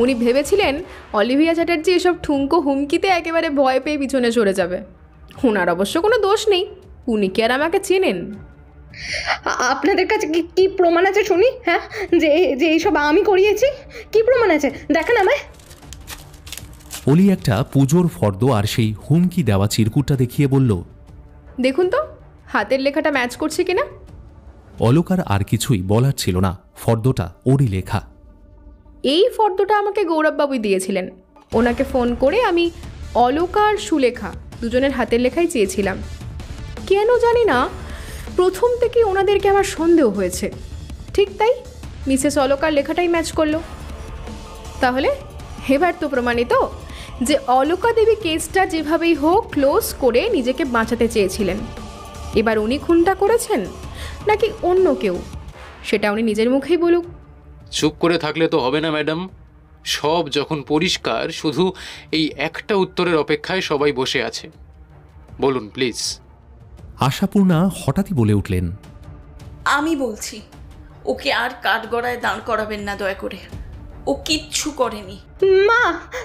উনি ভেবেছিলেন অলিভিয়া চ্যাটার্জি এসব ঠুনকো হুমকিতে একেবারে ভয় পেয়ে পিছনে সরে যাবে। ওনার অবশ্য কোনো দোষ নেই, উনি কি আর আমাকে চেনেন? আপনাদের কাছে কি প্রমাণ আছে শুনি? হ্যাঁ, যে যে এইসব আমি করিয়েছি? কি প্রমাণ আছে দেখেন আমায়। অলি একটা পুজোর ফর্দ আর সেই হুমকি দেওয়া চিরকুটটা দেখিয়ে বলল, দেখুন তো হাতের লেখাটা ম্যাচ করছে কিনা। অলকার আর কিছুই বলার ছিল না, ফর্দটা ওরই লেখা। এই ফর্দটা আমাকে গৌরববাবুই দিয়েছিলেন। ওনাকে ফোন করে আমি অলকা আর সুলেখা দুজনের হাতের লেখাই চেয়েছিলাম। কেন জানি না, প্রথম থেকে ওনাদেরকে আমার সন্দেহ হয়েছে। ঠিক তাই, মিসেস অলকার লেখাটাই ম্যাচ করলো। তাহলে এবার তো প্রমাণিত যে অলকা দেবী কেসটা যেভাবেই হোক ক্লোজ করে নিজেকে বাঁচাতে চেয়েছিলেন। এবার উনি খুনটা করেছেন নাকি অন্য কেউ, সেটা উনি নিজের মুখেই বলুক। চুপ করে থাকলে তো হবে না ম্যাডাম, সব যখন পরিষ্কার, শুধু এই একটা উত্তরের অপেক্ষায় সবাই বসে আছে। বলুন প্লিজ। আশাপূর্ণা হঠাৎই বলে উঠলেন, আমি বলছি, ওকে আর কাঠগড়ায় দাঁড় করাবেন না দয়া করে। ও কিচ্ছু করেনি। মা,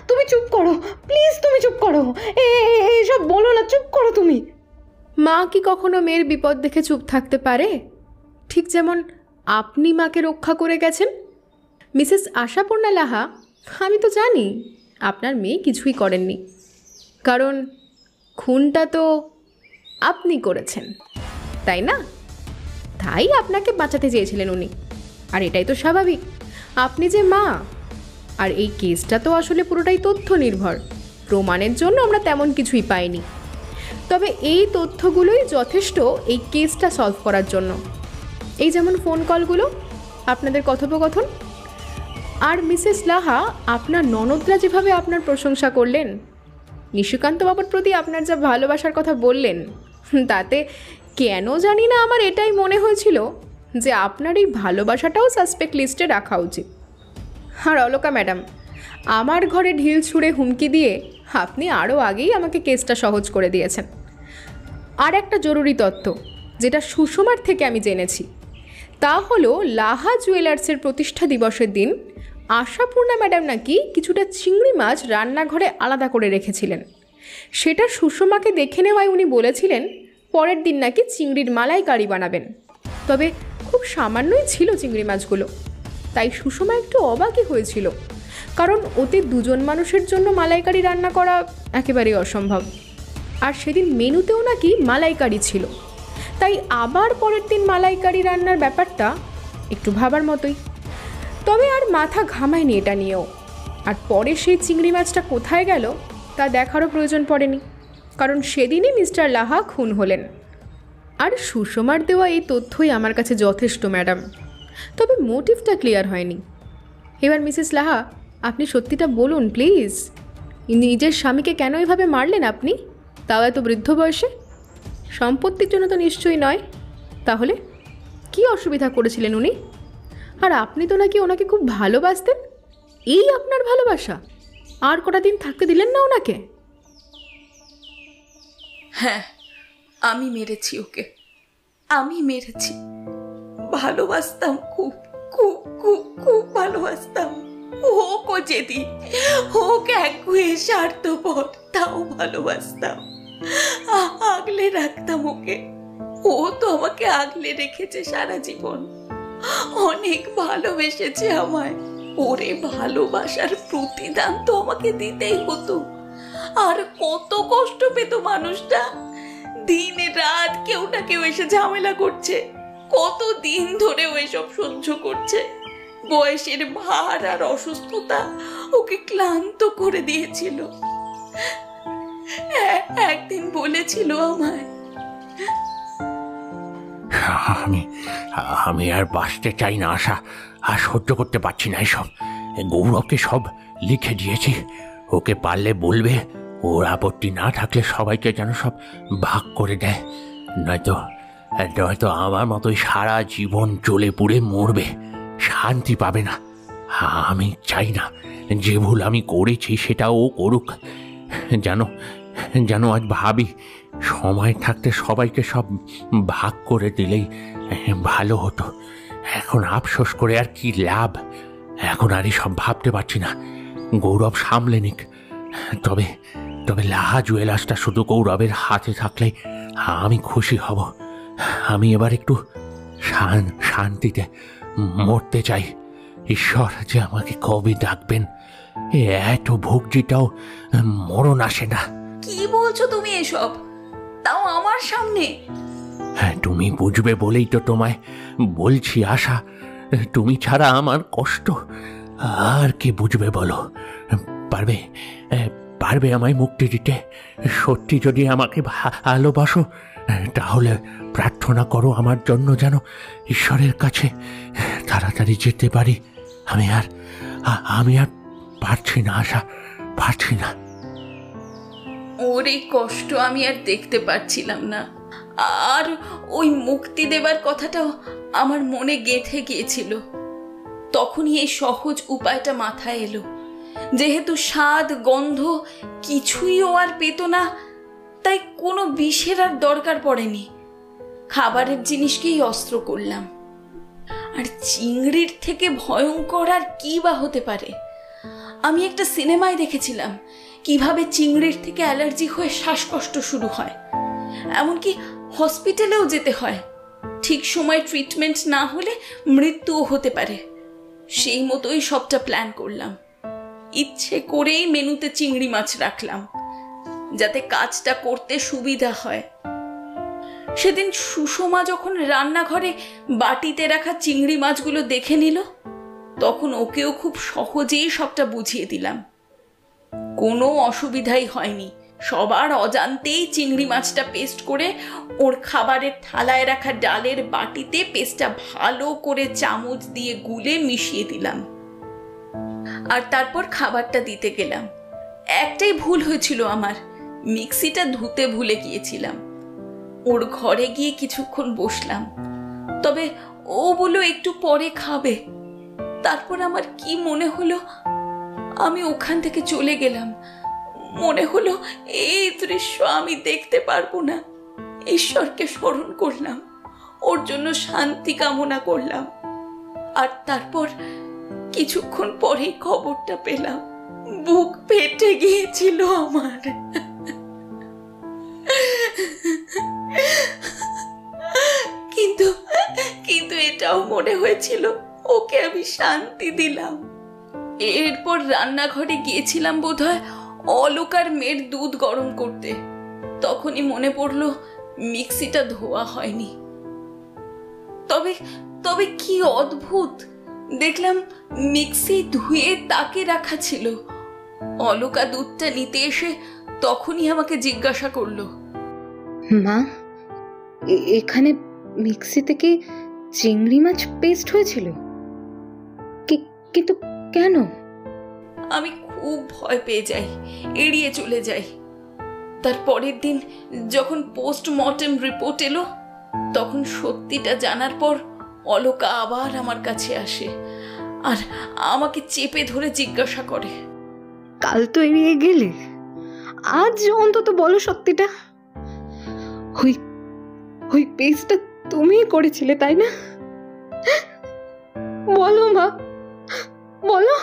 তুমি চুপ করো প্লিজ, তুমি চুপ করো, এইসব বলো না, চুপ করো তুমি। মা কি কখনো মেয়ের বিপদ দেখে চুপ থাকতে পারে? ঠিক যেমন আপনি মাকে রক্ষা করে গেছেন। মিসেস আশাপূর্ণা লাহা, আমি তো জানি আপনার মেয়ে কিছুই করেননি, কারণ খুনটা তো আপনি করেছেন, তাই না? তাই আপনাকে বাঁচাতে চেয়েছিলেন উনি। আর এটাই তো স্বাভাবিক, আপনি যে মা। আর এই কেসটা তো আসলে পুরোটাই তথ্য নির্ভর, প্রমাণের জন্য আমরা তেমন কিছুই পাইনি। তবে এই তথ্যগুলোই যথেষ্ট এই কেসটা সলভ করার জন্য। এই যেমন ফোন কলগুলো, আপনাদের কথোপকথন। আর মিসেস লাহা, আপনার ননদরা যেভাবে আপনার প্রশংসা করলেন, নিশিকান্ত বাবুর প্রতি আপনার যা ভালোবাসার কথা বললেন, তাতে কেন জানি না আমার এটাই মনে হয়েছিল যে আপনার এই ভালোবাসাটাও সাসপেক্ট লিস্টে রাখা উচিত। আর অলকা ম্যাডাম, আমার ঘরে ঢিল ছুঁড়ে হুমকি দিয়ে আপনি আরও আগেই আমাকে কেসটা সহজ করে দিয়েছেন। আর একটা জরুরি তথ্য যেটা সুষমার থেকে আমি জেনেছি, তা হলো লাহা জুয়েলার্সের প্রতিষ্ঠা দিবসের দিন আশাপূর্ণা ম্যাডাম নাকি কিছুটা চিংড়ি মাছ রান্নাঘরে আলাদা করে রেখেছিলেন। সেটা সুষমাকে দেখে নেওয়ায় উনি বলেছিলেন পরের দিন নাকি চিংড়ির মালাইকারি বানাবেন। তবে খুব সামান্যই ছিল চিংড়ি মাছগুলো, তাই সুষমা একটু অবাকই হয়েছিল, কারণ ওতে দুজন মানুষের জন্য মালাইকারি রান্না করা একেবারেই অসম্ভব। আর সেদিন মেনুতেও নাকি মালাইকারি ছিল, তাই আবার পরের দিন মালাইকারি রান্নার ব্যাপারটা একটু ভাবার মতোই। তবে আর মাথা ঘামায়নি এটা নিয়েও। আর পরে সেই চিংড়ি মাছটা কোথায় গেল তা দেখারও প্রয়োজন পড়েনি, কারণ সেদিনই মিস্টার লাহা খুন হলেন। আর সুষমার দেওয়া এই তথ্যই আমার কাছে যথেষ্ট ম্যাডাম। তবে মোটিভটা ক্লিয়ার হয়নি। এবার মিসেস লাহা, আপনি সত্যিটা বলুন প্লিজ, নিজের স্বামীকে কেন এভাবে মারলেন আপনি, তাও এত বৃদ্ধ বয়সে? সম্পত্তির জন্য তো নিশ্চয়ই নয়। তাহলে কি অসুবিধা করেছিলেন উনি? আর আপনি তো নাকি ওনাকে খুব ভালোবাসতেন। এই আপনার ভালোবাসা? আর কটা দিন থাকতে দিলেন না ওনাকে? হ্যাঁ, আমি মেরেছি ওকে, আমি মেরেছি। ভালোবাসতাম, খুব খুব খুব খুব ভালোবাসতাম। হোক ও যেদি, হোক একগুয়ে স্বার্থপর, তাও ভালোবাসতাম, আগলে রাখতাম ওকে। ও তো আমাকে আগলে রেখেছে সারা জীবন, অনেক ভালোবেসেছে আমায়। ওরে ভালোবাসার প্রতিদান তো আমাকে দিতেই হতো। আর কত কষ্ট পেত মানুষটা, দিন রাত কেউ না কেউ এসে ঝামেলা করছে, কত দিন ধরে ও এসব সহ্য করছে। বয়সের ভার আর অসুস্থতা ওকে ক্লান্ত করে দিয়েছিল। একদিন বলেছিল আমায়, আমি আর বাঁচতে চাই না আশা, আর সহ্য করতে পারছি না এসব। গৌরবকে সব লিখে দিয়েছি, ওকে পারলে বলবে ওর আপত্তি না থাকলে সবাইকে যেন সব ভাগ করে দেয়, নয়তো আমার মতোই সারা জীবন জ্বলে পুড়ে মরবে, শান্তি পাবে না। আমি চাই না যে ভুল আমি করেছি সেটা ও করুক। যেন আজ ভাবি সময় থাকতে সবাইকে সব ভাগ করে দিলেই ভালো হতো। এখন আফসোস করে আর কি লাভ? এখন আর সব ভাবতে পারছি না। গৌরব সামলে নিক। তবে লাহা জুয়েলার্সটা শুধু গৌরবের হাতে থাকলে আমি খুশি হব। আমি এবার একটু শান্তিতে মরতে চাই। ঈশ্বর যে আমাকে কবে ডাকবেন, এত ভোগজিটাও মরণ আসে না। কি বলছো তুমি এসব, তাও আমার সামনে? তুমি বুঝবে বলেই তো তোমায় বলছি আশা। তুমি ছাড়া আমার কষ্ট আর কে বুঝবে বলো? পারবে আমায় মুক্তি দিতে? সত্যি যদি আমাকে ভালোবাসো তাহলে প্রার্থনা করো আমার জন্য যেন ঈশ্বরের কাছে তাড়াতাড়ি যেতে পারি। আমি আর পারছি না আশা, পারছি না। ওর এই কষ্ট আমি আর দেখতে পারছিলাম না। আর ওই মুক্তি দেবার কথাটাও আমার মনে গেঁথে গিয়েছিল। তখনই এই সহজ উপায়টা মাথায় এলো। যেহেতু স্বাদ গন্ধ কিছুই ও আর পেত না, তাই কোনো বিষের আর দরকার পড়েনি। খাবারের জিনিসকেই অস্ত্র করলাম। আর চিংড়ির থেকে ভয়ঙ্কর আর কি বা হতে পারে? আমি একটা সিনেমায় দেখেছিলাম কিভাবে চিংড়ির থেকে অ্যালার্জি হয়ে শ্বাসকষ্ট শুরু হয়, এমনকি হসপিটালেও যেতে হয়। ঠিক সময় ট্রিটমেন্ট না হলে মৃত্যুও হতে পারে। সেই মতোই সবটা প্ল্যান করলাম। ইচ্ছে করেই মেনুতে চিংড়ি মাছ রাখলাম। যাতে কাজটা করতে সুবিধা হয়। সেদিন সুষমা যখন রান্নাঘরে বাটিতে রাখা চিংড়ি মাছগুলো দেখে নিল, তখন ওকেও খুব সহজেই সবটা বুঝিয়ে দিলাম। কোনো অসুবিধাই হয়নি, সবার অজান্তেই চিংড়ি মাছটা পেস্ট করে ওর খাবারের থালায় রাখা ডালের বাটিতে পেস্টটা ভালো করে চামচ দিয়ে গুলে মিশিয়ে দিলাম। আর তারপর খাবারটা দিতে গেলাম। একটাই ভুল হয়েছিল আমার, মিক্সিটা ধুতে ভুলে গিয়েছিলাম। ওর ঘরে গিয়ে কিছুক্ষণ বসলাম, তবে ও বলল একটু পরে খাবে। তারপর আমার কি মনে হলো, আমি ওখান থেকে চলে গেলাম। মনে হলো এই দৃশ্য আমি দেখতে পারবো না। ঈশ্বরকে স্মরণ করলাম, ওর জন্য শান্তি কামনা করলাম। আর তারপর কিছুক্ষণ পরেই খবরটা পেলাম। বুক ফেটে গিয়েছিল আমার। কিন্তু কিন্তু এটাও মনে হয়েছিল ওকে আমি শান্তি দিলাম। এরপর রান্নাঘরে গিয়েছিলাম বোধহয় অলোকার মেয়ের দুধ গরম করতে। তখনই মনে পড়লো মিক্সিটা ধোয়া হয়নি। তবে তবে কি অদ্ভুত, দেখলাম মিক্সি ধুয়ে তাকে রাখা ছিল। অলোকা দুধটা নিতে এসে তখনই আমাকে জিজ্ঞাসা করলো, মা, এখানে মিক্সি থেকে চিংড়ি মাছ পেস্ট হয়েছিল? কিন্তু কেন? আমি খুব ভয় পেয়ে যাই, এড়িয়ে চলে যাই। তার পরের দিন যখন পোস্টমর্টেম রিপোর্ট এলো, তখন সত্যিটা জানার পর অলোকা আবার আমার কাছে আসে আর আমাকে চেপে ধরে জিজ্ঞাসা করে, কাল তো এড়িয়ে গেলে, আজ অন্তত বলো সত্যিটা। ওই পেস্টটা তুমিই করেছিলে, তাই না? বলো মা, বলো,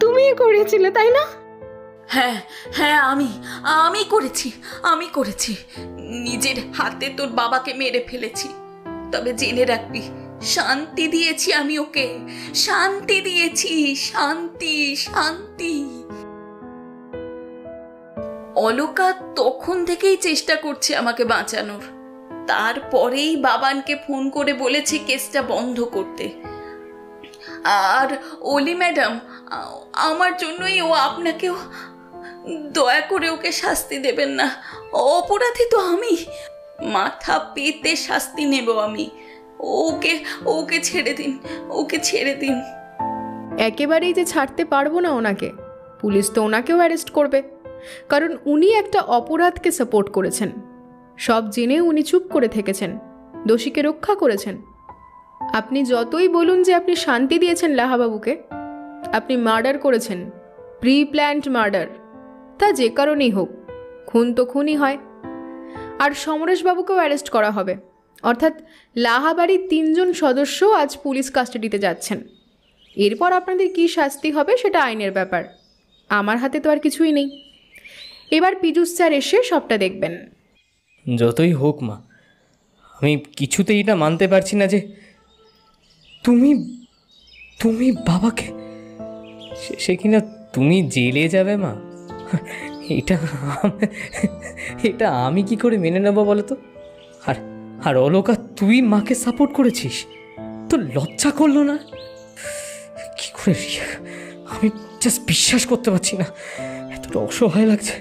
তুমিই করেছিলে, তাই না? হ্যাঁ হ্যাঁ, আমি করেছি। নিজের হাতে তোর বাবাকে মেরে ফেলেছি। তবে জেনে রাখবি, শান্তি দিয়েছি আমি ওকে, শান্তি দিয়েছি, শান্তি শান্তি। অলোকা তখন থেকেই চেষ্টা করছে আমাকে বাঁচানোর। তারপরেই বাবানকে ফোন করে বলেছে কেসটা বন্ধ করতে। আর অলি ম্যাডাম, আমার জন্যই ও আপনাকেও, দয়া করে ওকে শাস্তি দেবেন না। অপরাধী তো আমি, মাথা পেতে শাস্তি নেব আমি। ওকে ছেড়ে দিন, ওকে ছেড়ে দিন। একেবারেই যে ছাড়তে পারবো না ওনাকে। পুলিশ তো ওনাকেও অ্যারেস্ট করবে, কারণ উনি একটা অপরাধকে সাপোর্ট করেছেন। সব জেনে উনি চুপ করে থেকেছেন, দোষীকে রক্ষা করেছেন। আপনি যতই বলুন যে আপনি শান্তি দিয়েছেন লাহাবাবুকে, আপনি মার্ডার করেছেন, প্রি প্ল্যান্ড মার্ডার। তা যে কারণেই হোক, খুন তো খুনই হয়। আর সমরেশবাবুকেও অ্যারেস্ট করা হবে, অর্থাৎ লাহাবাড়ির 3 জন সদস্য আজ পুলিশ কাস্টাডিতে যাচ্ছেন। এরপর আপনাদের কী শাস্তি হবে সেটা আইনের ব্যাপার, আমার হাতে তো আর কিছুই নেই। এবার পীযূষ স্যার এসে সবটা দেখবেন। যতই হোক মা, আমি কিছুতেই এটা মানতে পারছি না যে তুমি বাবাকে, সে কিনা তুমি জেলে যাবে মা। এটা আমি কি করে মেনে নেবো বলো তো? আর অলোকা, তুই মাকে সাপোর্ট করেছিস, তো লজ্জা করলো না? কি করে, আমি জাস্ট বিশ্বাস করতে পারছি না, এতটা অসহায় লাগছে।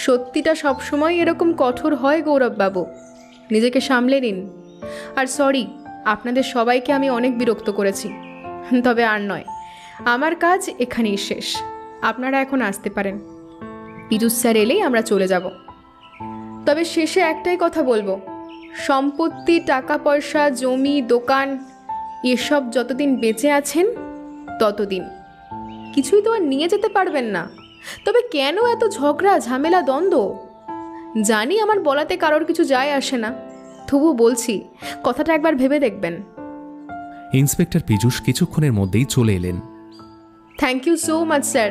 সত্যিটা সবসময় এরকম কঠোর হয় গৌরববাবু, নিজেকে সামলে নিন। আর সরি, আপনাদের সবাইকে আমি অনেক বিরক্ত করেছি, তবে আর নয়, আমার কাজ এখানেই শেষ। আপনারা এখন আসতে পারেন। পীযূষ স্যার এলেই আমরা চলে যাব। তবে শেষে একটাই কথা বলবো, সম্পত্তি, টাকা পয়সা, জমি, দোকান এসব যতদিন বেঁচে আছেন ততদিন কিছুই তো আর নিয়ে যেতে পারবেন না। তবে কেন এত ঝগড়া, ঝামেলা, দ্বন্দ্ব? জানি আমার বলাতে কারোর কিছু যায় আসে না, তবু বলছি, কথাটা একবার ভেবে দেখবেন। ইন্সপেক্টর পীযূষ কিছুক্ষণের মধ্যেই চলে এলেন। Thank you so much sir,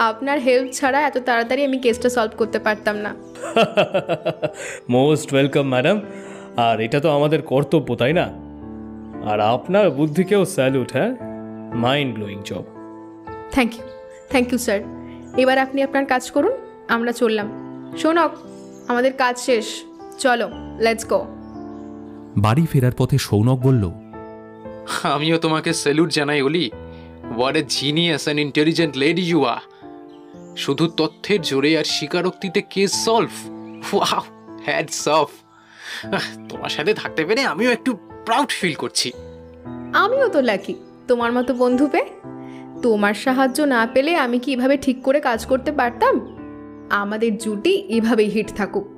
আপনার হেল্প ছাড়া এত তাড়াতাড়ি আমি কেসটা সলভ করতে পারতাম না। Most welcome madam. আর এটা তো আমাদের কর্তব্য, তাই না? আর আপনার বুদ্ধিকেও স্যালুট। হ্যাঁ, mind blowing job. Thank you sir. এবার আপনি আপনার কাজ করুন, আমরা চললাম। শোনক, আমাদের কাজ শেষ, চলো লেটস গো। বাড়ি ফেরার পথে সৌনক বলল, আমিও তোমাকে স্যালুট জানাই Oli. What a genius and intelligent lady you are. শুধু তথ্যের জোরে আর স্বীকারোক্তিতে case solve. Wow, hats off. তোমার সাথে থাকতে পেরে আমিও একটু প্রাউড ফিল করছি। আমিও তো লাকি তোমার মতো বন্ধু পেয়ে। তোমার সাহায্য না পেলে আমি কি এভাবে ঠিক করে কাজ করতে পারতাম? আমাদের জুটি এভাবেই হিট থাকুক।